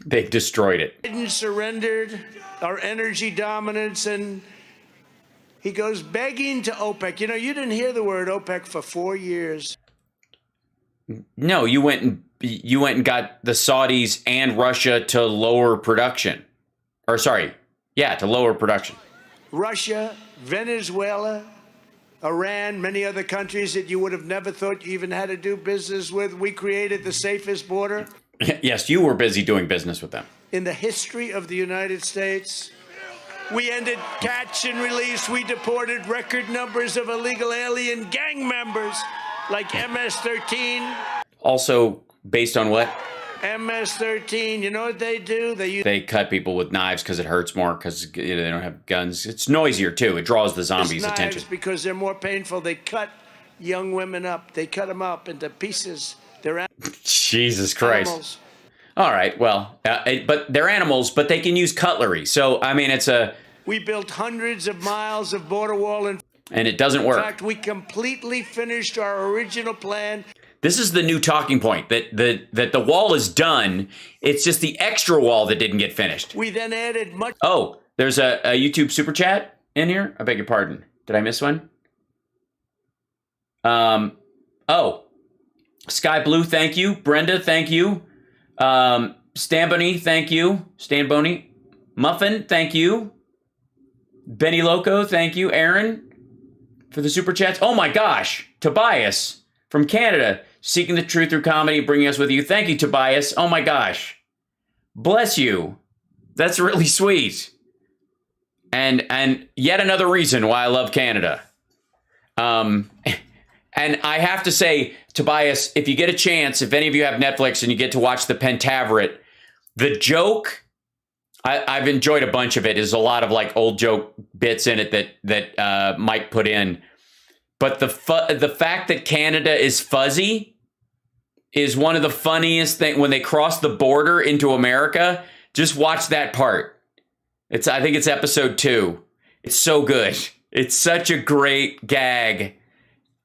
They destroyed it. Biden surrendered our energy dominance, and he goes begging to OPEC. You know, you didn't hear the word OPEC for 4 years. No, you went and got the Saudis and Russia to lower production. Or sorry, to lower production. Russia, Venezuela, Iran, many other countries that you would have never thought you even had to do business with. We created the safest border. Yes, you were busy doing business with them. In the history of the United States, we ended catch and release. We deported record numbers of illegal alien gang members like MS-13. Also, based on what? MS-13. You know what they do? They cut people with knives because it hurts more because they don't have guns. It's noisier, too. It draws the zombies' attention. Because they're more painful. They cut young women up. They cut them up into pieces. They're Jesus Christ. Animals. All right, well, but they're animals, but they can use cutlery. So, I mean, we built hundreds of miles of border wall. And it doesn't work. In fact, we completely finished our original plan. This is the new talking point, that the wall is done. It's just the extra wall that didn't get finished. We then added much. Oh, there's a YouTube super chat in here? I beg your pardon. Did I miss one? Sky Blue, thank you. Brenda, thank you. Stambony, thank you. Stambony. Muffin, thank you. Benny Loco, thank you. Aaron, for the super chats. Oh my gosh. Tobias from Canada, seeking the truth through comedy, bringing us with you. Thank you, Tobias. Oh my gosh. Bless you. That's really sweet. And yet another reason why I love Canada. And I have to say, Tobias, if you get a chance, if any of you have Netflix and you get to watch the Pentaveret, the joke, I've enjoyed a bunch of it. There's a lot of like old joke bits in it that Mike put in. But the fact that Canada is fuzzy is one of the funniest things. When they cross the border into America, just watch that part. I think it's episode 2. It's so good. It's such a great gag.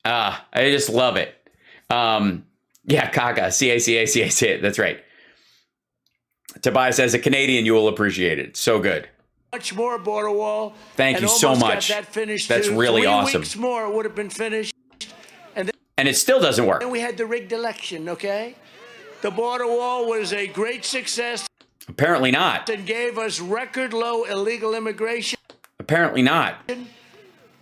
I just love it. Yeah, CACA, C-A-C-A-C-A-C. That's right. Tobias, as a Canadian, you will appreciate it. So good. Much more border wall. Thank you so much. Got that finished That's too. really 3 awesome. weeks more it would have been finished. And it still doesn't work. Then we had the rigged election, okay? The border wall was a great success. Apparently not. And gave us record low illegal immigration. Apparently not.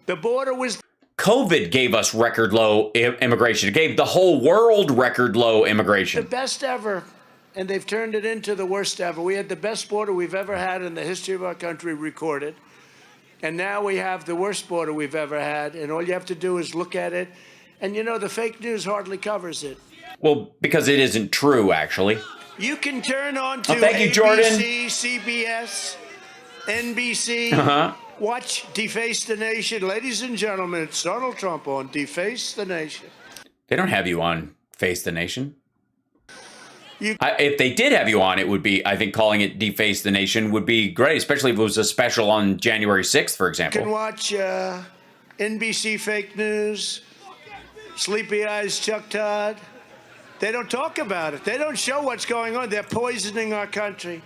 The border was... COVID gave us record low immigration. It gave the whole world record low immigration. The best ever. And they've turned it into the worst ever. We had the best border we've ever had in the history of our country recorded. And now we have the worst border we've ever had. And all you have to do is look at it. And, you know, the fake news hardly covers it. Well, because it isn't true, actually. You can turn on to thank you, ABC, Jordan. CBS, NBC. Watch Deface the Nation. Ladies and gentlemen, it's Donald Trump on Deface the Nation. They don't have you on Face the Nation. If they did have you on, it would be, I think calling it Deface the Nation would be great, especially if it was a special on January 6th, for example. You can watch NBC Fake News, Sleepy Eyes Chuck Todd. They don't talk about it. They don't show what's going on. They're poisoning our country.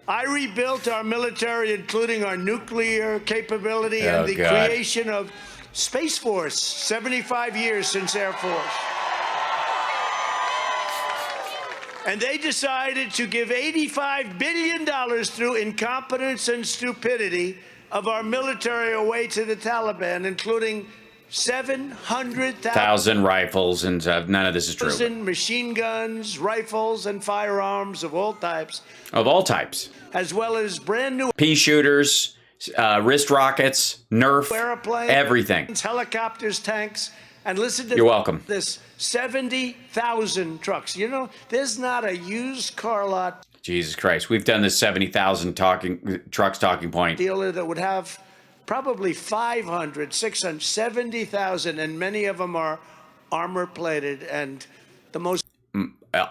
I rebuilt our military, including our nuclear capability and the creation of Space Force, 75 years since Air Force. And they decided to give $85 billion through incompetence and stupidity of our military away to the Taliban, including 700,000 rifles, and none of this is true. Machine guns, rifles, and firearms of all types. Of all types. As well as brand new pea shooters, wrist rockets, Nerf, airplanes, everything. Helicopters, tanks, and listen to You're welcome. This 70,000 trucks. You know, there's not a used car lot. Jesus Christ, we've done this 70,000 trucks talking point. Dealer that would have probably 500, 600, 70,000, and many of them are armor plated, and the most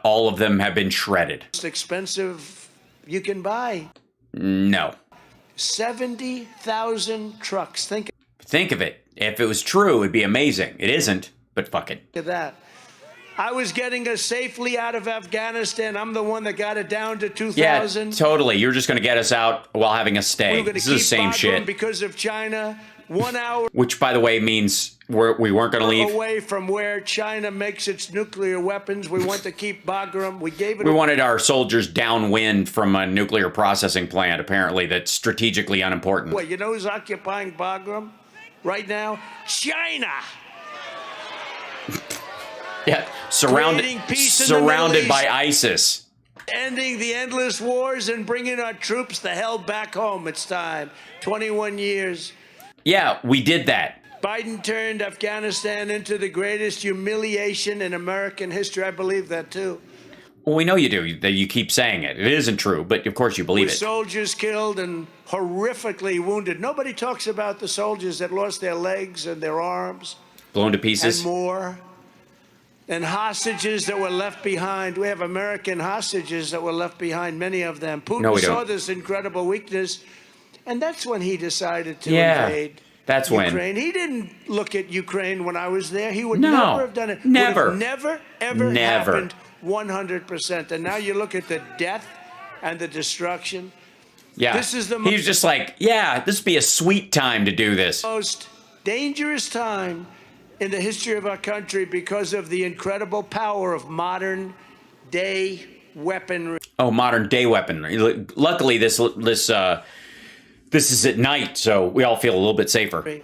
all of them have been shredded. Expensive you can buy. No. 70,000 trucks. Think of it. If it was true, it'd be amazing. It isn't, but fuck it. Look at that. I was getting us safely out of Afghanistan. I'm the one that got it down to 2,000. Yeah, totally. You're just going to get us out while having us stay. This is the same shit. Because of China, 1 hour. Which, by the way, means we weren't going to leave. Away from where China makes its nuclear weapons. We want to keep Bagram. We gave it. We wanted our soldiers downwind from a nuclear processing plant, apparently, that's strategically unimportant. Wait, you know who's occupying Bagram right now? China. Yeah, surrounded by ISIS. Ending the endless wars and bringing our troops the hell back home. It's time. 21 years. Yeah, we did that. Biden turned Afghanistan into the greatest humiliation in American history. I believe that, too. Well, we know you do. That you keep saying it. It isn't true, but of course you believe it. Soldiers killed and horrifically wounded. Nobody talks about the soldiers that lost their legs and their arms. Blown to pieces. And more. And hostages that were left behind. We have American hostages that were left behind, many of them. Putin saw this incredible weakness, and that's when he decided to invade that's Ukraine. When. He didn't look at Ukraine when I was there. He would never have done it. Never. Never, ever happened 100%. And now you look at the death and the destruction. Yeah. This is the He's just like, yeah, this would be a sweet time to do this. Most dangerous time in the history of our country because of the incredible power of modern day weaponry. Oh, modern day weaponry. Luckily, this is at night, so we all feel a little bit safer.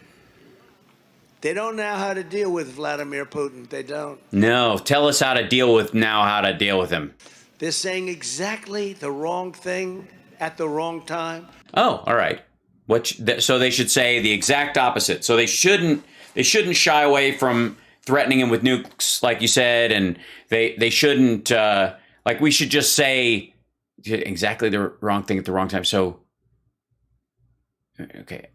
They don't know how to deal with Vladimir Putin. They don't. No, tell us how to deal with him. They're saying exactly the wrong thing at the wrong time. Oh, all right. So they should say the exact opposite. So they shouldn't shy away from threatening him with nukes, like you said, and they shouldn't, we should just say exactly the wrong thing at the wrong time. So, okay.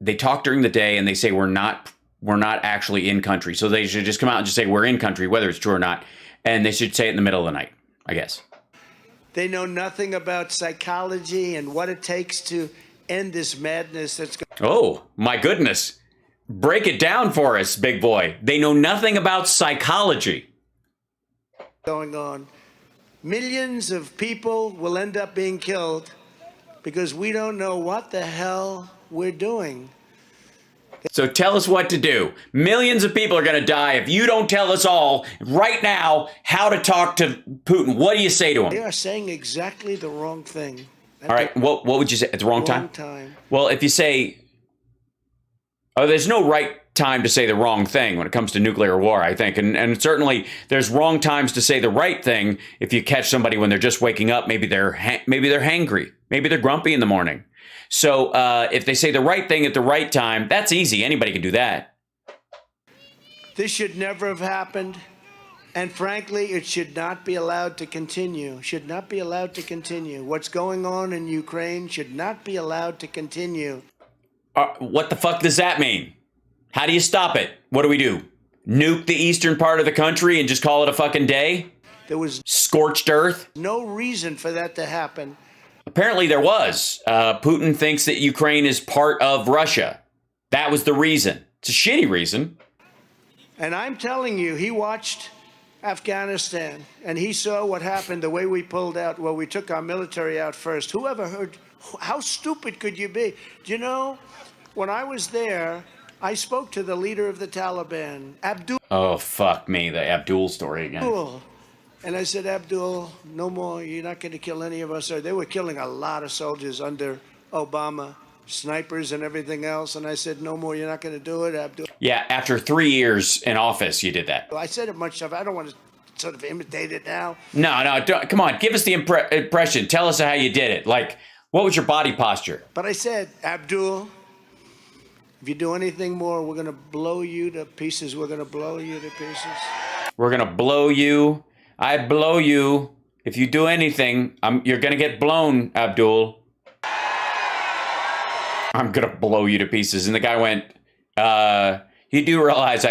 They talk during the day and they say we're not actually in country. So they should just come out and just say we're in country, whether it's true or not. And they should say it in the middle of the night, I guess. They know nothing about psychology and what it takes to end this madness that's going. Oh, my goodness. Break it down for us, big boy. They know nothing about psychology. going on. Millions of people will end up being killed because we don't know what the hell we're doing. So tell us what to do. Millions of people are going to die if you don't tell us all right now how to talk to Putin. What do you say to him? They are saying exactly the wrong thing. All right. What would you say? At the wrong time? Wrong time. Well, if you say, oh, there's no right time to say the wrong thing when it comes to nuclear war, I think. And certainly there's wrong times to say the right thing if you catch somebody when they're just waking up. Maybe they're hangry. Maybe they're grumpy in the morning. So if they say the right thing at the right time, that's easy. Anybody can do that. This should never have happened. And frankly, it should not be allowed to continue. Should not be allowed to continue. What's going on in Ukraine should not be allowed to continue. What the fuck does that mean? How do you stop it? What do we do? Nuke the eastern part of the country and just call it a fucking day? There was scorched earth? No reason for that to happen. Apparently there was. Putin thinks that Ukraine is part of Russia. That was the reason. It's a shitty reason. And I'm telling you, he watched Afghanistan and he saw what happened, the way we pulled out. Well, we took our military out first. Whoever heard, how stupid could you be? Do you know, when I was there, I spoke to the leader of the Taliban, Abdul. Oh, fuck me. The Abdul story again. And I said, Abdul, no more. You're not going to kill any of us. They were killing a lot of soldiers under Obama, snipers and everything else. And I said, no more. You're not going to do it, Abdul. Yeah, after 3 years in office, you did that. I said it much stuff. I don't want to sort of imitate it now. No, don't, come on. Give us the impression. Tell us how you did it. Like, what was your body posture? But I said, Abdul, if you do anything more, we're going to blow you to pieces. We're going to blow you to pieces. We're going to blow you. I blow you. If you do anything, you're going to get blown, Abdul. I'm going to blow you to pieces. And the guy went, you do realize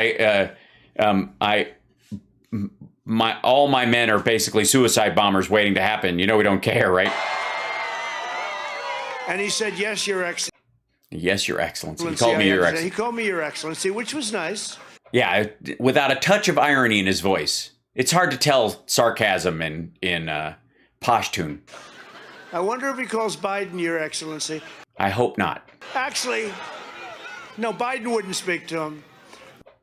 all my men are basically suicide bombers waiting to happen. You know we don't care, right? And he said, yes, Your Excellency. Yes, Your Excellency. He called me Your Excellency. He called me Your Excellency, which was nice. Yeah, without a touch of irony in his voice. It's hard to tell sarcasm in Pashtun. I wonder if he calls Biden Your Excellency. I hope not. Actually, no, Biden wouldn't speak to him.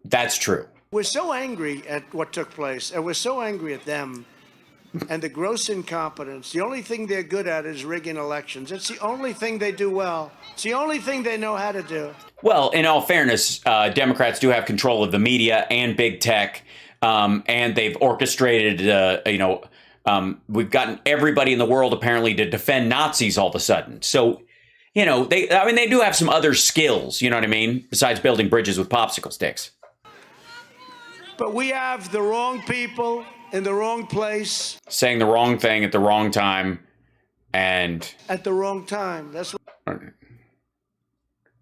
That's true. We're so angry at what took place, and we're so angry at them and the gross incompetence. The only thing they're good at is rigging elections. It's the only thing they do well. It's the only thing they know how to do. Well, in all fairness, Democrats do have control of the media and big tech. And they've orchestrated, we've gotten everybody in the world apparently to defend Nazis all of a sudden. So, they do have some other skills, you know what I mean? Besides building bridges with popsicle sticks. But we have the wrong people in the wrong place. Saying the wrong thing at the wrong time and... At the wrong time. That's what...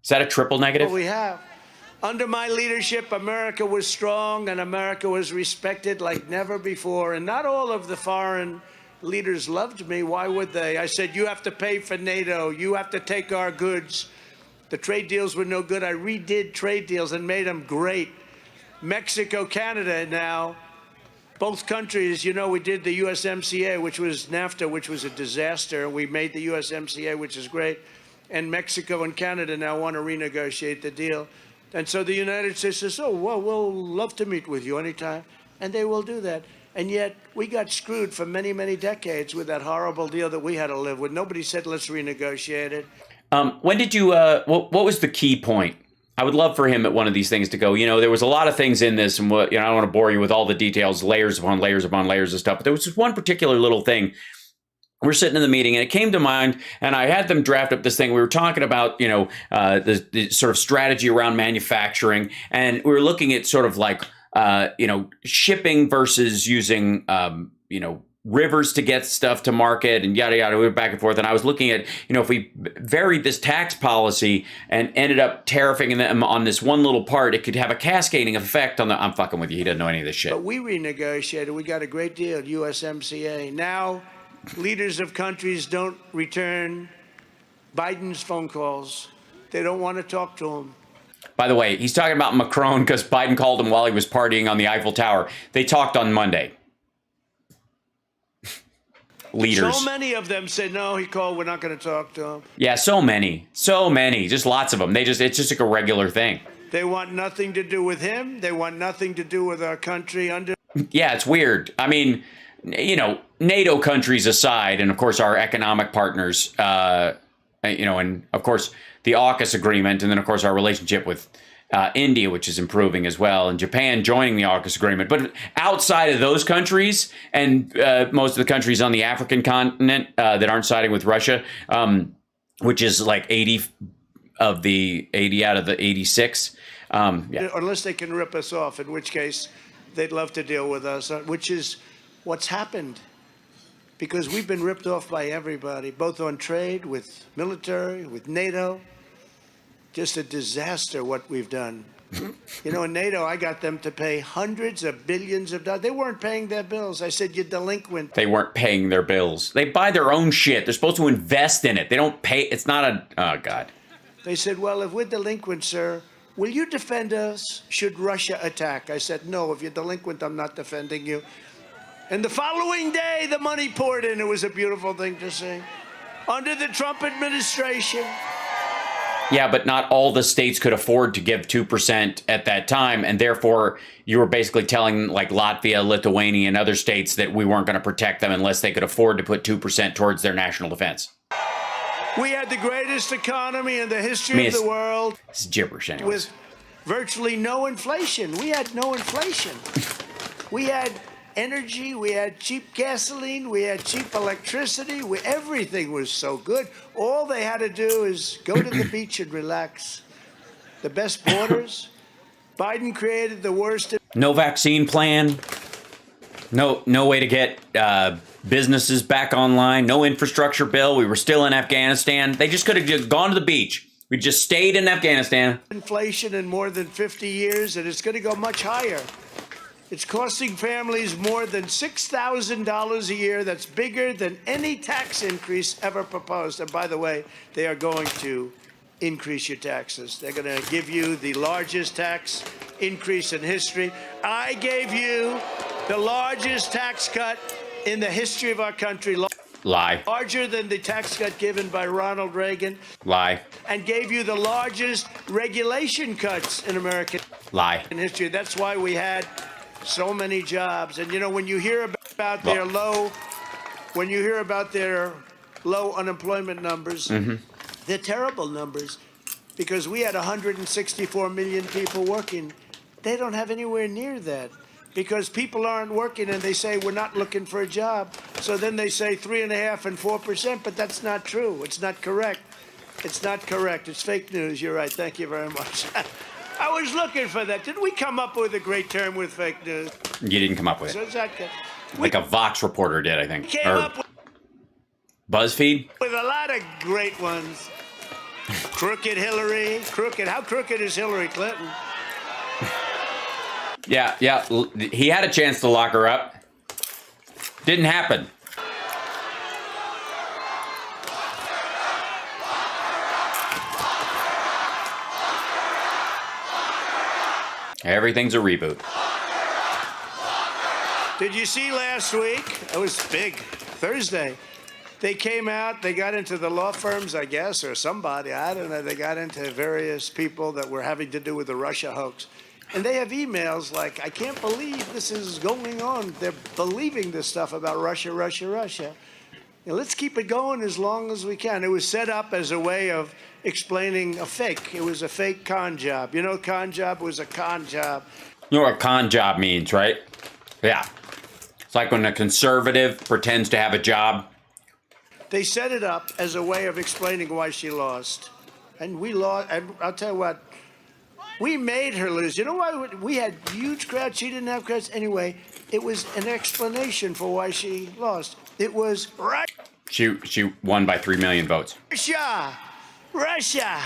Is that a triple negative? What we have. Under my leadership, America was strong and America was respected like never before. And not all of the foreign leaders loved me. Why would they? I said, you have to pay for NATO. You have to take our goods. The trade deals were no good. I redid trade deals and made them great. Mexico, Canada now, both countries, we did the USMCA, which was NAFTA, which was a disaster. We made the USMCA, which is great. And Mexico and Canada now want to renegotiate the deal. And so the United States says, oh, well, we'll love to meet with you anytime. And they will do that. And yet we got screwed for many, many decades with that horrible deal that we had to live with. Nobody said, let's renegotiate it. When did you, what was the key point? I would love for him at one of these things to go, there was a lot of things in this, and I don't want to bore you with all the details, layers upon layers upon layers of stuff. But there was just one particular little thing. We're sitting in the meeting and it came to mind, and I had them draft up this thing. We were talking about, the sort of strategy around manufacturing, and we were looking at sort of like, shipping versus using, rivers to get stuff to market and yada, yada. We went back and forth. And I was looking at, if we varied this tax policy and ended up tariffing them on this one little part, it could have a cascading effect on I'm fucking with you. He doesn't know any of this shit. But we renegotiated. We got a great deal at USMCA. Now, leaders of countries don't return Biden's phone calls. They don't want to talk to him. By the way, he's talking about Macron because Biden called him while he was partying on the Eiffel Tower. They talked on Monday. leaders. So many of them said, no, he called, we're not going to talk to him. Yeah, so many, just lots of them. It's just like a regular thing. They want nothing to do with him. They want nothing to do with our country under. Yeah, it's weird. I mean, you know, NATO countries aside, and of course our economic partners, you know, and of course the AUKUS agreement, and then of course our relationship with India, which is improving as well, and Japan joining the AUKUS agreement. But outside of those countries, and most of the countries on the African continent that aren't siding with Russia, which is like 80 out of the 86. Yeah. Unless they can rip us off, in which case they'd love to deal with us, which is what's happened. Because we've been ripped off by everybody, both on trade, with military, with NATO. Just a disaster what we've done. You know, in NATO, I got them to pay hundreds of billions of dollars. They weren't paying their bills. I said, you're delinquent. They weren't paying their bills. They buy their own shit. They're supposed to invest in it. They don't pay. It's not a, oh, God. They said, well, if we're delinquent, sir, will you defend us should Russia attack? I said, no, if you're delinquent, I'm not defending you. And the following day, the money poured in. It was a beautiful thing to see. Under the Trump administration. Yeah, but not all the states could afford to give 2% at that time, and therefore you were basically telling like Latvia, Lithuania, and other states that we weren't going to protect them unless they could afford to put 2% towards their national defense. We had the greatest economy in the history of the world. It's gibberish anyways. With virtually no inflation. We had no inflation. We had energy, we had cheap gasoline, we had cheap electricity, everything was so good. All they had to do is go to the beach and relax. The best borders. Biden created the worst. No vaccine plan. No way to get businesses back online. No infrastructure bill. We were still in Afghanistan. They just could have just gone to the beach. We just stayed in Afghanistan. Inflation in more than 50 years, and it's going to go much higher. It's costing families more than $6,000 a year. That's bigger than any tax increase ever proposed. And by the way, they are going to increase your taxes. They're going to give you the largest tax increase in history. I gave you the largest tax cut in the history of our country. Lie. Larger than the tax cut given by Ronald Reagan. Lie. And gave you the largest regulation cuts in American history. That's why we had so many jobs. And you know, when you hear about their low unemployment numbers, they're terrible numbers, because we had 164 million people working. They don't have anywhere near that, because people aren't working, and they say we're not looking for a job. So then they say 3.5% and 4%, but that's not true. It's not correct. It's not correct. It's fake news. You're right. Thank you very much. I was looking for that. Didn't we come up with a great term with fake news? You didn't come up with it. So is that good? Like a Vox reporter did, I think. Came or up with BuzzFeed? With a lot of great ones. Crooked Hillary. Crooked. How crooked is Hillary Clinton? Yeah. He had a chance to lock her up. Didn't happen. Everything's a reboot. Did you see last week? It was big. Thursday. They came out, they got into the law firms, I guess, or somebody, I don't know. They got into various people that were having to do with the Russia hoax. And they have emails like, I can't believe this is going on. They're believing this stuff about Russia, Russia, Russia. You know, let's keep it going as long as we can. It was set up as a way of explaining a fake. It was a fake con job. You know, con job was a con job. You know what a con job means, right? Yeah. It's like when a conservative pretends to have a job. They set it up as a way of explaining why she lost. And we lost. And I'll tell you what, we made her lose. You know why? We had huge crowds. She didn't have crowds. Anyway, it was an explanation for why she lost. It was right. She won by 3 million votes. Russia.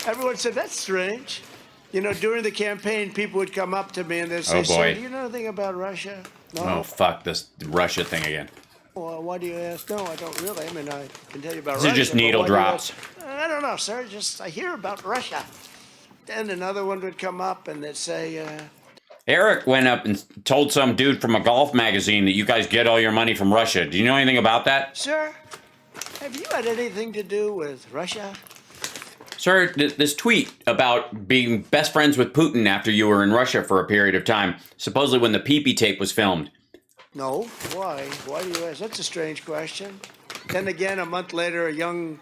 Everyone said, that's strange. You know, during the campaign, people would come up to me and they'd say, "Sir, do you know anything about Russia?" No. Oh, fuck this Russia thing again. Well, why do you ask? No, I don't really. I mean, I can tell you about Russia. These are just needle drops. I don't know, sir. Just I hear about Russia. Then another one would come up and they'd say, Eric went up and told some dude from a golf magazine that you guys get all your money from Russia. Do you know anything about that? Sir, have you had anything to do with Russia? Sir, this tweet about being best friends with Putin after you were in Russia for a period of time, supposedly when the pee-pee tape was filmed. No. Why? Why do you ask? That's a strange question. Then again, a month later, a young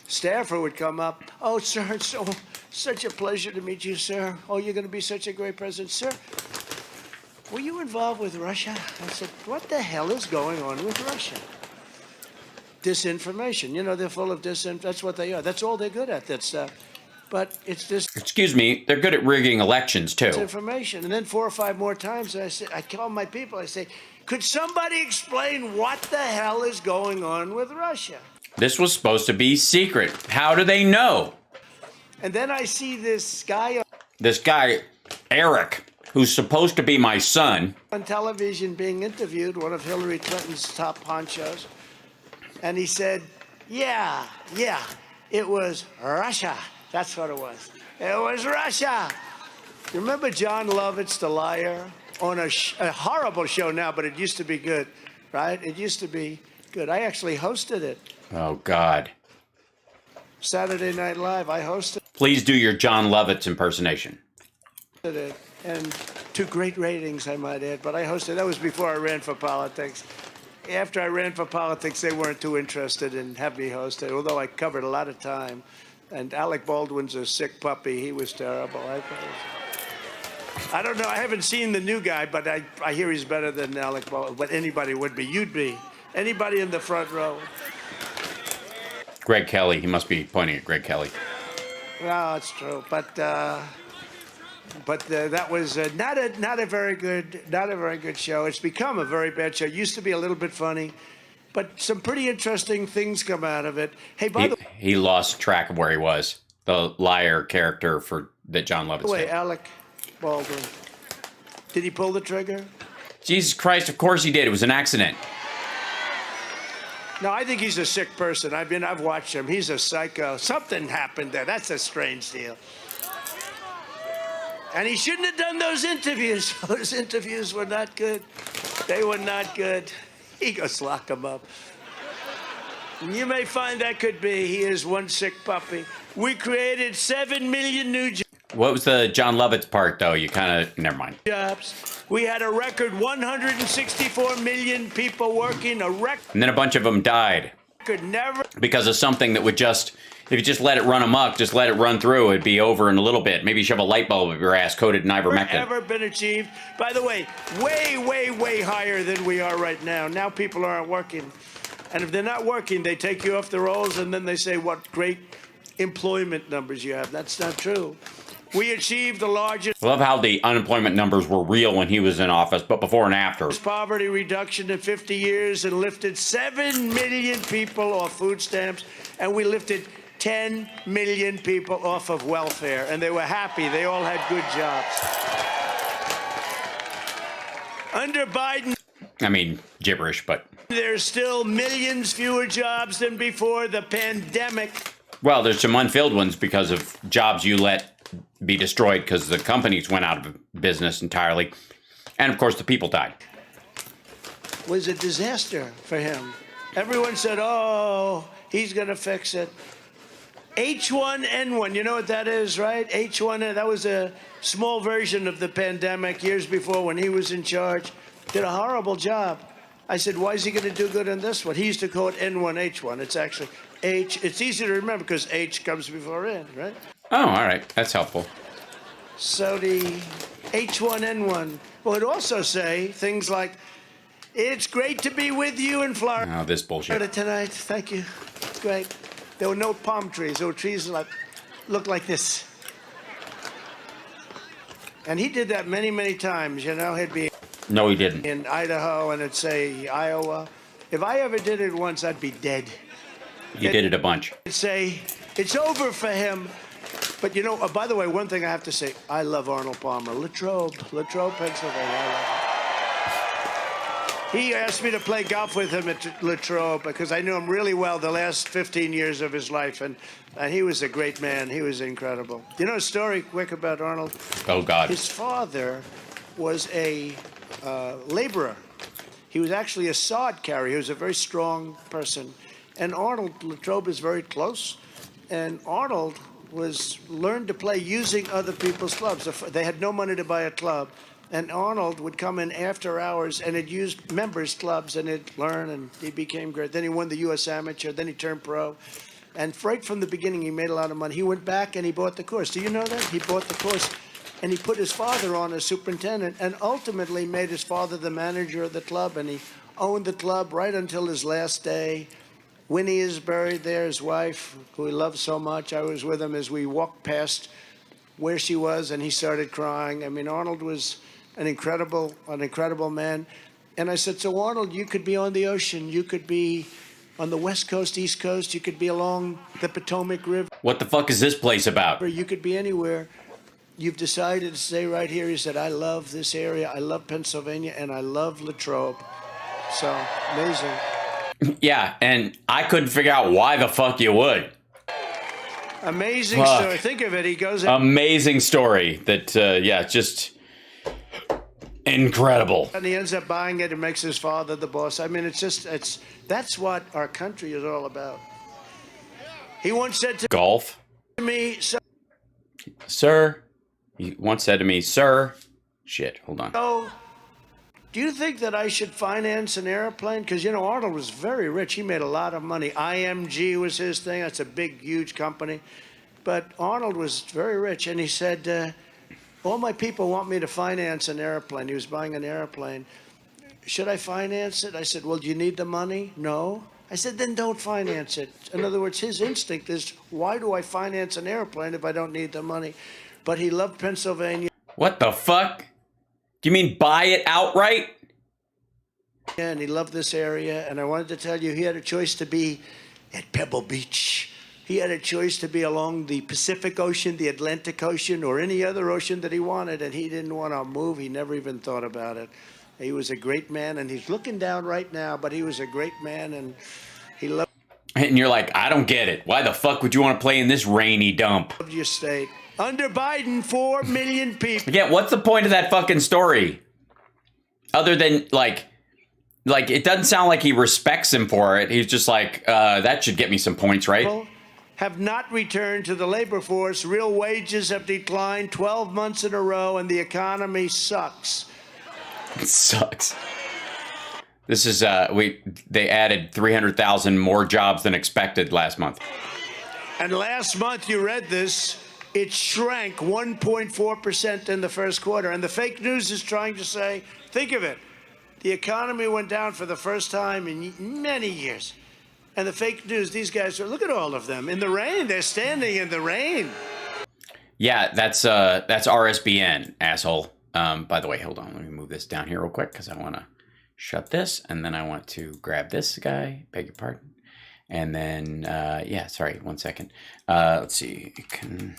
staffer would come up. Oh, sir, it's such a pleasure to meet you, sir. Oh, you're going to be such a great president. Sir, were you involved with Russia? I said, what the hell is going on with Russia? Disinformation. You know, they're full of disinformation. That's what they are. That's all they're good at, that stuff. But it's just... Excuse me, they're good at rigging elections, too. Disinformation. And then 4 or 5 more times, I call my people, I say, could somebody explain what the hell is going on with Russia? This was supposed to be secret. How do they know? And then I see this guy... This guy, Eric, who's supposed to be my son... on television being interviewed, one of Hillary Clinton's top honchos. And he said, yeah, it was Russia. That's what it was. It was Russia. You remember John Lovitz, the liar, on a horrible show now, but it used to be good, right? It used to be good. I actually hosted it. Oh, God. Saturday Night Live, I hosted Please do your John Lovitz impersonation. it. And 2 great ratings, I might add. But I hosted, that was before I ran for politics. After I ran for politics, they weren't too interested in having me host it, although I covered a lot of time. And Alec Baldwin's a sick puppy. He was terrible. I don't know. I haven't seen the new guy, but I hear he's better than Alec Baldwin. But anybody would be. You'd be. Anybody in the front row. Greg Kelly. He must be pointing at Greg Kelly. No, it's true. But that was not a very good show. It's become a very bad show. It used to be a little bit funny, but some pretty interesting things come out of it. Hey, by the way, he lost track of where he was. The liar character that John Lovitz did. Alec Baldwin, did he pull the trigger? Jesus Christ! Of course he did. It was an accident. No, I think he's a sick person. I've watched him. He's a psycho. Something happened there. That's a strange deal. And he shouldn't have done those interviews. Those interviews were not good. They were not good. He goes, lock him up. And you may find that could be. He is one sick puppy. We created 7 million new jobs. What was the John Lovitz part, though? You kind of... Never mind. We had a record 164 million people working. And then a bunch of them died. Never. Because of something that would just... If you just let it run amok, just let it run through, it'd be over in a little bit. Maybe you shove a light bulb up your ass coated in ivermectin. Never been achieved. By the way, way higher than we are right now. Now people aren't working. And if they're not working, they take you off the rolls and then they say what great employment numbers you have. That's not true. We achieved the largest... I love how the unemployment numbers were real when he was in office, but before and after. Poverty reduction in 50 years and lifted 7 million people off food stamps. And we lifted 10 million people off of welfare. And they were happy. They all had good jobs. Under Biden... I mean, gibberish, but... There's still millions fewer jobs than before the pandemic. Well, there's some unfilled ones because of jobs you let be destroyed because the companies went out of business entirely. And, of course, the people died. It was a disaster for him. Everyone said, oh, he's going to fix it. H1N1, you know what that is, right? H1N, that was a small version of the pandemic years before when he was in charge. Did a horrible job. I said, why is he going to do good on this one? He used to call it N1H1. It's actually H. It's easy to remember because H comes before N, right? Oh, all right. That's helpful. So the H1N1 would also say things like, it's great to be with you in Florida. Oh, this bullshit. Tonight. Thank you. It's great. There were no palm trees. There were trees that looked like this. And he did that many, many times, you know. He'd be... No, he didn't. In Idaho, and it'd say Iowa. If I ever did it once, I'd be dead. You did it a bunch. It'd say, it's over for him. But, you know, by the way, one thing I have to say, I love Arnold Palmer. Latrobe, Pennsylvania. He asked me to play golf with him at Latrobe because I knew him really well the last 15 years of his life. And he was a great man. He was incredible. You know a story quick about Arnold? Oh, God. His father was a laborer. He was actually a sod carrier. He was a very strong person. And Arnold Latrobe is very close. And Arnold learned to play using other people's clubs. They had no money to buy a club. And Arnold would come in after hours and he'd use members' clubs and he'd learn, and he became great. Then he won the U.S. Amateur. Then he turned pro. And right from the beginning, he made a lot of money. He went back and he bought the course. Do you know that? He bought the course. And he put his father on as superintendent and ultimately made his father the manager of the club. And he owned the club right until his last day. Winnie is buried there, his wife, who he loved so much. I was with him as we walked past where she was, and he started crying. I mean, Arnold was an incredible man. And I said, so Arnold, you could be on the ocean. You could be on the West Coast, East Coast. You could be along the Potomac River. What the fuck is this place about? You could be anywhere. You've decided to stay right here. He said, I love this area. I love Pennsylvania, and I love Latrobe. So, amazing. Yeah, and I couldn't figure out why the fuck you would. Amazing story. Think of it. He goes... Amazing story that, just incredible. And he ends up buying it and makes his father the boss. I mean, that's what our country is all about. He once said to Golf. me... Sir... He once said to me, sir, shit, hold on. So, do you think that I should finance an airplane? Because, Arnold was very rich. He made a lot of money. IMG was his thing. That's a big, huge company. But Arnold was very rich. And he said, all my people want me to finance an airplane. He was buying an airplane. Should I finance it? I said, well, do you need the money? No. I said, then don't finance it. In other words, his instinct is, why do I finance an airplane if I don't need the money? But he loved Pennsylvania. What the fuck? Do you mean buy it outright? Yeah, and he loved this area. And I wanted to tell you, he had a choice to be at Pebble Beach. He had a choice to be along the Pacific Ocean, the Atlantic Ocean, or any other ocean that he wanted. And he didn't want to move. He never even thought about it. He was a great man. And he's looking down right now, but he was a great man. And he loved... And you're like, I don't get it. Why the fuck would you want to play in this rainy dump? Loved your state. Under Biden, 4 million people. Yeah, what's the point of that fucking story? Other than, like it doesn't sound like he respects him for it. He's just like, that should get me some points, right? Have not returned to the labor force. Real wages have declined 12 months in a row, and the economy sucks. It sucks. This is, they added 300,000 more jobs than expected last month. And last month, you read this, it shrank 1.4% in the first quarter. And the fake news is trying to say, think of it, the economy went down for the first time in many years. And the fake news, these guys are, look at all of them in the rain. They're standing in the rain. Yeah, that's RSBN, asshole. By the way, hold on, let me move this down here real quick because I want to shut this, and then I want to grab this guy, beg your pardon. And then, yeah, sorry, 1 second. Let's see, it can...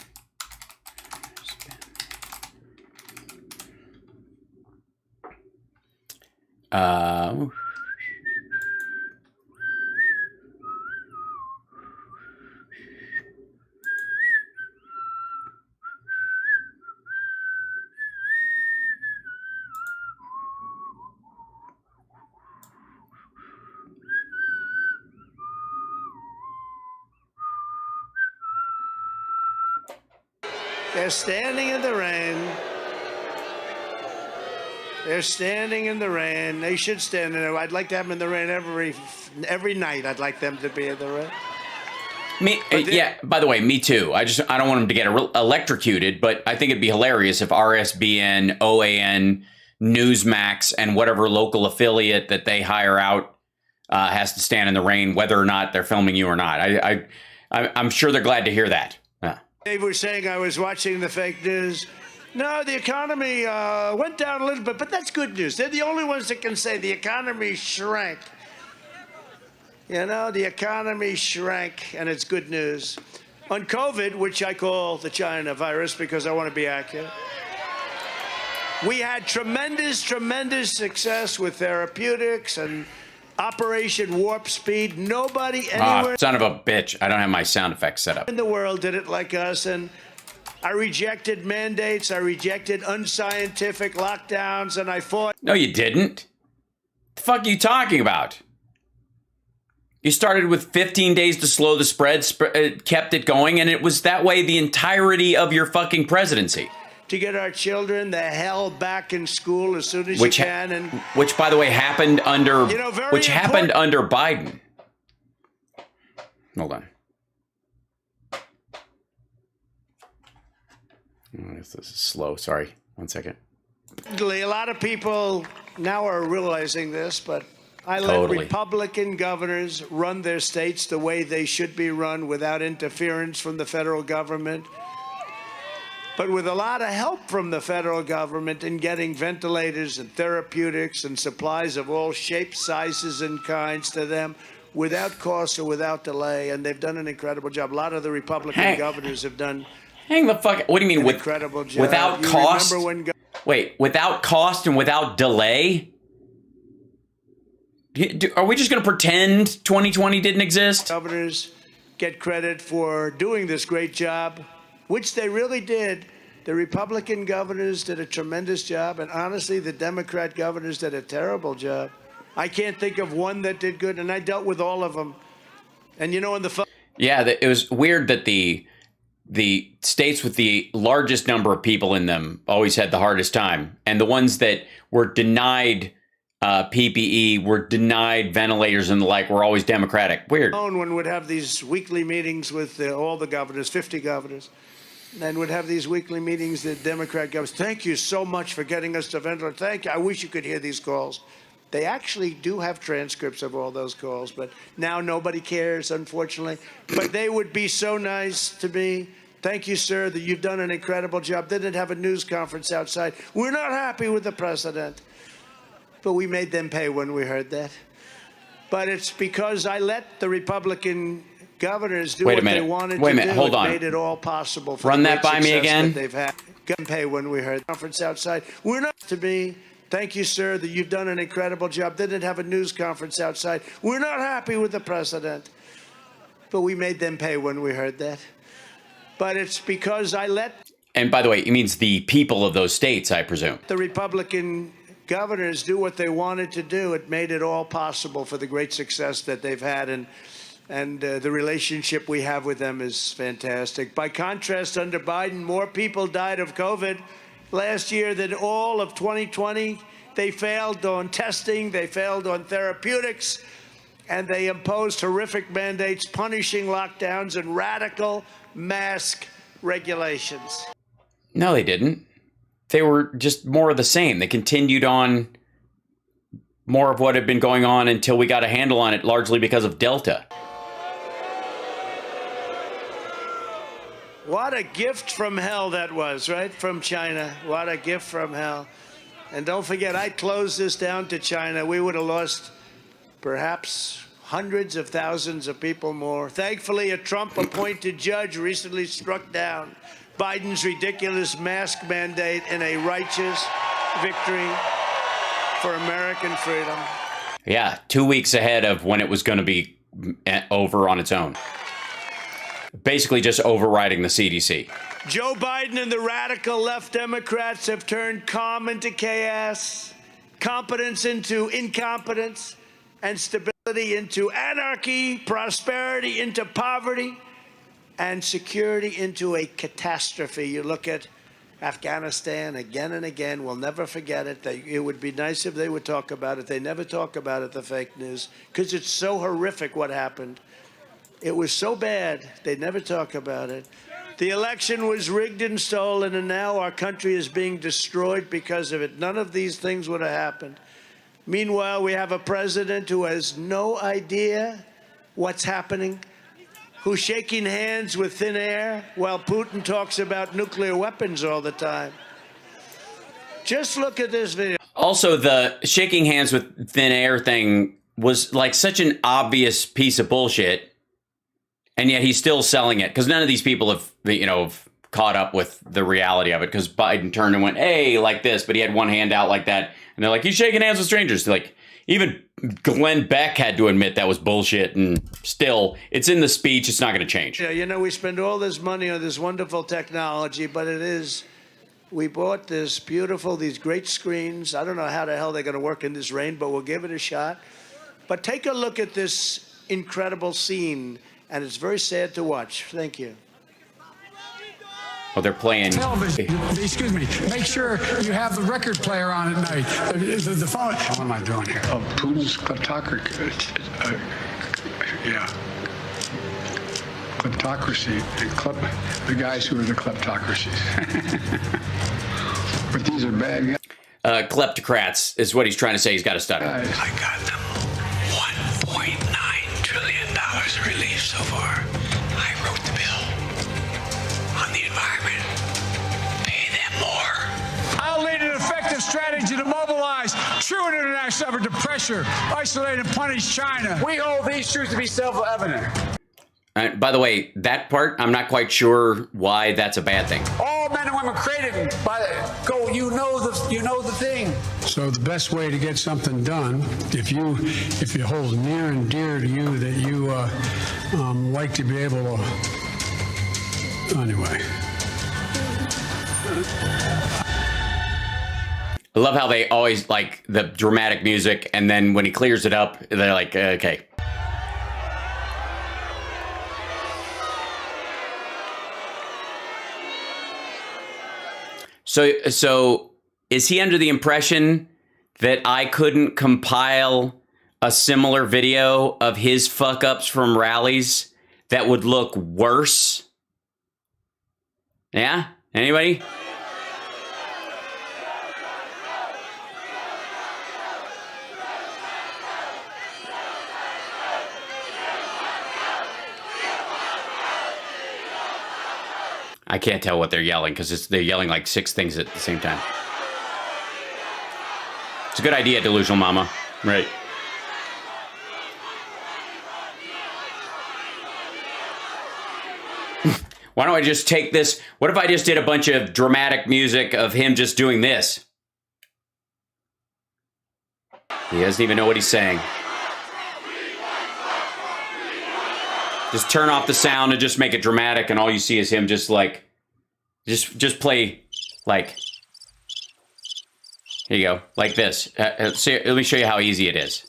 They're standing in the rain. They're standing in the rain. They should stand in it. I'd like to have them in the rain every night. I'd like them to be in the rain. Me, yeah. By the way, me too. I don't want them to get electrocuted, but I think it'd be hilarious if RSBN, OAN, Newsmax, and whatever local affiliate that they hire out has to stand in the rain, whether or not they're filming you or not. I'm sure they're glad to hear that. They were saying I was watching the fake news. No, the economy went down a little bit, but that's good news. They're the only ones that can say the economy shrank. You know, the economy shrank, and it's good news. On COVID, which I call the China virus because I want to be accurate, we had tremendous success with therapeutics and Operation Warp Speed. Nobody anywhere son of a bitch. I don't have my sound effects set up. in the world did it like us, and I rejected mandates. I rejected unscientific lockdowns, and I fought. No, you didn't. The fuck are you talking about? You started with 15 days to slow the spread, kept it going, and it was that way the entirety of your fucking presidency. To get our children the hell back in school as soon as you can, and which, by the way, happened under happened under Biden. Hold on. Oh, this is slow. Sorry, 1 second. A lot of people now are realizing this, but I let Republican governors run their states the way they should be run without interference from the federal government, but with a lot of help from the federal government in getting ventilators and therapeutics and supplies of all shapes, sizes, and kinds to them without cost or without delay, and they've done an incredible job. A lot of the Republican governors have done Hang the fuck. What do you mean incredible job. Without cost? Wait, without cost and without delay? Are we just going to pretend 2020 didn't exist? Governors get credit for doing this great job, which they really did. The Republican governors did a tremendous job, and honestly, the Democrat governors did a terrible job. I can't think of one that did good, and I dealt with all of them. And you know, in the yeah, it was weird that the states with the largest number of people in them always had the hardest time, and the ones that were denied PPE, were denied ventilators and the like, were always Democratic. Weird. One would have these weekly meetings with all the governors, 50 governors, and would have these weekly meetings, the Democrat governors. Thank you so much for getting us to ventilators. Thank you. I wish you could hear these calls. They actually do have transcripts of all those calls, but now nobody cares, unfortunately. But they would be so nice to me. Thank you, sir, that you've done an incredible job. They didn't have a news conference outside. We're not happy with the president. But we made them pay when we heard that. But it's because I let the Republican governors do what they wanted to do. Hold on. Made it all possible. For Run that by me again. They've had pay when we heard the conference outside. We're not to be. Thank you, sir, that you've done an incredible job. They didn't have a news conference outside. We're not happy with the president. But we made them pay when we heard that. But it's because I let. And by the way, it means the people of those states, I presume. The Republican governors do what they wanted to do. It made it all possible for the great success that they've had, and the relationship we have with them is fantastic. By contrast, under Biden, more people died of COVID last year than all of 2020. They failed on testing, they failed on therapeutics, and they imposed horrific mandates, punishing lockdowns and radical mask regulations. No, they didn't. They were just more of the same. They continued on more of what had been going on until we got a handle on it, largely because of Delta. What a gift from hell that was, right? From China. What a gift from hell. And don't forget, I closed this down to China. We would have lost perhaps hundreds of thousands of people more. Thankfully, a Trump-appointed judge recently struck down Biden's ridiculous mask mandate in a righteous victory for American freedom. Yeah, 2 weeks ahead of when it was going to be over on its own. Basically just overriding the CDC. Joe Biden and the radical left Democrats have turned calm into chaos, competence into incompetence, and stability into anarchy, prosperity into poverty, and security into a catastrophe. You look at Afghanistan again and again. We'll never forget it. It would be nice if they would talk about it. They never talk about it, the fake news, because it's so horrific what happened. It was so bad, they never talk about it. The election was rigged and stolen, and now our country is being destroyed because of it. None of these things would have happened. Meanwhile, we have a president who has no idea what's happening, who's shaking hands with thin air while Putin talks about nuclear weapons all the time. Just look at this video. Also, the shaking hands with thin air thing was like such an obvious piece of bullshit, and yet he's still selling it because none of these people have, have caught up with the reality of it, because Biden turned and went, hey, like this, but he had one hand out like that, and they're like, he's shaking hands with strangers. They're like, Even Glenn Beck had to admit that was bullshit, and still, it's in the speech. It's not going to change. Yeah, you know, we spend all this money on this wonderful technology, but we bought this beautiful, these great screens. I don't know how the hell they're going to work in this rain, but we'll give it a shot. But take a look at this incredible scene, and it's very sad to watch. Thank you. Oh, they're playing television. Excuse me. Make sure you have the record player on at night. The phone. What am I doing here? Oh, Putin's kleptocracy. Yeah. Kleptocracy. The guys who are the kleptocracies. But these are bad guys. Kleptocrats is what he's trying to say. He's got to stutter. I got them. $1.9 trillion relief so far. I wrote the bill on the environment. Pay them more. I'll lead an effective strategy to mobilize true international effort to pressure, isolate, and punish China. We hold these truths to be self-evident. By the way, that part, I'm not quite sure why that's a bad thing. All men and women created by go. You know the thing. So the best way to get something done, if it holds near and dear to you that you like to be able to. Anyway. I love how they always like the dramatic music, and then when he clears it up, they're like, okay. So is he under the impression that I couldn't compile a similar video of his fuck-ups from rallies that would look worse? Yeah? Anybody? I can't tell what they're yelling because they're yelling like 6 things at the same time. It's a good idea, delusional mama. Right. Why don't I just take this? What if I just did a bunch of dramatic music of him just doing this? He doesn't even know what he's saying. Just turn off the sound and just make it dramatic, and all you see is him just like, just play like, here you go, like this. Let me show you how easy it is.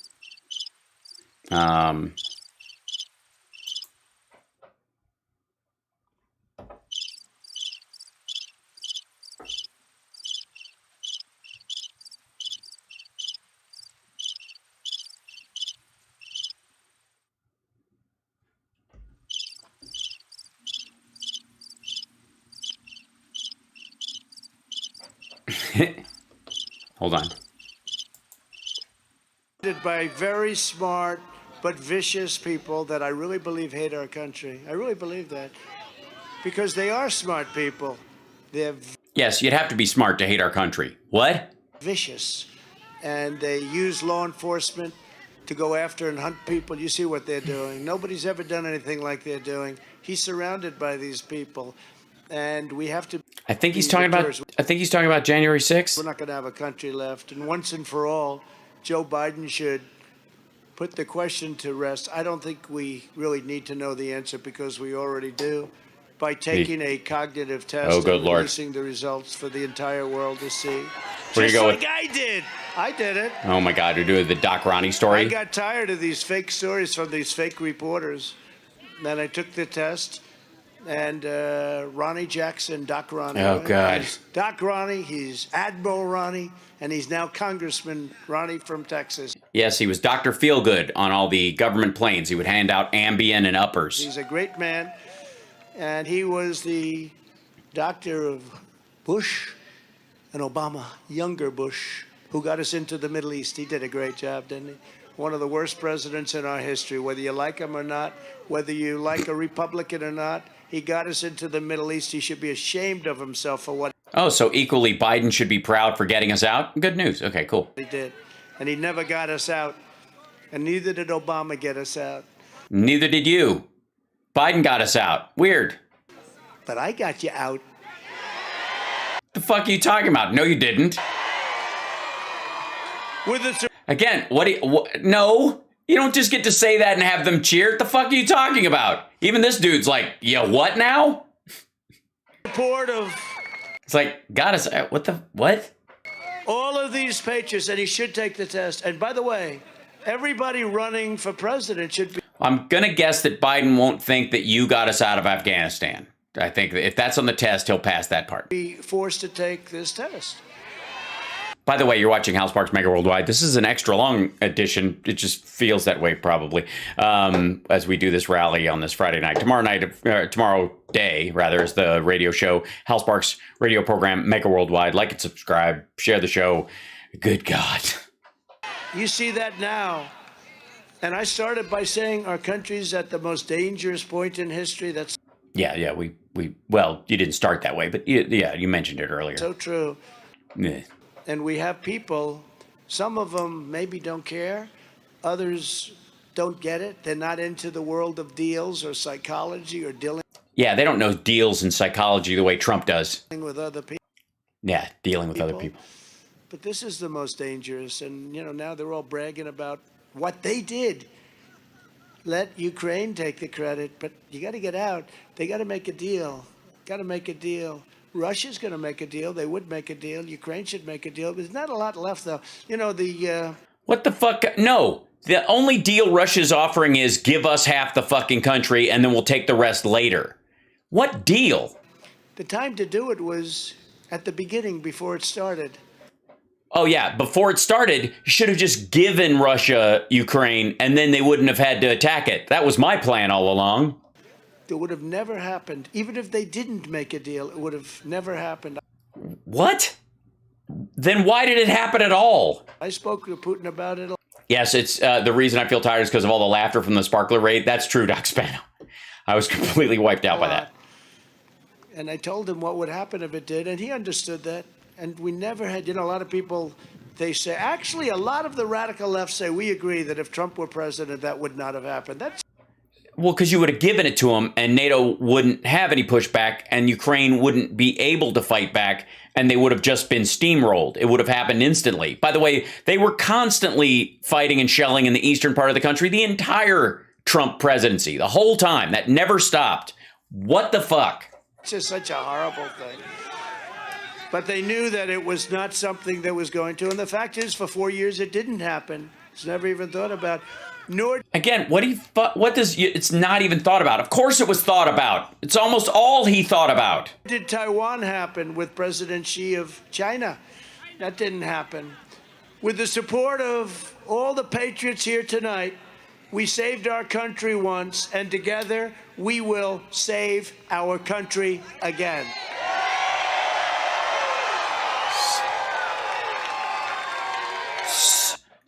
Hold on. By very smart but vicious people that I really believe hate our country. I really believe that. Because they are smart people. They're yes, you'd have to be smart to hate our country. What? Vicious. And they use law enforcement to go after and hunt people. You see what they're doing. Nobody's ever done anything like they're doing. He's surrounded by these people. And we have to. I think he's talking about January 6th. We're not going to have a country left. And once and for all, Joe Biden should put the question to rest. I don't think we really need to know the answer because we already do. By taking a cognitive test and releasing the results for the entire world to see. Where you go like I did. I did it. Oh my God, you're doing the Doc Ronnie story? I got tired of these fake stories from these fake reporters. Then I took the test. And Ronnie Jackson, Doc Ronnie. Oh, God. He's Doc Ronnie, he's Admiral Ronnie, and he's now Congressman Ronnie from Texas. Yes, he was Dr. Feelgood on all the government planes. He would hand out Ambien and uppers. He's a great man, and he was the doctor of Bush and Obama, younger Bush, who got us into the Middle East. He did a great job, didn't he? One of the worst presidents in our history, whether you like him or not, whether you like a Republican or not. He got us into the Middle East. He should be ashamed of himself for what. Oh, so equally Biden should be proud for getting us out? Good news. Okay, cool. He did. And he never got us out. And neither did Obama get us out. Neither did you. Biden got us out. Weird. But I got you out. The fuck are you talking about? No, you didn't. Again, no, you don't just get to say that and have them cheer. What the fuck are you talking about? Even this dude's like, yeah, what now? Report of. It's like, what? All of these patriots, and he should take the test. And by the way, everybody running for president should be. I'm going to guess that Biden won't think that you got us out of Afghanistan. I think that if that's on the test, he'll pass that part. Be forced to take this test. By the way, you're watching HAL Sparks Mega Worldwide. This is an extra long edition. It just feels that way probably as we do this rally on this Friday night. Tomorrow day, is the radio show, HAL Sparks radio program Mega Worldwide. Like and subscribe. Share the show. Good God. You see that now. And I started by saying our country's at the most dangerous point in history. That's yeah. Well, you didn't start that way, but you mentioned it earlier. So true. Yeah. And we have people, some of them maybe don't care, others don't get it. They're not into the world of deals or psychology or dealing. Yeah, they don't know deals and psychology the way Trump does. With other people. Yeah, dealing with other people. But this is the most dangerous. And, now they're all bragging about what they did. Let Ukraine take the credit, but you got to get out. They got to make a deal. Got to make a deal. Russia's going to make a deal. They would make a deal. Ukraine should make a deal. There's not a lot left, though. What the fuck? No. The only deal Russia's offering is give us half the fucking country and then we'll take the rest later. What deal? The time to do it was at the beginning, before it started. Oh, yeah. Before it started, you should have just given Russia Ukraine and then they wouldn't have had to attack it. That was my plan all along. It would have never happened. Even if they didn't make a deal, it would have never happened. What? Then why did it happen at all? I spoke to Putin about it. Yes, it's the reason I feel tired is because of all the laughter from the sparkler raid. That's true, Doc Spano. I was completely wiped out by that. And I told him what would happen if it did, and he understood that. And we never had, a lot of people, they say, actually, a lot of the radical left say, we agree that if Trump were president, that would not have happened. Well, because you would have given it to him and NATO wouldn't have any pushback and Ukraine wouldn't be able to fight back and they would have just been steamrolled. It would have happened instantly. By the way, they were constantly fighting and shelling in the eastern part of the country the entire Trump presidency, the whole time. That never stopped. What the fuck? It's just such a horrible thing. But they knew that it was not something that was going to. And the fact is, for 4 years, it didn't happen. It's never even thought about. Again, it's not even thought about. Of course it was thought about. It's almost all he thought about. Did Taiwan happen with President Xi of China? That didn't happen. With the support of all the patriots here tonight, we saved our country once, and together we will save our country again.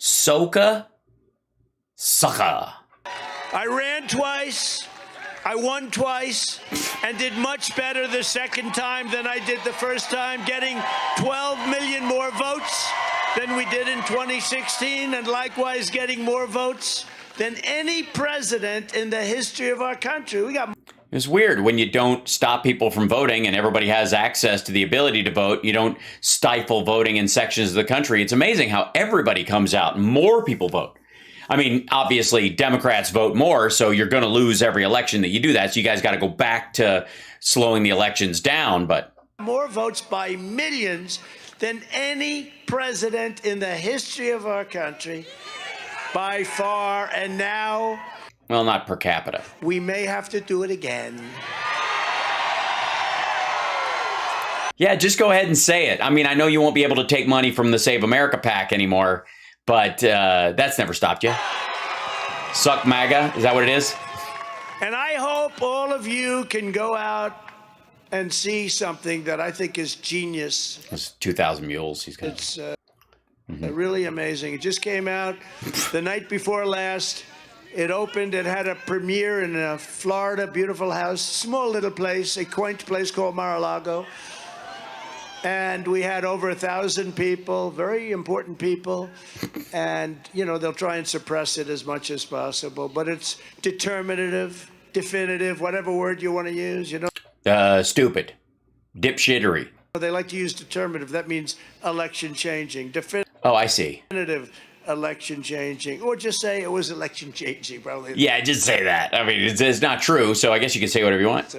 Soka? Sucker. I ran twice, I won twice, and did much better the second time than I did the first time, getting 12 million more votes than we did in 2016, and likewise getting more votes than any president in the history of our country. It's weird when you don't stop people from voting and everybody has access to the ability to vote. You don't stifle voting in sections of the country. It's amazing how everybody comes out and more people vote. I mean, obviously, Democrats vote more, so you're going to lose every election that you do that. So you guys got to go back to slowing the elections down. But more votes by millions than any president in the history of our country, by far. And now, well, not per capita. We may have to do it again. Yeah, just go ahead and say it. I mean, I know you won't be able to take money from the Save America PAC anymore. But that's never stopped you. Suck MAGA, is that what it is? And I hope all of you can go out and see something that I think is genius. It's 2,000 Mules. It's really amazing. It just came out the night before last. It opened. It had a premiere in Florida, beautiful house, small little place, a quaint place called Mar-a-Lago. And we had over 1,000 people, very important people. And, they'll try and suppress it as much as possible. But it's determinative, definitive, whatever word you want to use, Stupid. Dipshittery. They like to use determinative. That means election changing. Oh, I see. Definitive. election changing, or just say it was election changing, probably. Yeah, just say that. I mean, it's not true, so I guess you can say whatever you want.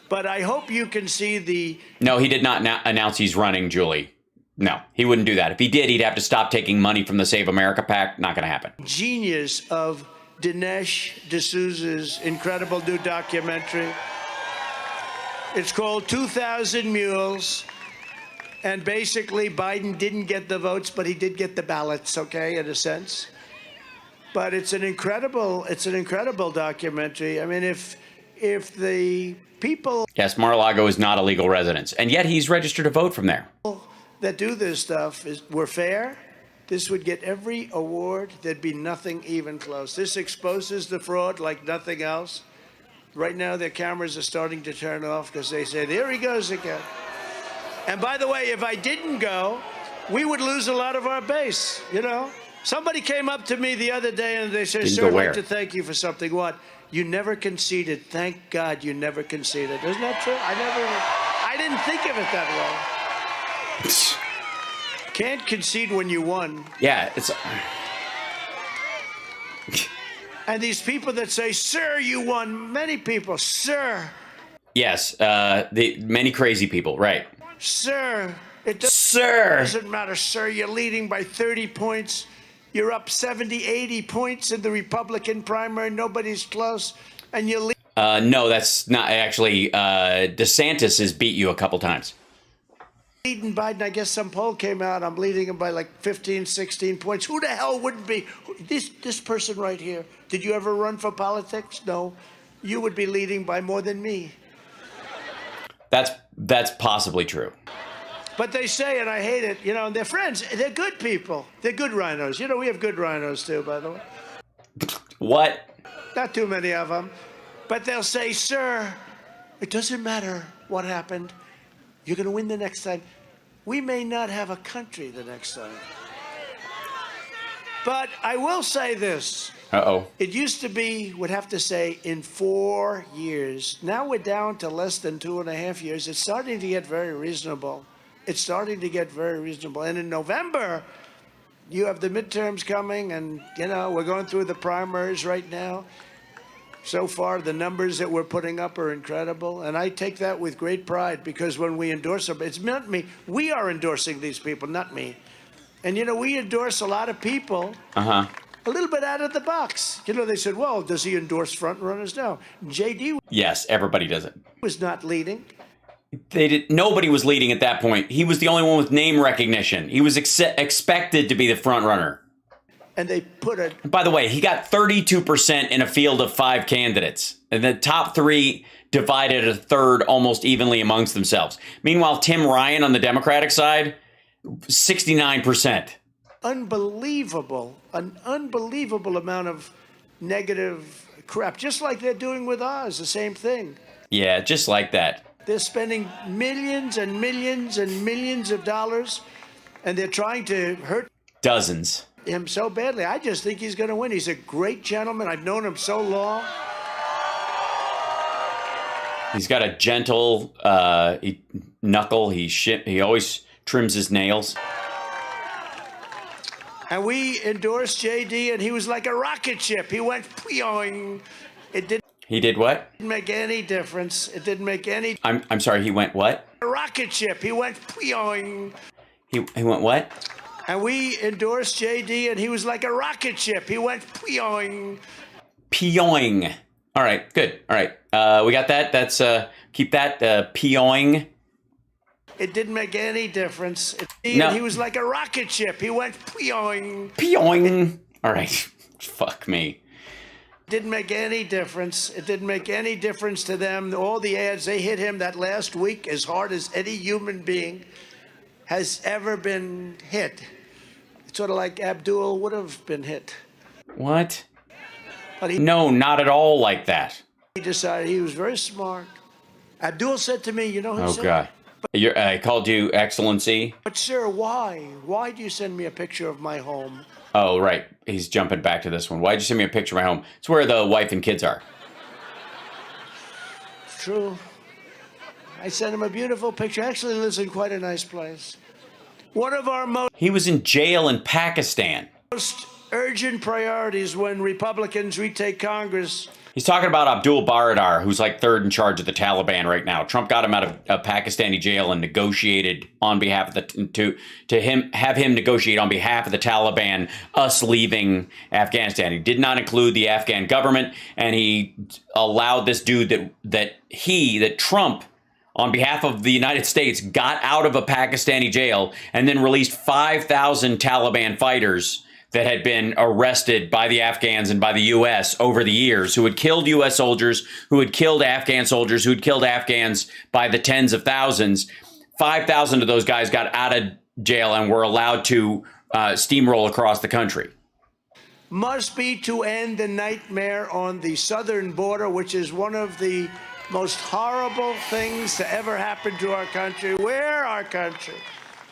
But I hope you can see the... No, he did not announce he's running, Julie. No, he wouldn't do that. If he did, he'd have to stop taking money from the Save America PAC. Not going to happen. Genius of Dinesh D'Souza's incredible new documentary. It's called 2,000 Mules. And basically, Biden didn't get the votes, but he did get the ballots, okay, in a sense. But it's an incredible documentary. I mean, if the people... Yes, Mar-a-Lago is not a legal residence, and yet he's registered to vote from there. ...that do this stuff were fair, this would get every award. There'd be nothing even close. This exposes the fraud like nothing else. Right now, their cameras are starting to turn off because they said, here he goes again. And by the way, if I didn't go, we would lose a lot of our base, you know? Somebody came up to me the other day and they said, sir, I'd like to thank you for something. What? You never conceded. Thank God you never conceded. Isn't that true? I didn't think of it that way. Can't concede when you won. Yeah, it's... And these people that say, sir, you won. Many people, sir. Yes, the many crazy people, right. Sir, it doesn't matter, sir. You're leading by 30 points. You're up 70, 80 points in the Republican primary. Nobody's close. And you're no, that's not actually. DeSantis has beat you a couple times. Leading Biden. I guess some poll came out. I'm leading him by like 15, 16 points. Who the hell wouldn't be? This person right here. Did you ever run for politics? No. You would be leading by more than me. That's possibly true. But they say, and I hate it, you know, they're friends. They're good people. They're good rhinos. You know, we have good rhinos, too, by the way. What? Not too many of them. But they'll say, sir, it doesn't matter what happened. You're going to win the next time. We may not have a country the next time. But I will say this. Uh-oh. It used to be, would have to say, in 4 years. Now we're down to less than 2.5 years. It's starting to get very reasonable. It's starting to get very reasonable. And in November, you have the midterms coming, and, you know, we're going through the primaries right now. So far, the numbers that we're putting up are incredible. And I take that with great pride, because when we endorse them, it's not me. We are endorsing these people, not me. And, you know, we endorse a lot of people. Uh-huh. A little bit out of the box. You know, they said, well, does he endorse front runners? No. JD. Yes, everybody does it. Was not leading. Nobody was leading at that point. He was the only one with name recognition. He was expected to be the front runner. And they put a... By the way, he got 32% in a field of 5 candidates. And the top 3 divided a third almost evenly amongst themselves. Meanwhile, Tim Ryan on the Democratic side, 69%. Unbelievable, an unbelievable amount of negative crap, just like they're doing with ours, the same thing. Yeah, just like that. They're spending millions and millions and millions of dollars, and they're trying to hurt dozens him so badly. I just think he's going to win. He's a great gentleman. I've known him so long. He's got a gentle knuckle. He always trims his nails. And we endorsed JD, and he was like a rocket ship. He went peoing. It didn't. He did what? Didn't make any difference. It didn't make any. I'm sorry. He went what? A rocket ship. He went peoing. He went what? And we endorsed JD, and he was like a rocket ship. He went peoing. Peoing. All right. Good. All right. We got that. That's keep that peoing. It didn't make any difference. No. He was like a rocket ship. He went peoing. Peoing. All right. Fuck me. Didn't make any difference. It didn't make any difference to them. All the ads, they hit him that last week as hard as any human being has ever been hit. It's sort of like Abdul would have been hit. What? But no, not at all like that. He decided he was very smart. Abdul said to me, you know who said? Oh, God. I called you Excellency. But, sir, why? Why do you send me a picture of my home? Oh, right. He's jumping back to this one. Why'd you send me a picture of my home? It's where the wife and kids are. It's true. I sent him a beautiful picture. Actually lives in quite a nice place. One of our most... He was in jail in Pakistan. Most urgent priorities when Republicans retake Congress. He's talking about Abdul Baradar, who's like third in charge of the Taliban right now. Trump got him out of a Pakistani jail and negotiated on behalf of have him negotiate on behalf of the Taliban, us leaving Afghanistan. He did not include the Afghan government, and he allowed this dude that Trump, on behalf of the United States, got out of a Pakistani jail and then released 5,000 Taliban fighters that had been arrested by the Afghans and by the U.S. over the years, who had killed U.S. soldiers, who had killed Afghan soldiers, who had killed Afghans by the tens of thousands. 5,000 of those guys got out of jail and were allowed to steamroll across the country. Must be to end the nightmare on the southern border, which is one of the most horrible things to ever happen to our country, where our country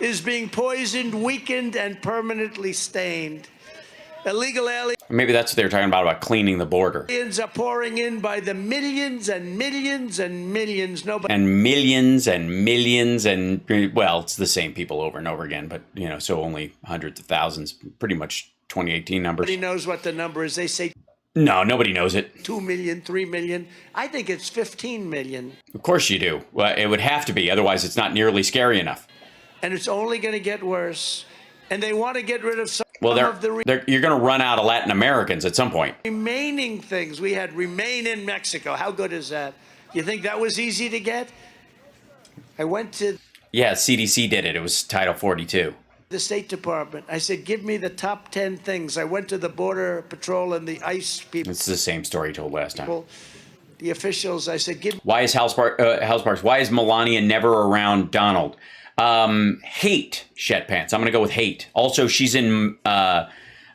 is being poisoned, weakened, and permanently stained. Illegal aliens. Maybe that's what they were talking about cleaning the border. Aliens are pouring in by the millions and millions and millions. And millions and millions and, well, it's the same people over and over again, but, so only hundreds of thousands, pretty much 2018 numbers. Nobody knows what the number is. They say no, nobody knows it. 2 million, 3 million. I think it's 15 million. Of course you do. Well, it would have to be. Otherwise, it's not nearly scary enough. And it's only going to get worse. And they want to get rid of some of the you're going to run out of Latin Americans at some point. Remaining things. We had remain in Mexico. How good is that? You think that was easy to get? I went to... Yeah, CDC did it. It was Title 42. The State Department. I said, give me the top 10 things. I went to the Border Patrol and the ICE people. It's the same story you told last time. The officials, I said, Why is Sparks? Why is Melania never around Donald? Hate, Shet Pants. I'm going to go with hate. Also, she's in,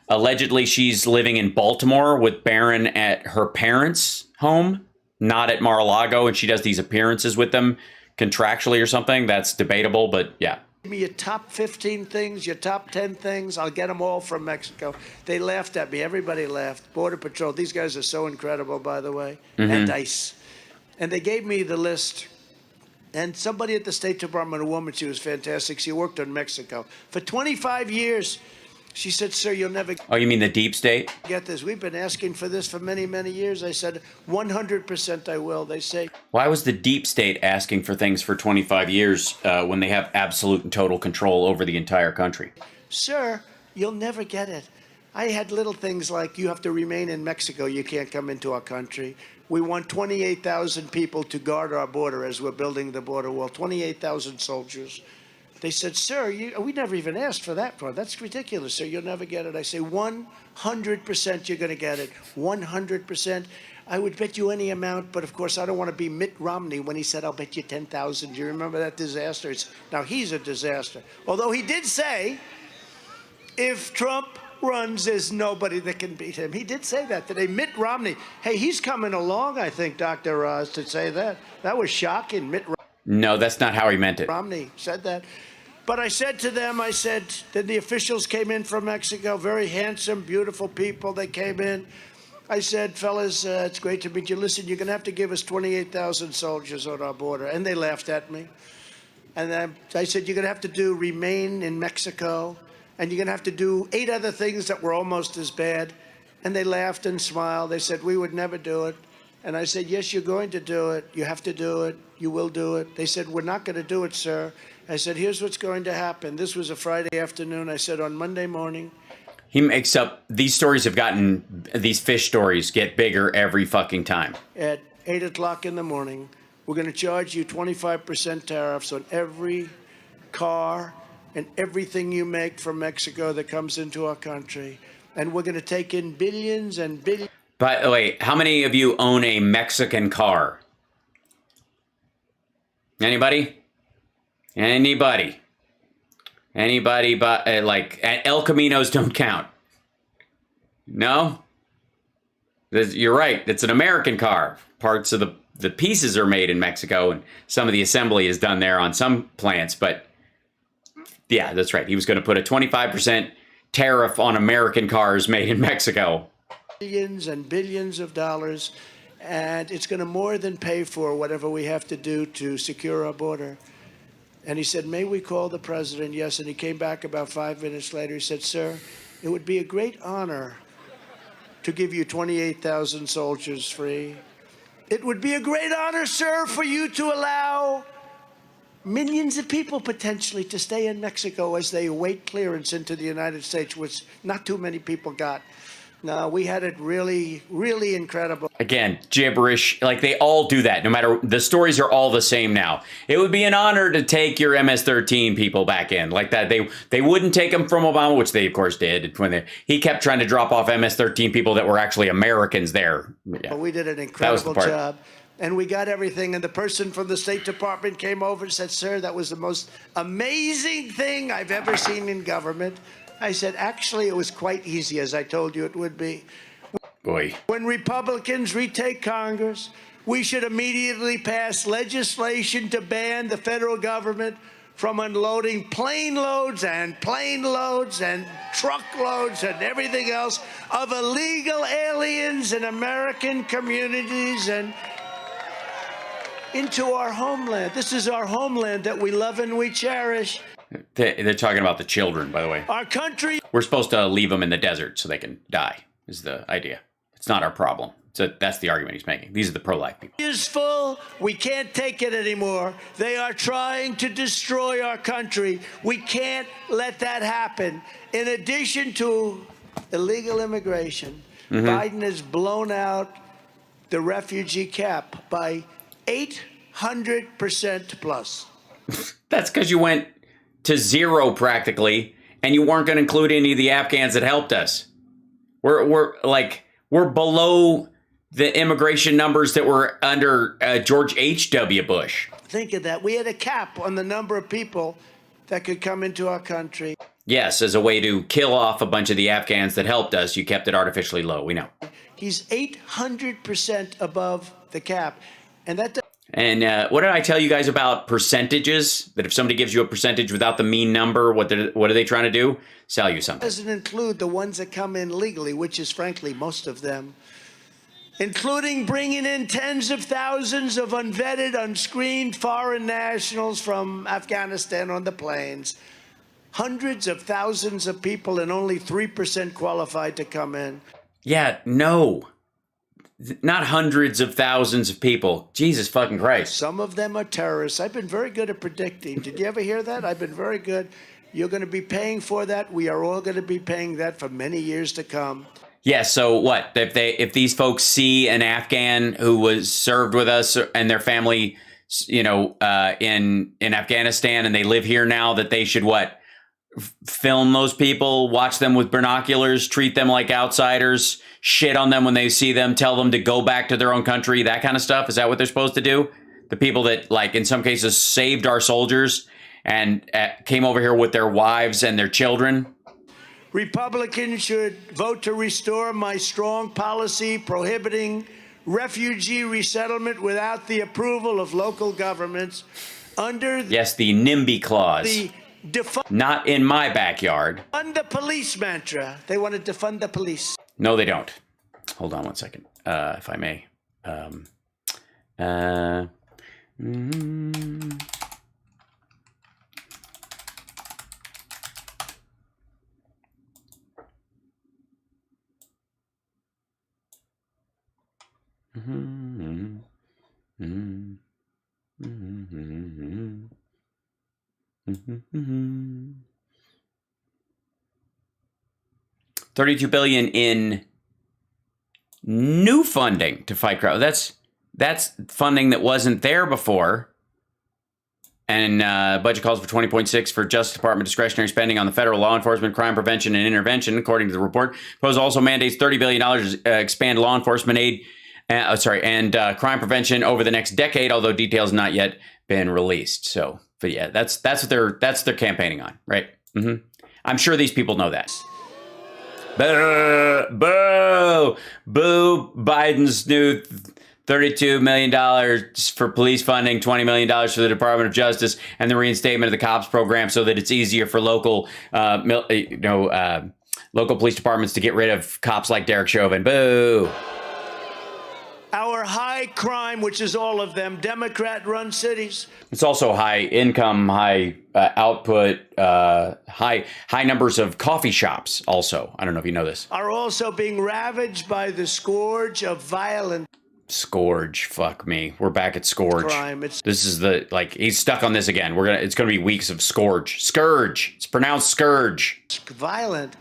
allegedly she's living in Baltimore with Barron at her parents' home, not at Mar-a-Lago, and she does these appearances with them contractually or something. That's debatable, but yeah. Give me your top 15 things, your top 10 things. I'll get them all from Mexico. They laughed at me. Everybody laughed. Border Patrol. These guys are so incredible, by the way. Mm-hmm. And ICE. And they gave me the list. And somebody at the State Department, a woman, she was fantastic. She worked in Mexico for 25 years. She said, sir, you'll never... Oh, you mean the deep state? Get this. We've been asking for this for many, many years. I said, 100% I will. They say... Why was the deep state asking for things for 25 years when they have absolute and total control over the entire country? Sir, you'll never get it. I had little things like, you have to remain in Mexico. You can't come into our country. We want 28,000 people to guard our border as we're building the border wall. 28,000 soldiers. They said, sir, we never even asked for that part. That's ridiculous, sir. You'll never get it. I say, 100% you're going to get it. 100%. I would bet you any amount, but of course, I don't want to be Mitt Romney when he said, I'll bet you 10,000. Do you remember that disaster? Now, he's a disaster. Although he did say, if Trump runs, there's nobody that can beat him. He did say that today. Mitt Romney. Hey, he's coming along, I think, Dr. Oz, to say that. That was shocking. Mitt Romney. No, that's not how he meant it. Romney said that. But I said to them, then the officials came in from Mexico, very handsome, beautiful people. They came in. I said, fellas, it's great to meet you. Listen, you're going to have to give us 28,000 soldiers on our border. And they laughed at me. And then I said, you're going to have to remain in Mexico. And you're going to have to do 8 other things that were almost as bad. And they laughed and smiled. They said, we would never do it. And I said, yes, you're going to do it. You have to do it. You will do it. They said, we're not going to do it, sir. I said, here's what's going to happen. This was a Friday afternoon. I said, on Monday morning. He makes up, these stories have gotten, these fish stories get bigger every fucking time. At 8 o'clock in the morning, we're going to charge you 25% tariffs on every car and everything you make from Mexico that comes into our country. And we're going to take in billions and billions. By the way, how many of you own a Mexican car? Anybody? Anybody? Anybody but like El Caminos don't count? No? You're right. It's an American car. Parts of the pieces are made in Mexico and some of the assembly is done there on some plants. But yeah, that's right. He was going to put a 25% tariff on American cars made in Mexico. Billions and billions of dollars. And it's going to more than pay for whatever we have to do to secure our border. And he said, may we call the president? Yes. And he came back about 5 minutes later. He said, sir, It would be a great honor to give you 28,000 soldiers free. It would be a great honor, sir, for you to allow millions of people potentially to stay in Mexico as they await clearance into the United States, which not too many people got. No, we had it really, really incredible. Again, gibberish. Like, they all do that. No matter, the stories are all the same now. It would be an honor to take your MS-13 people back in. Like that. They wouldn't take them from Obama, which they, of course, did. When he kept trying to drop off MS-13 people that were actually Americans there. Yeah. We did an incredible job. And we got everything. And the person from the State Department came over and said, sir, that was the most amazing thing I've ever seen in government. I said, actually, it was quite easy, as I told you it would be. Boy. When Republicans retake Congress, we should immediately pass legislation to ban the federal government from unloading plane loads and truckloads and everything else of illegal aliens in American communities and into our homeland. This is our homeland that we love and we cherish. They're talking about the children, by the way. Our country. We're supposed to leave them in the desert so they can die, is the idea. It's not our problem. So that's the argument he's making. These are the pro-life people. Is full. We can't take it anymore. They are trying to destroy our country. We can't let that happen. In addition to illegal immigration, Biden has blown out the refugee cap by 800% plus. That's because you went to zero practically, and you weren't going to include any of the Afghans that helped us. We're below the immigration numbers that were under George H.W. Bush. Think of that. We had a cap on the number of people that could come into our country. Yes, as a way to kill off a bunch of the Afghans that helped us, you kept it artificially low. We know. He's 800% above the cap. And that. And what did I tell you guys about percentages? That if somebody gives you a percentage without the mean number, what are they trying to do? Sell you something. Doesn't include the ones that come in legally, which is frankly most of them, including bringing in tens of thousands of unvetted, unscreened foreign nationals from Afghanistan on the planes. Hundreds of thousands of people and only 3% qualified to come in. Yeah, no. Not hundreds of thousands of people. Jesus fucking Christ. Some of them are terrorists. I've been very good at predicting. Did you ever hear that? I've been very good. You're going to be paying for that. We are all going to be paying that for many years to come. Yeah, so what? If these folks see an Afghan who was served with us and their family, in Afghanistan, and they live here now, that they should what? Film those people, watch them with binoculars, treat them like outsiders, shit on them when they see them, tell them to go back to their own country, that kind of stuff? Is that what they're supposed to do? The people that, like, in some cases saved our soldiers and came over here with their wives and their children? Republicans should vote to restore my strong policy prohibiting refugee resettlement without the approval of local governments under yes, the NIMBY clause. Not in my backyard. Defund the police mantra. They want to defund the police. No, they don't. Hold on one second, if I may. $32 billion in new funding to fight crime. That's funding that wasn't there before. And budget calls for 20.6 for Justice Department discretionary spending on the federal law enforcement, crime prevention, and intervention, according to the report. Proposal also mandates $30 billion to expand law enforcement aid, and crime prevention over the next decade, although details not yet been released. So, but yeah, that's what they're campaigning on, right? Mm-hmm. I'm sure these people know that. Boo! Boo! Boo! Biden's new $32 million for police funding, $20 million for the Department of Justice, and the reinstatement of the cops program so that it's easier for local police departments to get rid of cops like Derek Chauvin. Boo! our high crime, which is all of them, Democrat-run cities. It's also high income, high output, high numbers of coffee shops also. I don't know if you know this. Are also being ravaged by the scourge of violence. Scourge, fuck me. We're back at Scourge. Crime. This is he's stuck on this again. It's gonna be weeks of Scourge. Scourge. It's pronounced Scourge. Violent.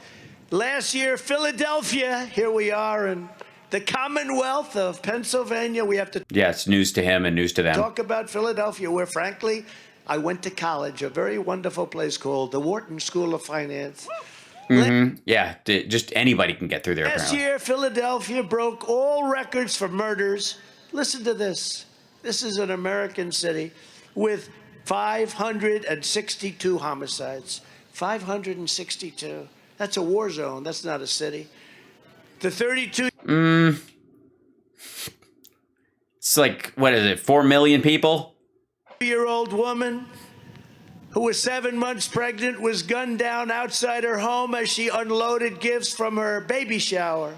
Last year, Philadelphia, here we are in the Commonwealth of Pennsylvania. We have to it's news to him and news to them. talk about Philadelphia, where frankly, I went to college, a very wonderful place called the Wharton School of Finance. Mm-hmm. Yeah, just anybody can get through there. Last year, Philadelphia broke all records for murders. Listen to this. This is an American city with 562 homicides. 562. That's a war zone. That's not a city. The 32. It's like, what is it, 4 million people? year-old woman who was 7 months pregnant was gunned down outside her home as she unloaded gifts from her baby shower.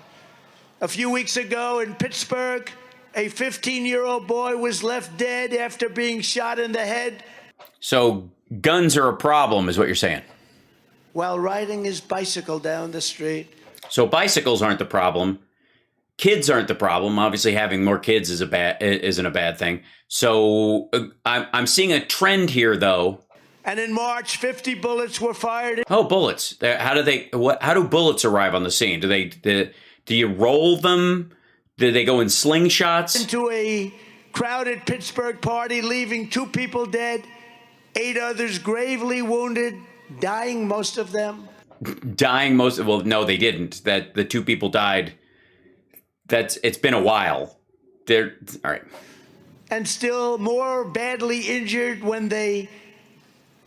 A few weeks ago in Pittsburgh, a 15-year-old boy was left dead after being shot in the head. So guns are a problem, is what you're saying? While riding his bicycle down the street. So bicycles aren't the problem. Kids aren't the problem. Obviously, having more kids isn't a bad thing. So I'm seeing a trend here, though. And in March, 50 bullets were fired. Oh, bullets! How do bullets arrive on the scene? Do you roll them? Do they go in slingshots? Into a crowded Pittsburgh party, leaving 2 people dead, 8 others gravely wounded, dying, most of them. Well, no, they didn't. That the 2 people died. It's been a while. All right. And still more badly injured when they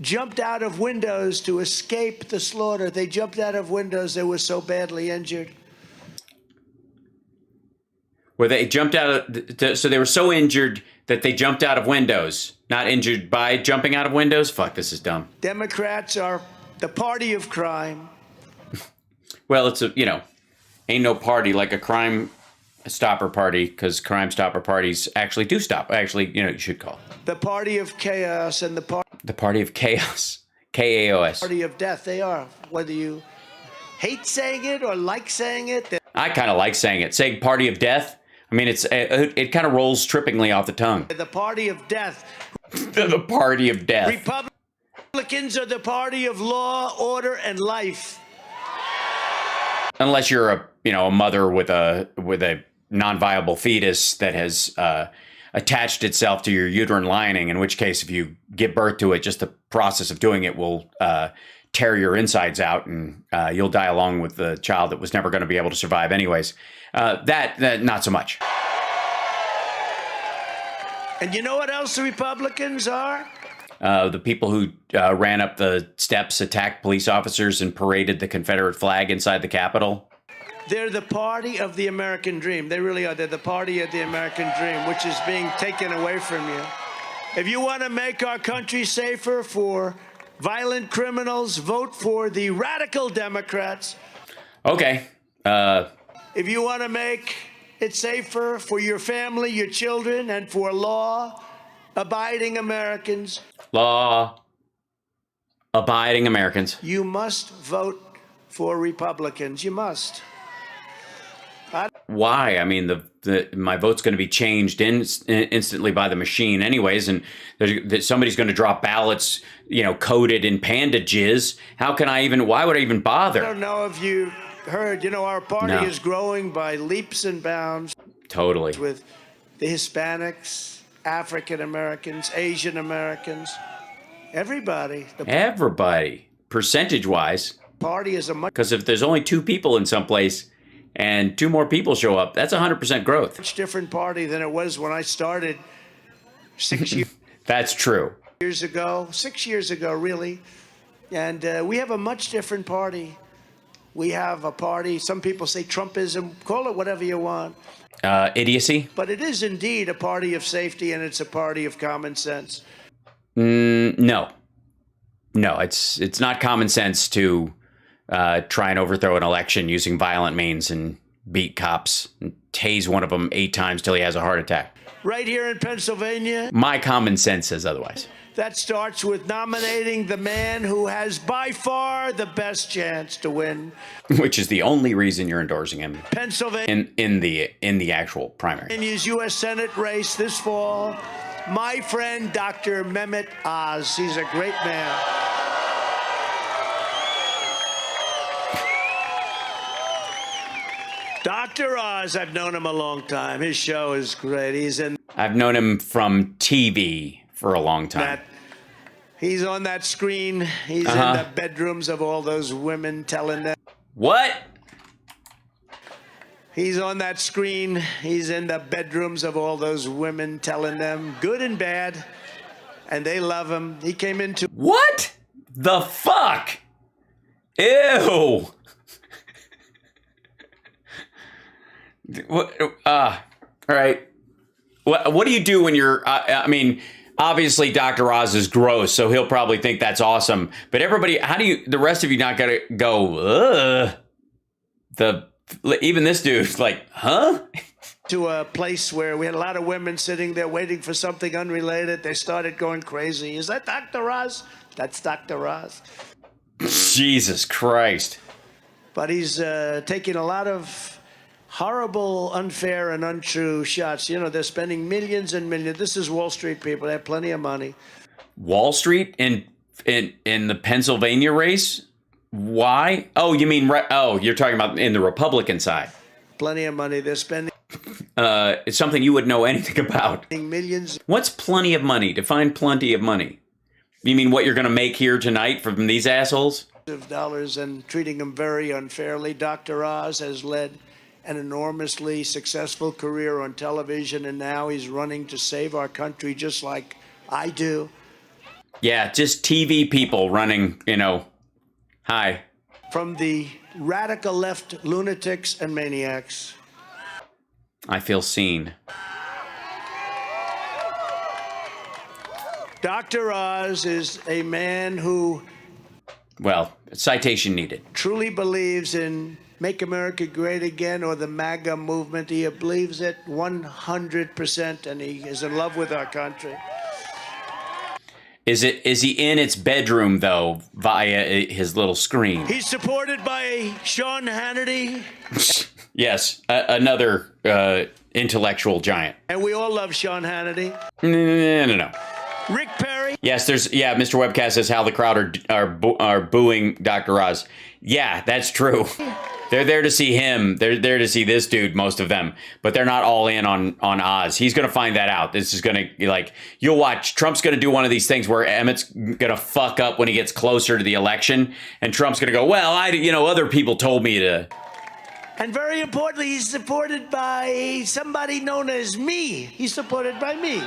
jumped out of windows to escape the slaughter. They jumped out of windows. They were so badly injured. Where they jumped so they were so injured that they jumped out of windows, not injured by jumping out of windows? Fuck, this is dumb. Democrats are the party of crime. Well, it's ain't no party like a crime stopper party, because crime stopper parties actually do stop. Actually, you should call it the party of chaos and the party of chaos. KAOS. Party of death. They are. Whether you hate saying it or like saying it. I kind of like saying it. Saying party of death. I mean, it kind of rolls trippingly off the tongue. The party of death. The party of death. Republicans are the party of law, order, and life. Unless you're a mother with a non-viable fetus that has attached itself to your uterine lining, in which case, if you give birth to it, just the process of doing it will tear your insides out, and you'll die along with the child that was never going to be able to survive anyways. That not so much. And you know what else the Republicans are? The people who ran up the steps, attacked police officers, and paraded the Confederate flag inside the Capitol. They're the party of the American dream. They really are. They're the party of the American dream, which is being taken away from you. If you want to make our country safer for violent criminals, vote for the radical Democrats. Okay. If you want to make it safer for your family, your children, and for law-abiding Americans. Law-abiding Americans. You must vote for Republicans. You must. Why? I mean, my vote's going to be changed instantly by the machine anyways, and somebody's going to drop ballots, coated in panda jizz. Why would I even bother? I don't know if you heard, our party is growing by leaps and bounds. Totally. With the Hispanics, African Americans, Asian Americans, everybody. Everybody, percentage-wise. Party is because if there's only 2 people in some place and 2 more people show up, that's 100% growth. Much different party than it was when I started 6 years. That's true. 6 years ago, really. And we have a much different party. We have a party, some people say Trumpism, call it whatever you want. Idiocy? But it is indeed a party of safety, and it's a party of common sense. No, it's not common sense to try and overthrow an election using violent means and beat cops and tase one of them 8 times till he has a heart attack. Right here in Pennsylvania. My common sense says otherwise. That starts with nominating the man who has by far the best chance to win. Which is the only reason you're endorsing him. Pennsylvania. In the actual primary. Pennsylvania's U.S. Senate race this fall. My friend, Dr. Mehmet Oz. He's a great man. Dr. Oz, I've known him a long time. His show is great. I've known him from TV for a long time. He's on that screen. He's in the bedrooms of all those women telling them. What? He's on that screen. He's in the bedrooms of all those women telling them good and bad. And they love him. He came into... What the fuck? Ew. What? All right. What do you do when you're? I mean, obviously, Dr. Oz is gross, so he'll probably think that's awesome. But everybody, how do you? The rest of you not gonna go? Even this dude's like, huh? To a place where we had a lot of women sitting there waiting for something unrelated. They started going crazy. Is that Dr. Oz? That's Dr. Oz. Jesus Christ! But he's taking a lot of horrible, unfair, and untrue shots. You know, they're spending millions and millions. This is Wall Street people. They have plenty of money. Wall Street in the Pennsylvania race? Why? Oh, you mean you're talking about in the Republican side. Plenty of money. They're spending. It's something you would know anything about. Millions. What's plenty of money? Define plenty of money. You mean what you're going to make here tonight from these assholes? Of dollars and treating them very unfairly. Dr. Oz has led an enormously successful career on television, and now he's running to save our country just like I do. Yeah, just TV people running, hi. From the radical left lunatics and maniacs. I feel seen. Dr. Oz is a man who... Well, citation needed. ...truly believes in Make America Great Again or the MAGA movement. He believes it 100%, and he is in love with our country. Is he in its bedroom, though, via his little screen? He's supported by Sean Hannity. Yes, another intellectual giant. And we all love Sean Hannity. No. Rick Perry. Yes, Mr. Webcast says how the crowd are booing Dr. Oz. Yeah, that's true. They're there to see him. They're there to see this dude, most of them. But they're not all in on Oz. He's going to find that out. This is going to be like, you'll watch. Trump's going to do one of these things where Emmett's going to fuck up when he gets closer to the election. And Trump's going to go, well, other people told me to. And very importantly, he's supported by somebody known as me. He's supported by me.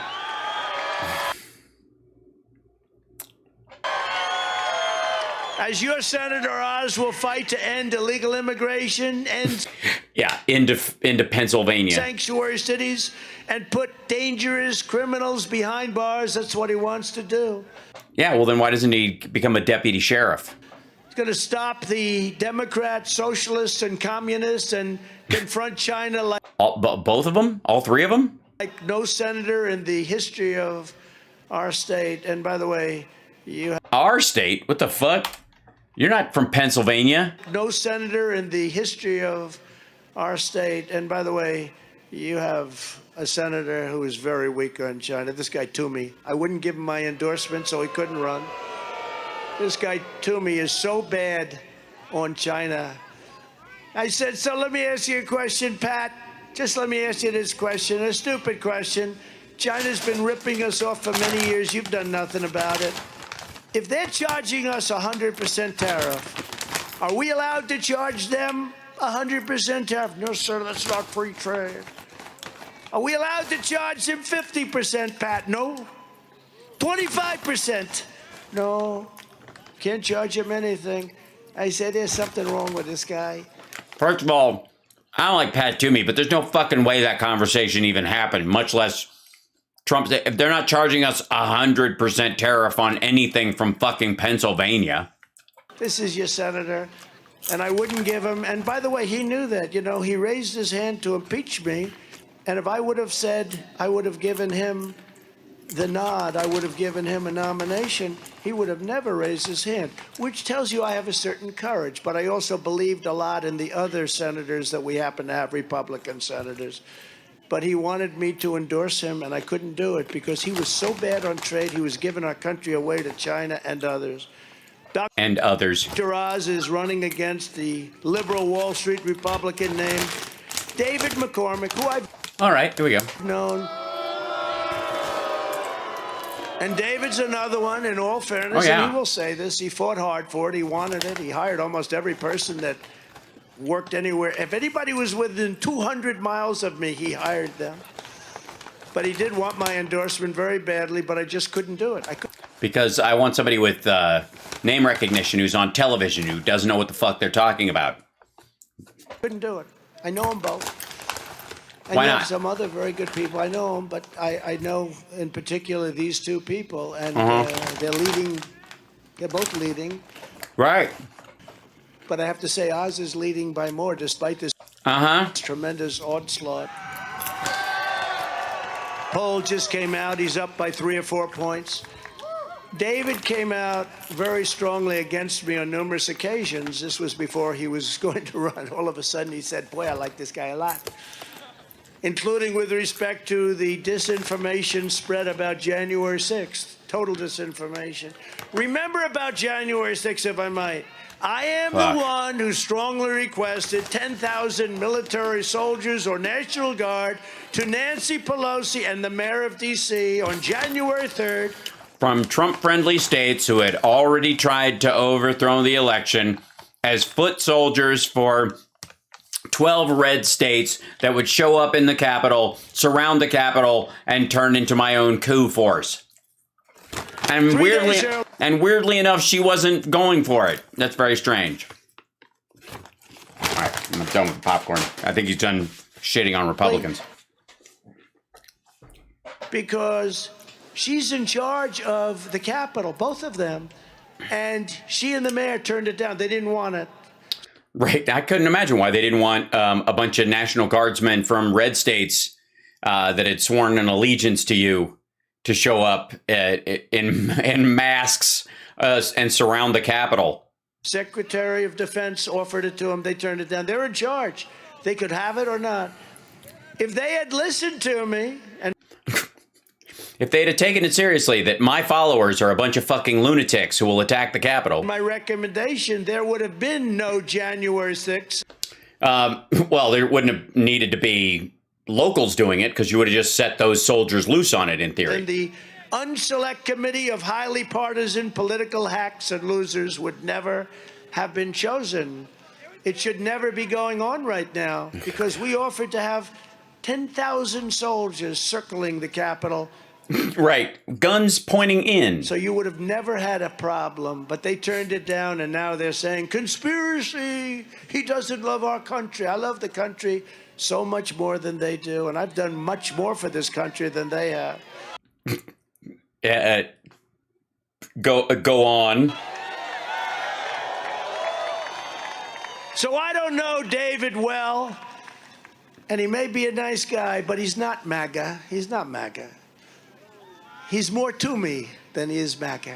As your Senator, Oz will fight to end illegal immigration, end into Pennsylvania, sanctuary cities, and put dangerous criminals behind bars. That's what he wants to do. Yeah, well, then why doesn't he become a deputy sheriff? He's going to stop the Democrats, socialists, and communists and confront China like... both of them? All three of them? Like no senator in the history of our state. And by the way, Our state? What the fuck? You're not from Pennsylvania. No senator in the history of our state. And by the way, you have a senator who is very weak on China. This guy Toomey. I wouldn't give him my endorsement, so he couldn't run. This guy Toomey is so bad on China. I said, so let me ask you a question, Pat. Just let me ask you this question, a stupid question. China's been ripping us off for many years. You've done nothing about it. If they're charging us 100% tariff, are we allowed to charge them 100% tariff? No, sir, that's not free trade. Are we allowed to charge them 50%, Pat? No. 25%? No. Can't charge him anything. I said, there's something wrong with this guy. First of all, I don't like Pat Toomey, but there's no fucking way that conversation even happened, much less Trump. If they're not charging us 100% tariff on anything from fucking Pennsylvania. This is your senator. And I wouldn't give him, and by the way, he knew that, you know, he raised his hand to impeach me. And if I would have said, I would have given him the nod, I would have given him a nomination, he would have never raised his hand, which tells you I have a certain courage. But I also believed a lot in the other senators that we happen to have, Republican senators. But he wanted me to endorse him, and I couldn't do it because he was so bad on trade. He was giving our country away to China and others. Dr. Oz is running against the liberal Wall Street Republican named David McCormick, who I've here we go. known. And David's another one, in all fairness, and he will say this, he fought hard for it, he wanted it, he hired almost every person that worked anywhere. If anybody was within 200 miles of me, he hired them. But he did want my endorsement very badly, but I just couldn't do it. Because I want somebody with name recognition who's on television who doesn't know what the fuck they're talking about. Couldn't do it. I know them both. Why I know not? some other very good people. I know them, but I know in particular these two people, and they're leading. They're both leading. Right. But I have to say, Oz is leading by more, despite this tremendous onslaught. Poll just came out. He's up by 3 or 4 points. David came out very strongly against me on numerous occasions. This was before he was going to run. All of a sudden, he said, boy, I like this guy a lot, including with respect to the disinformation spread about January 6th, total disinformation. Remember about January 6th, if I might. I am the one who strongly requested 10,000 military soldiers or National Guard to Nancy Pelosi and the mayor of D.C. on January 3rd. From Trump-friendly states who had already tried to overthrow the election as foot soldiers for 12 red states that would show up in the Capitol, surround the Capitol, and turn into my own coup force. And weirdly enough, she wasn't going for it. That's very strange. All right, I'm done with popcorn. I think he's done shitting on Republicans. Because she's in charge of the Capitol, both of them. And she and the mayor turned it down. They didn't want it. Right. I couldn't imagine why they didn't want a bunch of National Guardsmen from red states that had sworn an allegiance to you to show up in masks and surround the Capitol. Secretary of Defense offered it to them. They turned it down. They're in charge. They could have it or not. If they had listened to me and if they'd have taken it seriously that my followers are a bunch of fucking lunatics who will attack the Capitol. My recommendation, there would have been no January 6th. Well, there wouldn't have needed to be locals doing it because you would have just set those soldiers loose on it in theory. And the unselect committee of highly partisan political hacks and losers would never have been chosen. It should never be going on right now because we offered to have 10,000 soldiers circling the Capitol. Right. Guns pointing in. So you would have never had a problem, but they turned it down, and now they're saying, conspiracy, he doesn't love our country. I love the country so much more than they do, and I've done much more for this country than they have. Go on. So I don't know David well, and he may be a nice guy, but he's not MAGA. He's not MAGA. He's more to me than he is MAGA.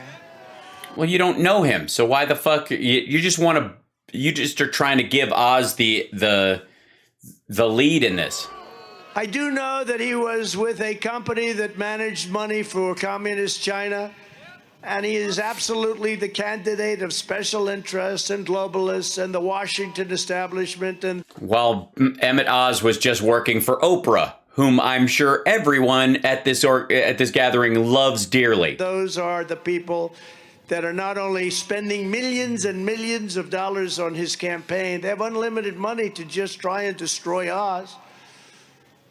Well, you don't know him, so why the fuck you just want to? You just are trying to give Oz the lead in this. I do know that he was with a company that managed money for communist China, and he is absolutely the candidate of special interests and globalists and the Washington establishment. And while Emmett Oz was just working for Oprah, whom I'm sure everyone at this gathering loves dearly. Those are the people that are not only spending millions and millions of dollars on his campaign, they have unlimited money to just try and destroy Oz.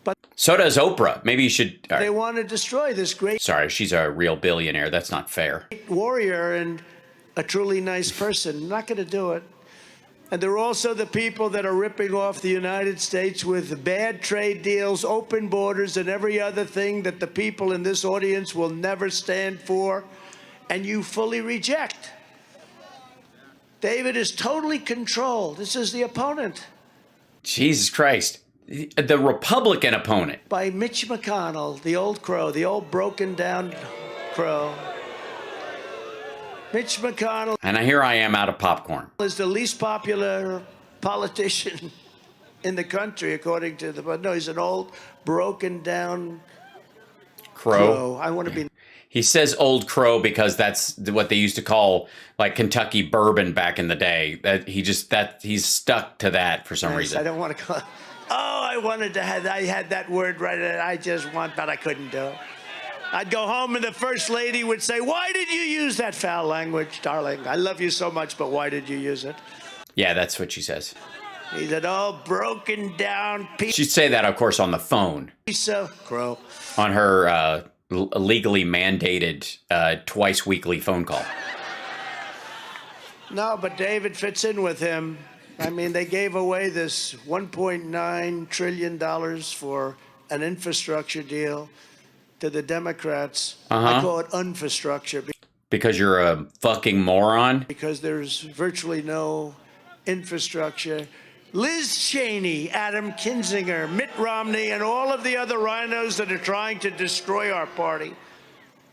But so does Oprah. Maybe you should. They want to destroy this great. Sorry, she's a real billionaire. That's not fair. Warrior and a truly nice person. Not going to do it. And there are also the people that are ripping off the United States with bad trade deals, open borders, and every other thing that the people in this audience will never stand for, and you fully reject. David is totally controlled. This is the opponent. Jesus Christ. The Republican opponent. By Mitch McConnell, the old crow, the old broken down crow. Mitch McConnell. And here I am out of popcorn. Is the least popular politician in the country, according to the. But no, he's an old broken down crow. I want to be. He says old crow because that's what they used to call like Kentucky bourbon back in the day. That he's stuck to that for some reason. I don't want to call. Oh, I had that word right. But I couldn't do it. I'd go home and the first lady would say, "Why did you use that foul language, darling? I love you so much, but why did you use it?" Yeah, that's what she says. He's an all broken down piece. She'd say that, of course, on the phone. Piece of crow. On her legally mandated twice weekly phone call. No, but David fits in with him. I mean, they gave away this $1.9 trillion for an infrastructure deal to the Democrats. I call it infrastructure. Because you're a fucking moron? Because there's virtually no infrastructure. Liz Cheney, Adam Kinzinger, Mitt Romney, and all of the other rhinos that are trying to destroy our party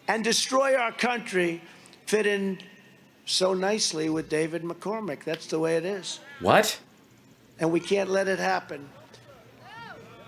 and destroy our country fit in so nicely with David McCormick. That's the way it is. What? And we can't let it happen.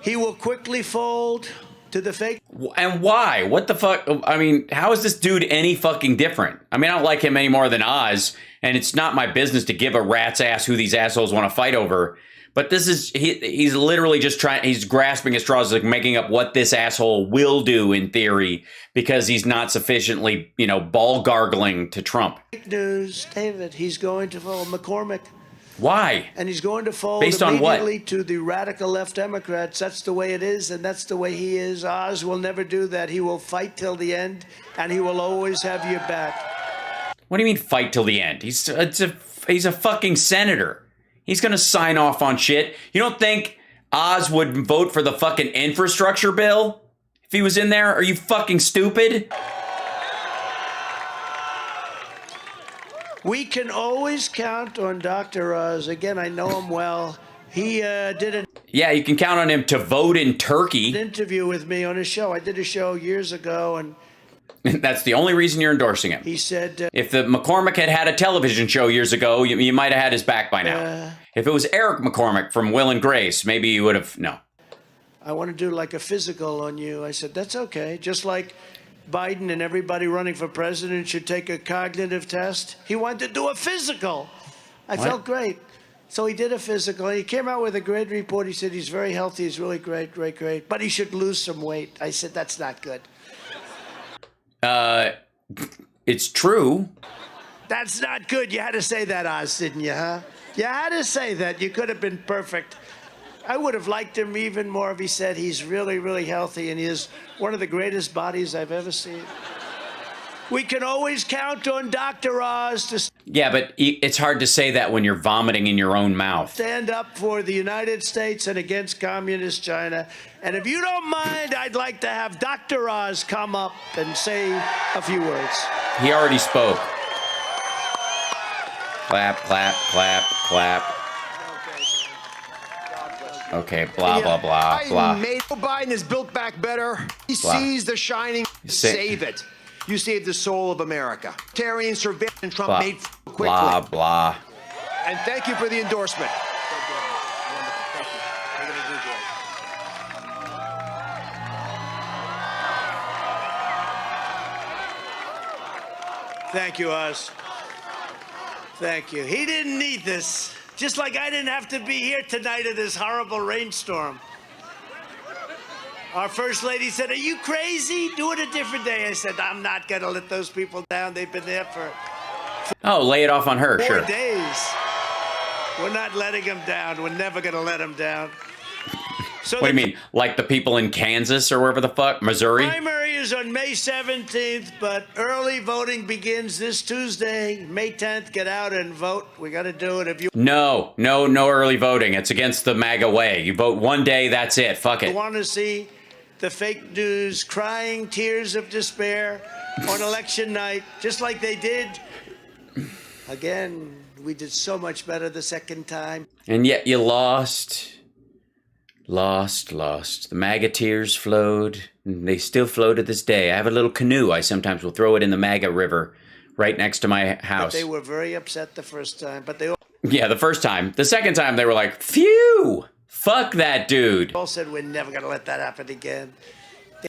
He will quickly fold to the fake. And why? What the fuck? I mean, how is this dude any fucking different? I mean, I don't like him any more than Oz, and it's not my business to give a rat's ass who these assholes want to fight over. But this is, he's literally just he's grasping at straws, like making up what this asshole will do in theory because he's not sufficiently, ball gargling to Trump. Fake news, David, he's going to fold McCormick. Why? And he's going to fold based on immediately what? To the radical left Democrats. That's the way it is, and that's the way he is. Oz will never do that. He will fight till the end, and he will always have your back. What do you mean fight till the end? He's a fucking senator. He's going to sign off on shit. You don't think Oz would vote for the fucking infrastructure bill if he was in there? Are you fucking stupid? We can always count on Dr. Oz. Again, I know him well. He did an Yeah, you can count on him to vote in Turkey. Interview with me on his show. I did a show years ago, and that's the only reason you're endorsing him. He said, if the McCormick had a television show years ago, you might have had his back by now. If it was Eric McCormick from Will and Grace, maybe you would have, no. I want to do like a physical on you. I said, that's okay. Just like Biden and everybody running for president should take a cognitive test. He wanted to do a physical. I felt great. So he did a physical. He came out with a great report. He said he's very healthy. He's really great. But he should lose some weight. I said, that's not good. It's true. That's not good. You had to say that, Oz, didn't you, huh? You had to say that. You could have been perfect. I would have liked him even more if he said he's really, really healthy and he is one of the greatest bodies I've ever seen. We can always count on Dr. Oz to... Yeah, but it's hard to say that when you're vomiting in your own mouth. Stand up for the United States and against communist China. And if you don't mind, I'd like to have Dr. Oz come up and say a few words. He already spoke. Clap, clap, clap, clap. Okay, blah, blah, blah, blah. Biden is built back better. He sees the shining. Save it. You saved the soul of America. Terry and surveillance and Trump blah, made quickly. Blah, blah. And thank you for the endorsement. Thank you, Oz. Thank you. He didn't need this. Just like I didn't have to be here tonight in this horrible rainstorm. Our First Lady said, are you crazy? Do it a different day. I said, I'm not going to let those people down. They've been there for Oh, lay it off on her, 4 sure. days. We're not letting them down. We're never going to let them down. So what do you mean? Like the people in Kansas or wherever the fuck? Missouri? Primary is on May 17th, but early voting begins this Tuesday, May 10th. Get out and vote. We got to do it. If you No early voting. It's against the MAGA way. You vote one day, that's it. Fuck it. want to see the fake news crying tears of despair on election night, just like they did Again, we did so much better the second time. And yet you lost. Lost. The MAGA tears flowed. And they still flow to this day. I have a little canoe. I sometimes will throw it in the MAGA river right next to my house. But they were very upset the first time. But they Yeah, the first time. The second time, they were like, phew, fuck that dude. all said we're never going to let that happen again.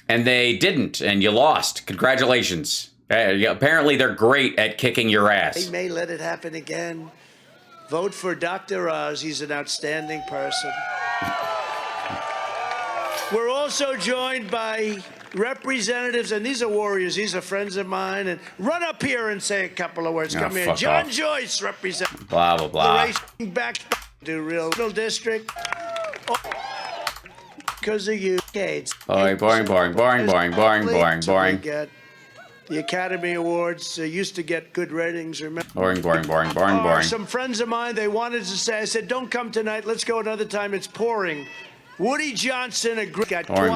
And they didn't, and you lost. Congratulations. Apparently, they're great at kicking your ass. They may let it happen again. Vote for Dr. Oz. He's an outstanding person. We're also joined by representatives, and these are warriors. These are friends of mine. And run up here and say a couple of words. Come here. John off. Joyce, representative. Blah, blah, blah. Racing back to real district. Because of you, Gates. Boring. Get the Academy Awards used to get good ratings. Remember? Boring. Some friends of mine, they wanted to say, I said, don't come tonight. Let's go another time. It's pouring. Woody Johnson agreed. Boring.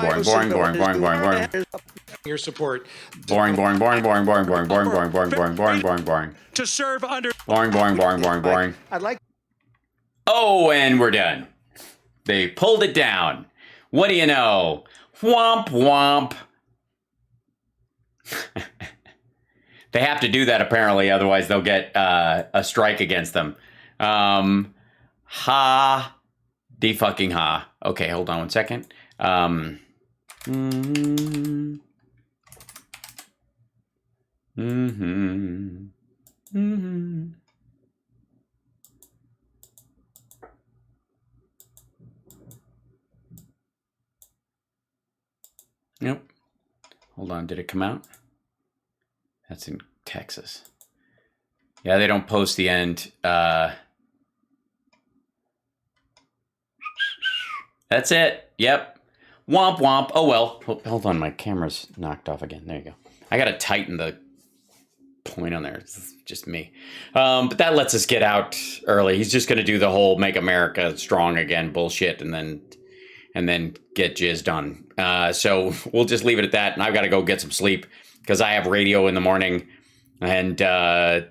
Your support. Boring. To serve under. Boring. I'd like. Oh, and we're done. They pulled it down. What do you know? Womp. They have to do that apparently, otherwise they'll get a strike against them. Ha. De-fucking ha. Okay, hold on one second. Nope. Hold on, did it come out? That's in Texas. Yeah, they don't post the end. That's it. Yep. Womp. Oh, well. Hold on, my camera's knocked off again. There you go. I got to tighten the point on there. It's just me. But that lets us get out early. He's just going to do the whole Make America Strong Again bullshit and then get jizzed on. So we'll just leave it at that. And I've got to go get some sleep because I have radio in the morning. And I'm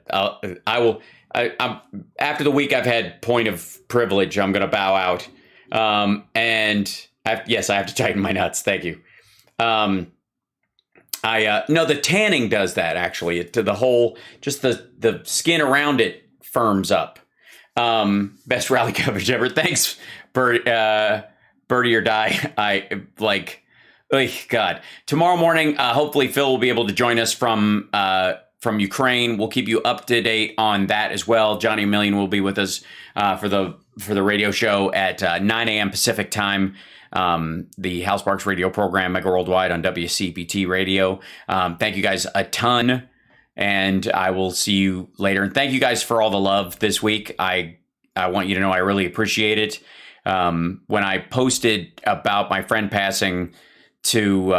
after the week I've had point of privilege, I'm going to bow out. And yes, I have to tighten my nuts. Thank you. No, the tanning does that actually. To the whole, just the skin around it firms up. Best rally coverage ever. Thanks, Birdie or Die. I like, oh God. Tomorrow morning, hopefully Phil will be able to join us from Ukraine. We'll keep you up to date on that as well. Johnny Million will be with us for the radio show at 9 a.m. Pacific time. The HAL Sparks radio program, Mega Worldwide on WCPT radio. Thank you guys a ton, and I will see you later. And thank you guys for all the love this week. I want you to know I really appreciate it. When I posted about my friend passing to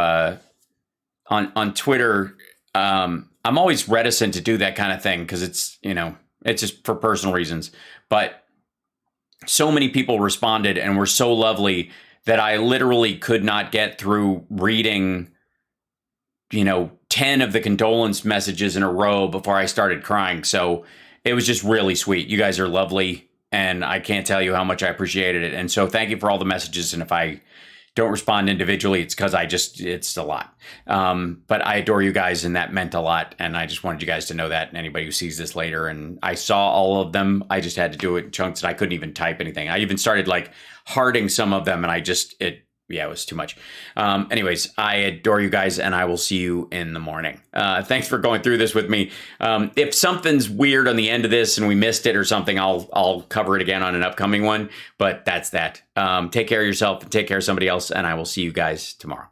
on Twitter, I'm always reticent to do that kind of thing because it's just for personal reasons. But so many people responded and were so lovely that I literally could not get through reading, 10 of the condolence messages in a row before I started crying. So it was just really sweet. You guys are lovely, and I can't tell you how much I appreciated it. And so thank you for all the messages. And if I don't respond individually, it's because it's a lot. But I adore you guys, and that meant a lot. And I just wanted you guys to know that, and anybody who sees this later. And I saw all of them. I just had to do it in chunks, and I couldn't even type anything. I even started hearting some of them, and it was too much. Anyways, I adore you guys, and I will see you in the morning. Thanks for going through this with me. If something's weird on the end of this and we missed it or something, I'll cover it again on an upcoming one. But that's that. Take care of yourself and take care of somebody else, and I will see you guys tomorrow.